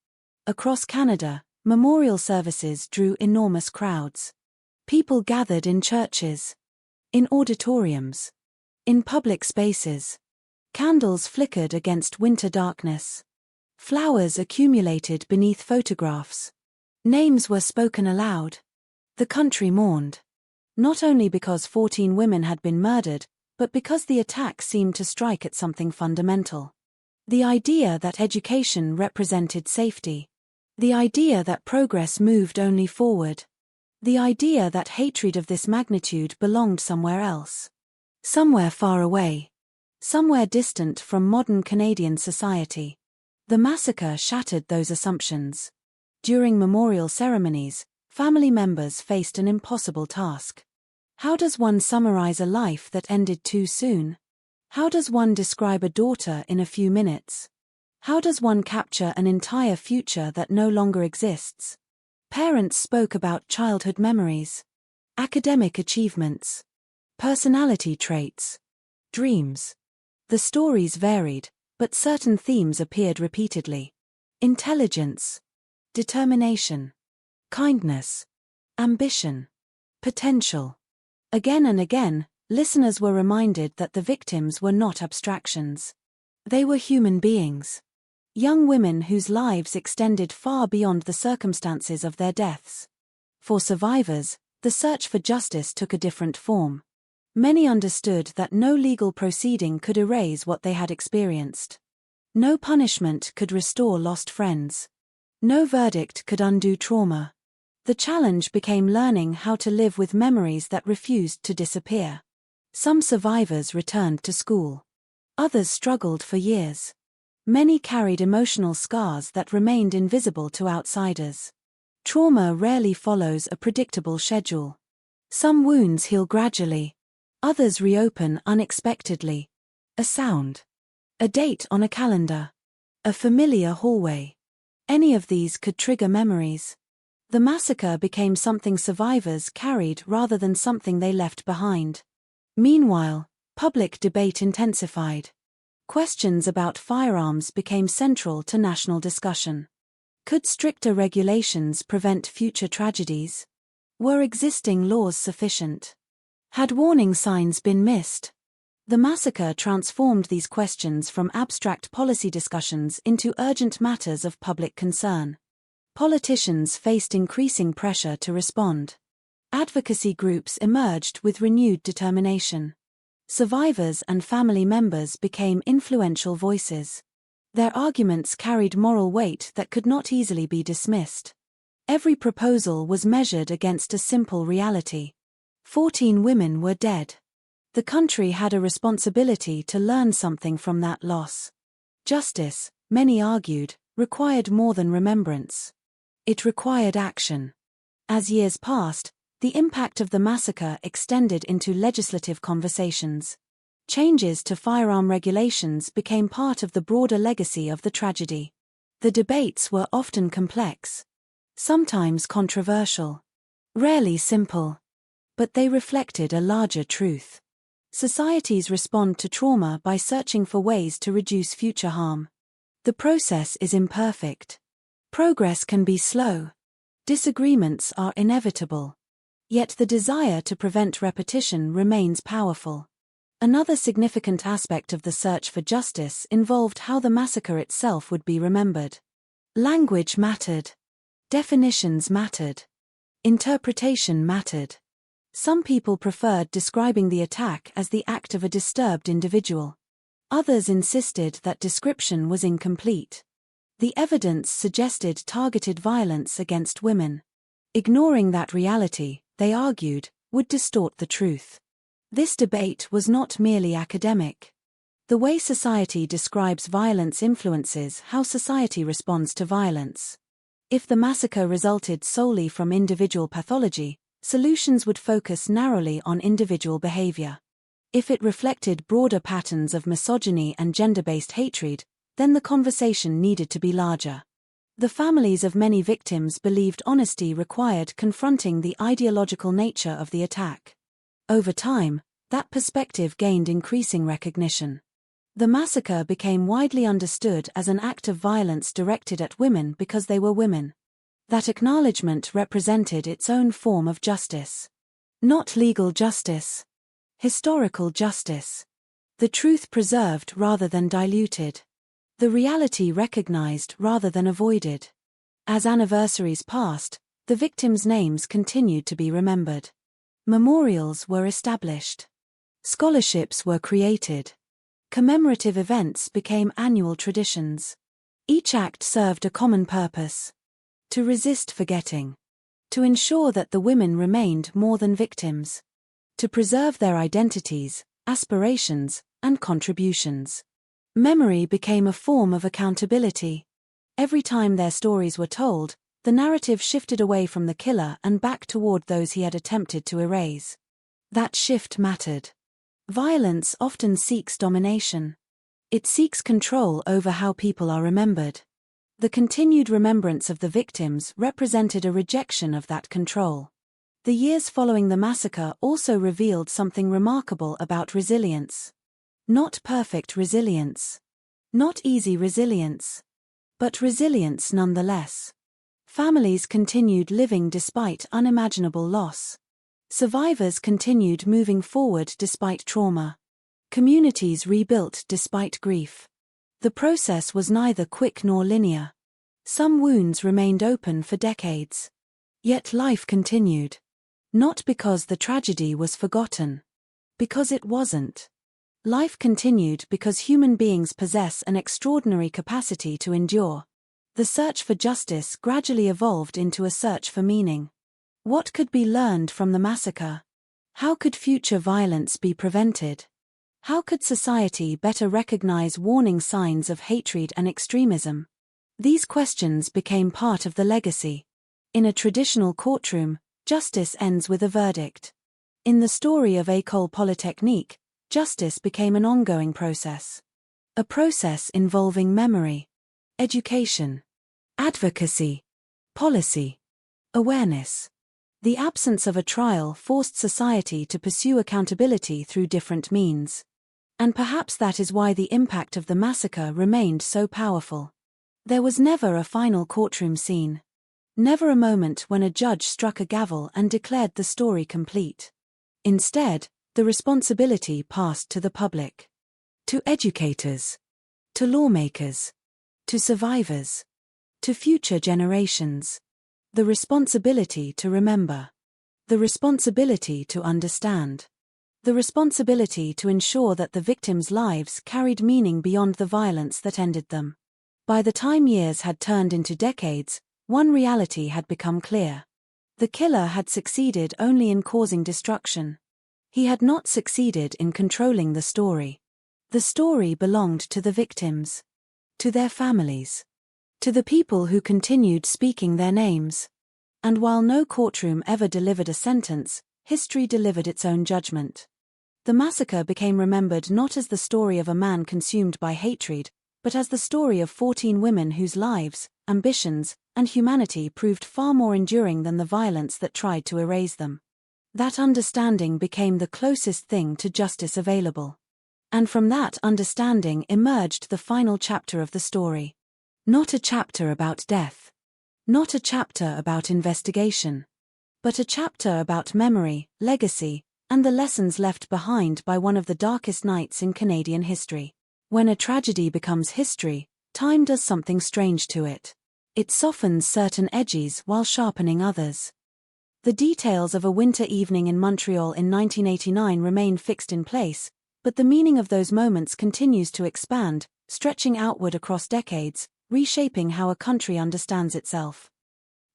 Across Canada, memorial services drew enormous crowds. People gathered in churches, in auditoriums, in public spaces. Candles flickered against winter darkness. Flowers accumulated beneath photographs. Names were spoken aloud. The country mourned. Not only because 14 women had been murdered, but because the attack seemed to strike at something fundamental. The idea that education represented safety. The idea that progress moved only forward. The idea that hatred of this magnitude belonged somewhere else. Somewhere far away. Somewhere distant from modern Canadian society. The massacre shattered those assumptions. During memorial ceremonies, family members faced an impossible task. How does one summarize a life that ended too soon? How does one describe a daughter in a few minutes? How does one capture an entire future that no longer exists? Parents spoke about childhood memories, academic achievements, personality traits, dreams. The stories varied, but certain themes appeared repeatedly. Intelligence, determination, kindness, ambition, potential. Again and again, listeners were reminded that the victims were not abstractions. They were human beings. Young women whose lives extended far beyond the circumstances of their deaths. For survivors, the search for justice took a different form. Many understood that no legal proceeding could erase what they had experienced. No punishment could restore lost friends. No verdict could undo trauma. The challenge became learning how to live with memories that refused to disappear. Some survivors returned to school. Others struggled for years. Many carried emotional scars that remained invisible to outsiders. Trauma rarely follows a predictable schedule. Some wounds heal gradually. Others reopen unexpectedly. A sound. A date on a calendar. A familiar hallway. Any of these could trigger memories. The massacre became something survivors carried rather than something they left behind. Meanwhile, public debate intensified. Questions about firearms became central to national discussion. Could stricter regulations prevent future tragedies? Were existing laws sufficient? Had warning signs been missed? The massacre transformed these questions from abstract policy discussions into urgent matters of public concern. Politicians faced increasing pressure to respond. Advocacy groups emerged with renewed determination. Survivors and family members became influential voices. Their arguments carried moral weight that could not easily be dismissed. Every proposal was measured against a simple reality. 14 women were dead. The country had a responsibility to learn something from that loss. Justice, many argued, required more than remembrance. It required action. As years passed, the impact of the massacre extended into legislative conversations. Changes to firearm regulations became part of the broader legacy of the tragedy. The debates were often complex, sometimes controversial, rarely simple, but they reflected a larger truth. Societies respond to trauma by searching for ways to reduce future harm. The process is imperfect. Progress can be slow. Disagreements are inevitable. Yet the desire to prevent repetition remains powerful. Another significant aspect of the search for justice involved how the massacre itself would be remembered. Language mattered. Definitions mattered. Interpretation mattered. Some people preferred describing the attack as the act of a disturbed individual. Others insisted that description was incomplete. The evidence suggested targeted violence against women. Ignoring that reality, they argued, would distort the truth. This debate was not merely academic. The way society describes violence influences how society responds to violence. If the massacre resulted solely from individual pathology, solutions would focus narrowly on individual behavior. If it reflected broader patterns of misogyny and gender-based hatred, then the conversation needed to be larger. The families of many victims believed honesty required confronting the ideological nature of the attack. Over time, that perspective gained increasing recognition. The massacre became widely understood as an act of violence directed at women because they were women. That acknowledgement represented its own form of justice. Not legal justice. Historical justice. The truth preserved rather than diluted. The reality recognized rather than avoided. As anniversaries passed, the victims' names continued to be remembered. Memorials were established. Scholarships were created. Commemorative events became annual traditions. Each act served a common purpose: to resist forgetting, to ensure that the women remained more than victims, to preserve their identities, aspirations, and contributions. Memory became a form of accountability. Every time their stories were told, the narrative shifted away from the killer and back toward those he had attempted to erase. That shift mattered. Violence often seeks domination. It seeks control over how people are remembered. The continued remembrance of the victims represented a rejection of that control. The years following the massacre also revealed something remarkable about resilience. Not perfect resilience. Not easy resilience. But resilience nonetheless. Families continued living despite unimaginable loss. Survivors continued moving forward despite trauma. Communities rebuilt despite grief. The process was neither quick nor linear. Some wounds remained open for decades. Yet life continued. Not because the tragedy was forgotten. Because it wasn't. Life continued because human beings possess an extraordinary capacity to endure. The search for justice gradually evolved into a search for meaning. What could be learned from the massacre? How could future violence be prevented? How could society better recognize warning signs of hatred and extremism? These questions became part of the legacy. In a traditional courtroom, justice ends with a verdict. In the story of École Polytechnique, justice became an ongoing process. A process involving memory, education, advocacy, policy, Awareness. The absence of a trial forced society to pursue accountability through different means. And perhaps that is why the impact of the massacre remained so powerful. There was never a final courtroom scene. Never a moment when a judge struck a gavel and declared the story complete. Instead, the responsibility passed to the public. To educators. To lawmakers. To survivors. To future generations. The responsibility to remember. The responsibility to understand. The responsibility to ensure that the victims' lives carried meaning beyond the violence that ended them. By the time years had turned into decades, one reality had become clear. The killer had succeeded only in causing destruction. He had not succeeded in controlling the story. The story belonged to the victims. To their families. To the people who continued speaking their names. And while no courtroom ever delivered a sentence, history delivered its own judgment. The massacre became remembered not as the story of a man consumed by hatred, but as the story of 14 women whose lives, ambitions, and humanity proved far more enduring than the violence that tried to erase them. That understanding became the closest thing to justice available. And from that understanding emerged the final chapter of the story. Not a chapter about death. Not a chapter about investigation. But a chapter about memory, legacy, and the lessons left behind by one of the darkest nights in Canadian history. When a tragedy becomes history, time does something strange to it. It softens certain edges while sharpening others. The details of a winter evening in Montreal in 1989 remain fixed in place, but the meaning of those moments continues to expand, stretching outward across decades, reshaping how a country understands itself.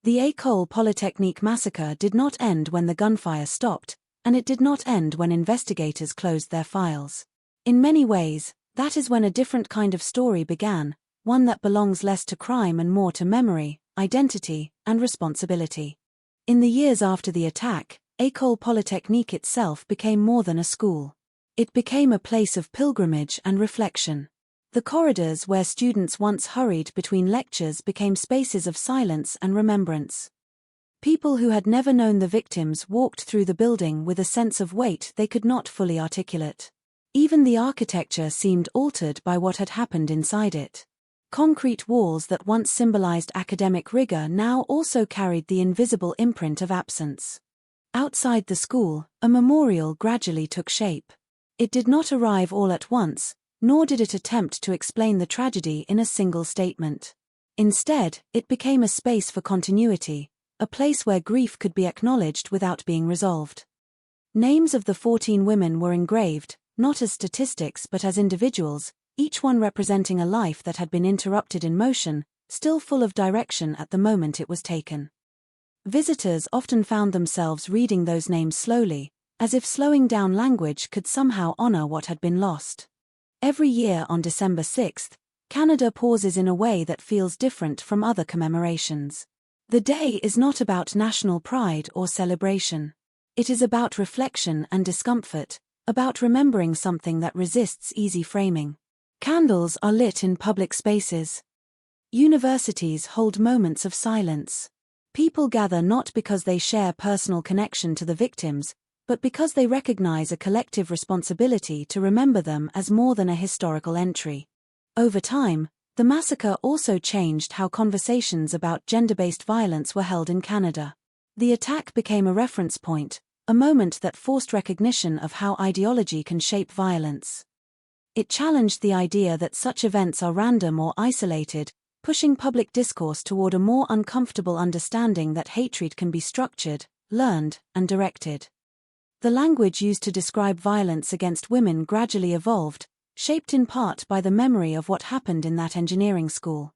The École Polytechnique massacre did not end when the gunfire stopped, and it did not end when investigators closed their files. In many ways, that is when a different kind of story began, one that belongs less to crime and more to memory, identity, and responsibility. In the years after the attack, École Polytechnique itself became more than a school. It became a place of pilgrimage and reflection. The corridors where students once hurried between lectures became spaces of silence and remembrance. People who had never known the victims walked through the building with a sense of weight they could not fully articulate. Even the architecture seemed altered by what had happened inside it. Concrete walls that once symbolized academic rigor now also carried the invisible imprint of absence. Outside the school, a memorial gradually took shape. It did not arrive all at once, nor did it attempt to explain the tragedy in a single statement. Instead, it became a space for continuity, a place where grief could be acknowledged without being resolved. Names of the 14 women were engraved, not as statistics but as individuals, each one representing a life that had been interrupted in motion, still full of direction at the moment it was taken. Visitors often found themselves reading those names slowly, as if slowing down language could somehow honor what had been lost. Every year on December 6th, Canada pauses in a way that feels different from other commemorations. The day is not about national pride or celebration. It is about reflection and discomfort, about remembering something that resists easy framing. Candles are lit in public spaces. Universities hold moments of silence. People gather not because they share personal connection to the victims, but because they recognize a collective responsibility to remember them as more than a historical entry. Over time, the massacre also changed how conversations about gender-based violence were held in Canada. The attack became a reference point, a moment that forced recognition of how ideology can shape violence. It challenged the idea that such events are random or isolated, pushing public discourse toward a more uncomfortable understanding that hatred can be structured, learned, and directed. The language used to describe violence against women gradually evolved, shaped in part by the memory of what happened in that engineering school.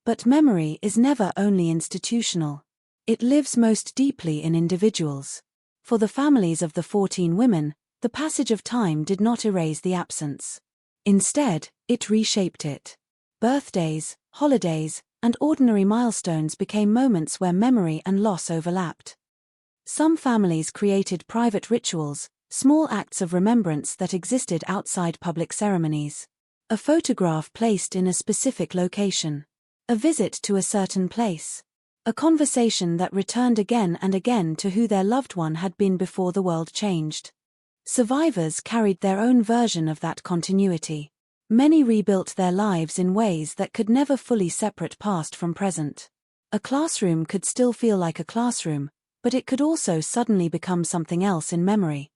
But memory is never only institutional. It lives most deeply in individuals. For the families of the 14 women, the passage of time did not erase the absence. Instead, it reshaped it. Birthdays, holidays, and ordinary milestones became moments where memory and loss overlapped. Some families created private rituals, small acts of remembrance that existed outside public ceremonies. A photograph placed in a specific location. A visit to a certain place. A conversation that returned again and again to who their loved one had been before the world changed. Survivors carried their own version of that continuity. Many rebuilt their lives in ways that could never fully separate past from present. A classroom could still feel like a classroom, but it could also suddenly become something else in memory.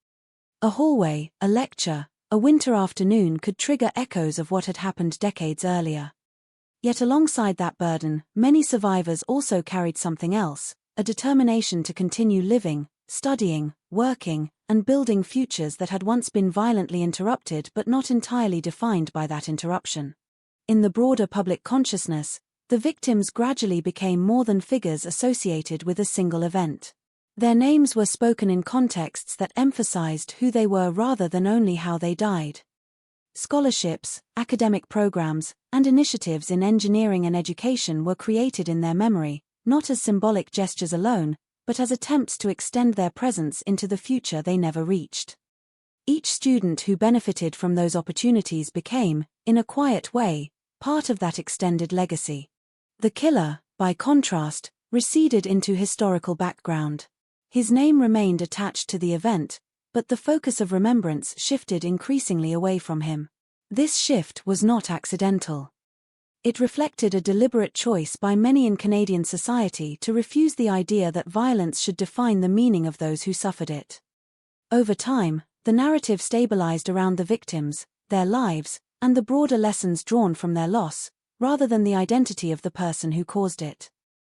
A hallway, a lecture, a winter afternoon could trigger echoes of what had happened decades earlier. Yet alongside that burden, many survivors also carried something else, a determination to continue living, studying, working, and building futures that had once been violently interrupted but not entirely defined by that interruption. In the broader public consciousness, the victims gradually became more than figures associated with a single event. Their names were spoken in contexts that emphasized who they were rather than only how they died. Scholarships, academic programs, and initiatives in engineering and education were created in their memory, not as symbolic gestures alone, but as attempts to extend their presence into the future they never reached. Each student who benefited from those opportunities became, in a quiet way, part of that extended legacy. The killer, by contrast, receded into historical background. His name remained attached to the event, but the focus of remembrance shifted increasingly away from him. This shift was not accidental. It reflected a deliberate choice by many in Canadian society to refuse the idea that violence should define the meaning of those who suffered it. Over time, the narrative stabilized around the victims, their lives, and the broader lessons drawn from their loss, rather than the identity of the person who caused it.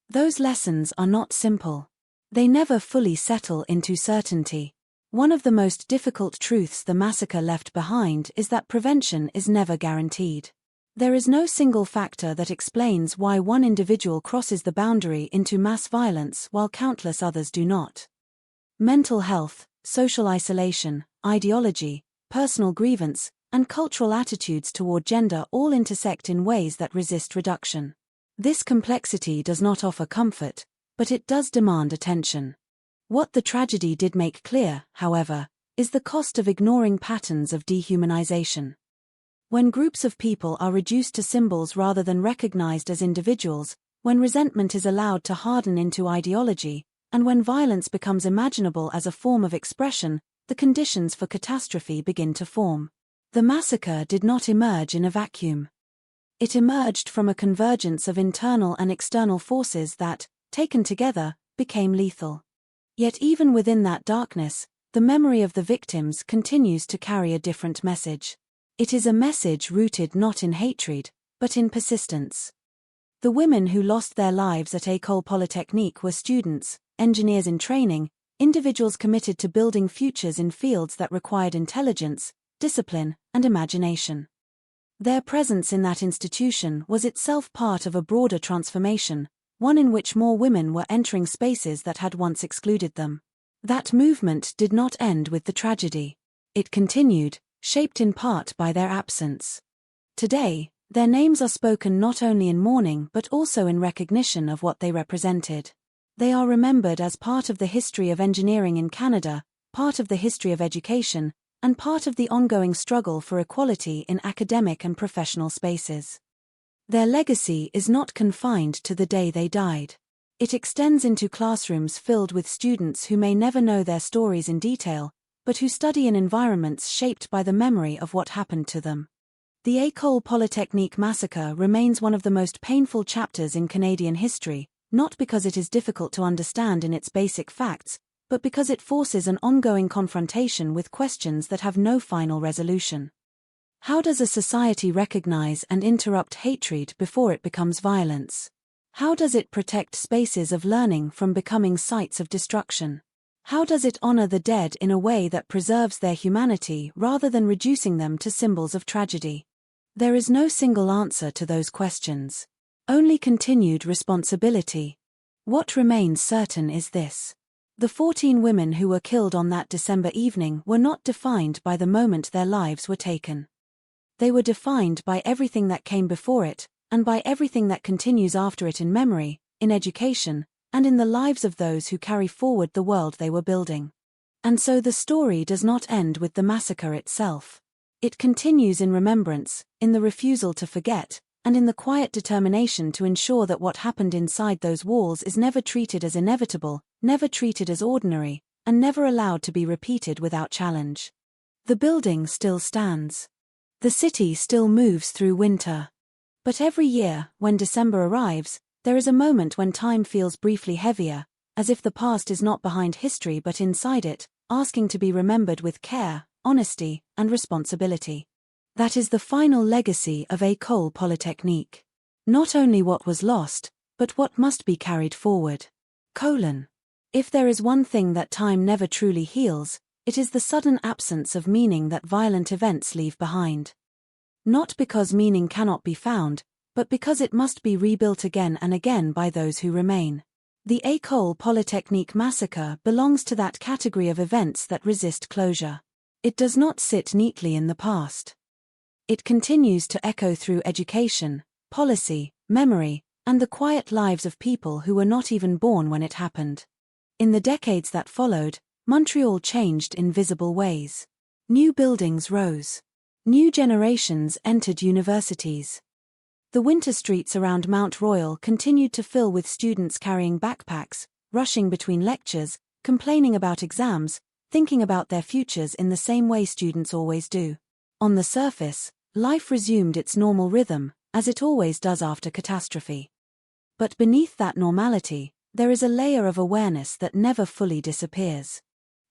Those lessons are not simple. They never fully settle into certainty. One of the most difficult truths the massacre left behind is that prevention is never guaranteed. There is no single factor that explains why one individual crosses the boundary into mass violence while countless others do not. Mental health, social isolation, ideology, personal grievance, and cultural attitudes toward gender all intersect in ways that resist reduction. This complexity does not offer comfort, but it does demand attention. What the tragedy did make clear, however, is the cost of ignoring patterns of dehumanization. When groups of people are reduced to symbols rather than recognized as individuals, when resentment is allowed to harden into ideology, and when violence becomes imaginable as a form of expression, the conditions for catastrophe begin to form. The massacre did not emerge in a vacuum. It emerged from a convergence of internal and external forces that, taken together, became lethal. Yet even within that darkness, the memory of the victims continues to carry a different message. It is a message rooted not in hatred, but in persistence. The women who lost their lives at École Polytechnique were students, engineers in training, individuals committed to building futures in fields that required intelligence, discipline, and imagination. Their presence in that institution was itself part of a broader transformation, one in which more women were entering spaces that had once excluded them. That movement did not end with the tragedy. It continued, shaped in part by their absence. Today, their names are spoken not only in mourning but also in recognition of what they represented. They are remembered as part of the history of engineering in Canada, part of the history of education, and part of the ongoing struggle for equality in academic and professional spaces. Their legacy is not confined to the day they died. It extends into classrooms filled with students who may never know their stories in detail, but who study in environments shaped by the memory of what happened to them. The École Polytechnique massacre remains one of the most painful chapters in Canadian history, not because it is difficult to understand in its basic facts, but because it forces an ongoing confrontation with questions that have no final resolution. How does a society recognize and interrupt hatred before it becomes violence? How does it protect spaces of learning from becoming sites of destruction? How does it honor the dead in a way that preserves their humanity rather than reducing them to symbols of tragedy? There is no single answer to those questions. Only continued responsibility. What remains certain is this. The 14 women who were killed on that December evening were not defined by the moment their lives were taken. They were defined by everything that came before it, and by everything that continues after it in memory, in education, and in the lives of those who carry forward the world they were building. And so the story does not end with the massacre itself. It continues in remembrance, in the refusal to forget, and in the quiet determination to ensure that what happened inside those walls is never treated as inevitable, never treated as ordinary, and never allowed to be repeated without challenge. The building still stands. The city still moves through winter. But every year, when December arrives, there is a moment when time feels briefly heavier, as if the past is not behind history but inside it, asking to be remembered with care, honesty, and responsibility. That is the final legacy of École Polytechnique. Not only what was lost, but what must be carried forward. If there is one thing that time never truly heals, it is the sudden absence of meaning that violent events leave behind. Not because meaning cannot be found, but because it must be rebuilt again and again by those who remain. The École Polytechnique massacre belongs to that category of events that resist closure. It does not sit neatly in the past. It continues to echo through education, policy, memory, and the quiet lives of people who were not even born when it happened. In the decades that followed, Montreal changed in visible ways. New buildings rose. New generations entered universities. The winter streets around Mount Royal continued to fill with students carrying backpacks, rushing between lectures, complaining about exams, thinking about their futures in the same way students always do. On the surface, life resumed its normal rhythm, as it always does after catastrophe. But beneath that normality, there is a layer of awareness that never fully disappears.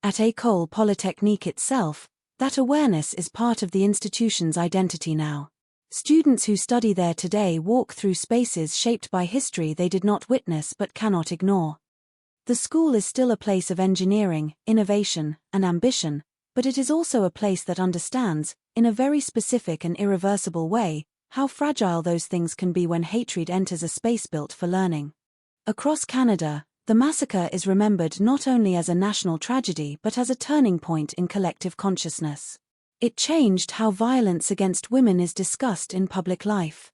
At École Polytechnique itself, that awareness is part of the institution's identity now. Students who study there today walk through spaces shaped by history they did not witness but cannot ignore. The school is still a place of engineering, innovation, and ambition, but it is also a place that understands, in a very specific and irreversible way, how fragile those things can be when hatred enters a space built for learning. Across Canada, the massacre is remembered not only as a national tragedy but as a turning point in collective consciousness. It changed how violence against women is discussed in public life.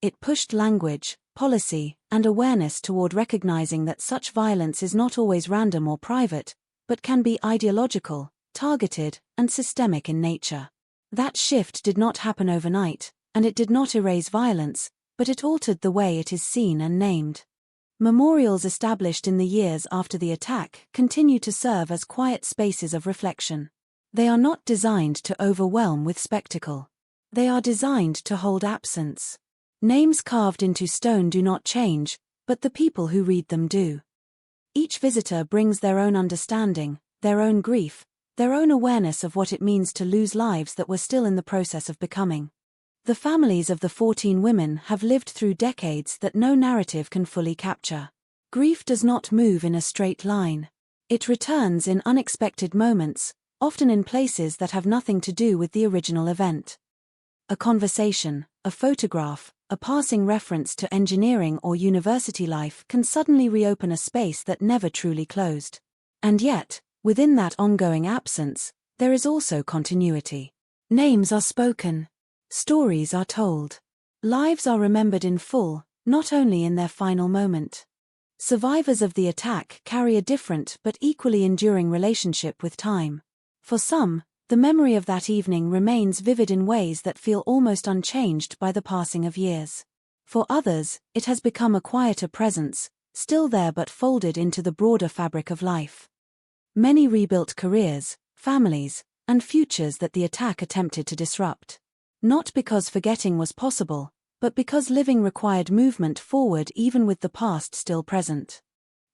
It pushed language, policy, and awareness toward recognizing that such violence is not always random or private, but can be ideological, targeted, and systemic in nature. That shift did not happen overnight, and it did not erase violence, but it altered the way it is seen and named. Memorials established in the years after the attack continue to serve as quiet spaces of reflection. They are not designed to overwhelm with spectacle. They are designed to hold absence. Names carved into stone do not change, but the people who read them do. Each visitor brings their own understanding, their own grief, their own awareness of what it means to lose lives that were still in the process of becoming. The families of the 14 women have lived through decades that no narrative can fully capture. Grief does not move in a straight line. It returns in unexpected moments, often in places that have nothing to do with the original event. A conversation, a photograph, a passing reference to engineering or university life can suddenly reopen a space that never truly closed. And yet, within that ongoing absence, there is also continuity. Names are spoken. Stories are told. Lives are remembered in full, not only in their final moment. Survivors of the attack carry a different but equally enduring relationship with time. For some, the memory of that evening remains vivid in ways that feel almost unchanged by the passing of years. For others, it has become a quieter presence, still there but folded into the broader fabric of life. Many rebuilt careers, families, and futures that the attack attempted to disrupt. Not because forgetting was possible, but because living required movement forward even with the past still present.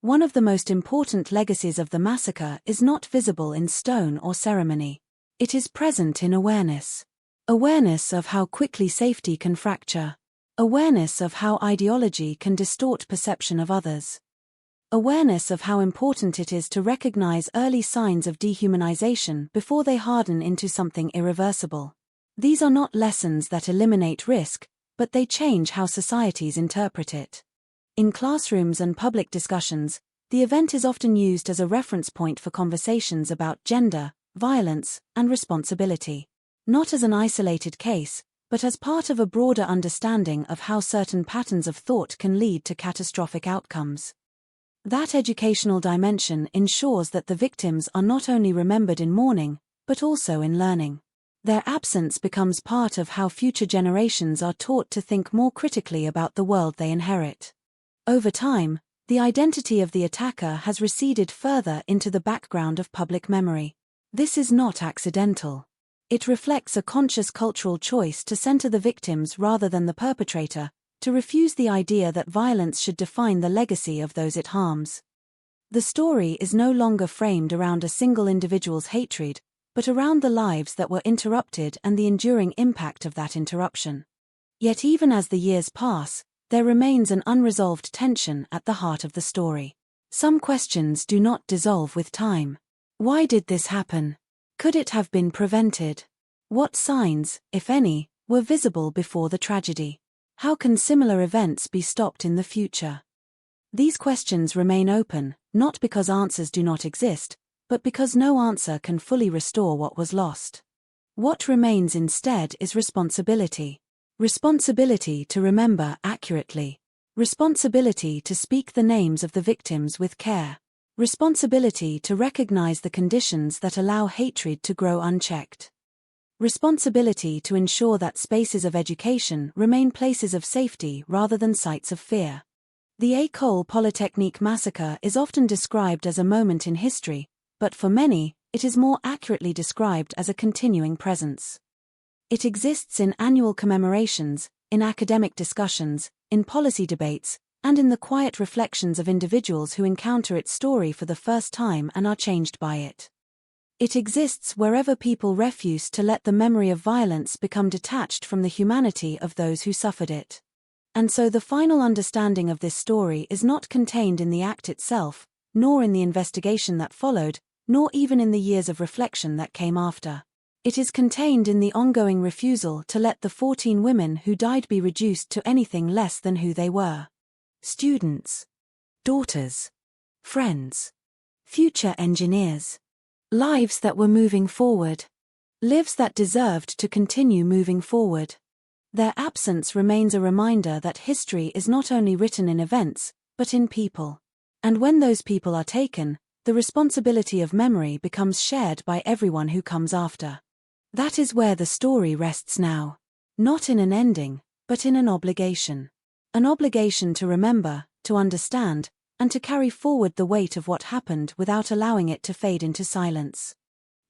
One of the most important legacies of the massacre is not visible in stone or ceremony. It is present in awareness. Awareness of how quickly safety can fracture. Awareness of how ideology can distort perception of others. Awareness of how important it is to recognize early signs of dehumanization before they harden into something irreversible. These are not lessons that eliminate risk, but they change how societies interpret it. In classrooms and public discussions, the event is often used as a reference point for conversations about gender, violence, and responsibility. Not as an isolated case, but as part of a broader understanding of how certain patterns of thought can lead to catastrophic outcomes. That educational dimension ensures that the victims are not only remembered in mourning, but also in learning. Their absence becomes part of how future generations are taught to think more critically about the world they inherit. Over time, the identity of the attacker has receded further into the background of public memory. This is not accidental. It reflects a conscious cultural choice to center the victims rather than the perpetrator, to refuse the idea that violence should define the legacy of those it harms. The story is no longer framed around a single individual's hatred, but around the lives that were interrupted and the enduring impact of that interruption. Yet even as the years pass, there remains an unresolved tension at the heart of the story. Some questions do not dissolve with time. Why did this happen? Could it have been prevented? What signs, if any, were visible before the tragedy? How can similar events be stopped in the future? These questions remain open, not because answers do not exist, but because no answer can fully restore what was lost. What remains instead is responsibility. Responsibility to remember accurately. Responsibility to speak the names of the victims with care. Responsibility to recognize the conditions that allow hatred to grow unchecked. Responsibility to ensure that spaces of education remain places of safety rather than sites of fear. The École Polytechnique massacre is often described as a moment in history, but for many, it is more accurately described as a continuing presence. It exists in annual commemorations, in academic discussions, in policy debates, and in the quiet reflections of individuals who encounter its story for the first time and are changed by it. It exists wherever people refuse to let the memory of violence become detached from the humanity of those who suffered it. And so the final understanding of this story is not contained in the act itself, nor in the investigation that followed, nor even in the years of reflection that came after. It is contained in the ongoing refusal to let the 14 women who died be reduced to anything less than who they were. Students, daughters, friends, future engineers. Lives that were moving forward. Lives that deserved to continue moving forward. Their absence remains a reminder that history is not only written in events, but in people. And when those people are taken, the responsibility of memory becomes shared by everyone who comes after. That is where the story rests now. Not in an ending, but in an obligation. An obligation to remember, to understand, and to carry forward the weight of what happened without allowing it to fade into silence.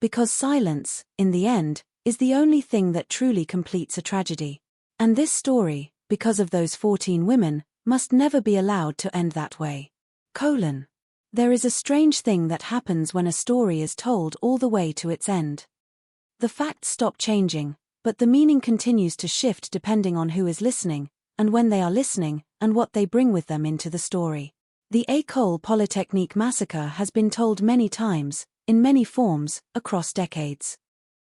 Because silence, in the end, is the only thing that truly completes a tragedy. And this story, because of those 14 women, must never be allowed to end that way. There is a strange thing that happens when a story is told all the way to its end. The facts stop changing, but the meaning continues to shift depending on who is listening, and when they are listening, and what they bring with them into the story. The École Polytechnique massacre has been told many times, in many forms, across decades.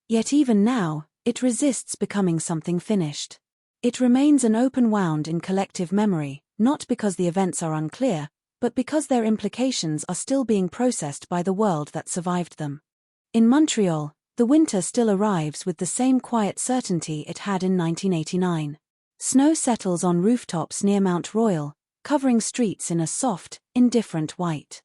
Yet even now, it resists becoming something finished. It remains an open wound in collective memory, not because the events are unclear, but because their implications are still being processed by the world that survived them. In Montreal, the winter still arrives with the same quiet certainty it had in 1989. Snow settles on rooftops near Mount Royal, covering streets in a soft, indifferent white.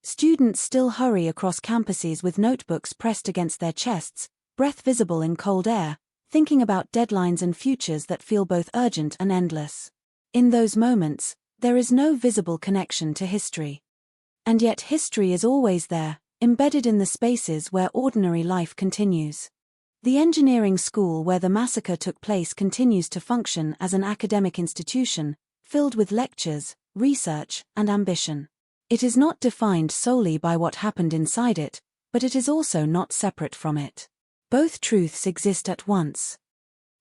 Students still hurry across campuses with notebooks pressed against their chests, breath visible in cold air, thinking about deadlines and futures that feel both urgent and endless. In those moments, there is no visible connection to history. And yet history is always there, embedded in the spaces where ordinary life continues. The engineering school where the massacre took place continues to function as an academic institution, filled with lectures, research, and ambition. It is not defined solely by what happened inside it, but it is also not separate from it. Both truths exist at once.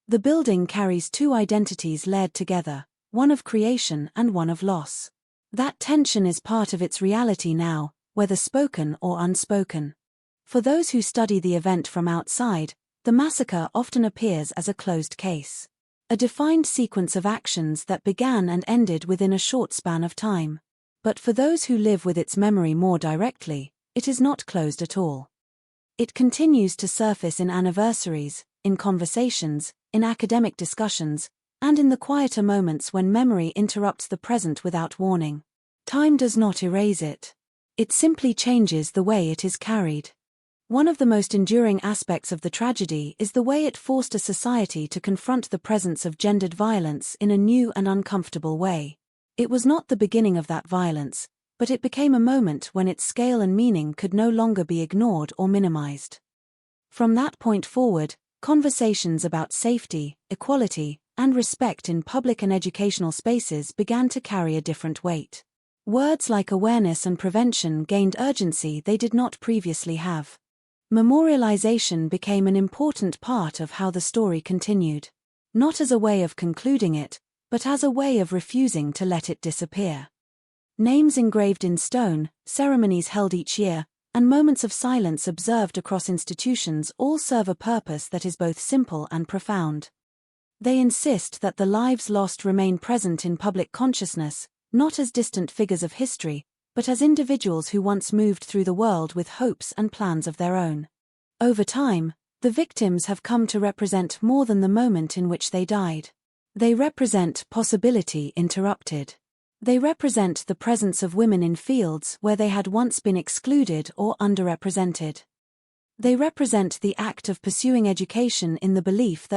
The building carries two identities layered together, one of creation and one of loss. That tension is part of its reality now, whether spoken or unspoken. For those who study the event from outside, the massacre often appears as a closed case. A defined sequence of actions that began and ended within a short span of time. But for those who live with its memory more directly, it is not closed at all. It continues to surface in anniversaries, in conversations, in academic discussions, and in the quieter moments when memory interrupts the present without warning. Time does not erase it. It simply changes the way it is carried. One of the most enduring aspects of the tragedy is the way it forced a society to confront the presence of gendered violence in a new and uncomfortable way. It was not the beginning of that violence, but it became a moment when its scale and meaning could no longer be ignored or minimized. From that point forward, conversations about safety, equality, and respect in public and educational spaces began to carry a different weight. Words like awareness and prevention gained urgency they did not previously have. Memorialization became an important part of how the story continued. Not as a way of concluding it, but as a way of refusing to let it disappear. Names engraved in stone, ceremonies held each year, and moments of silence observed across institutions all serve a purpose that is both simple and profound. They insist that the lives lost remain present in public consciousness, not as distant figures of history, but as individuals who once moved through the world with hopes and plans of their own. Over time, the victims have come to represent more than the moment in which they died. They represent possibility interrupted. They represent the presence of women in fields where they had once been excluded or underrepresented. They represent the act of pursuing education in the belief that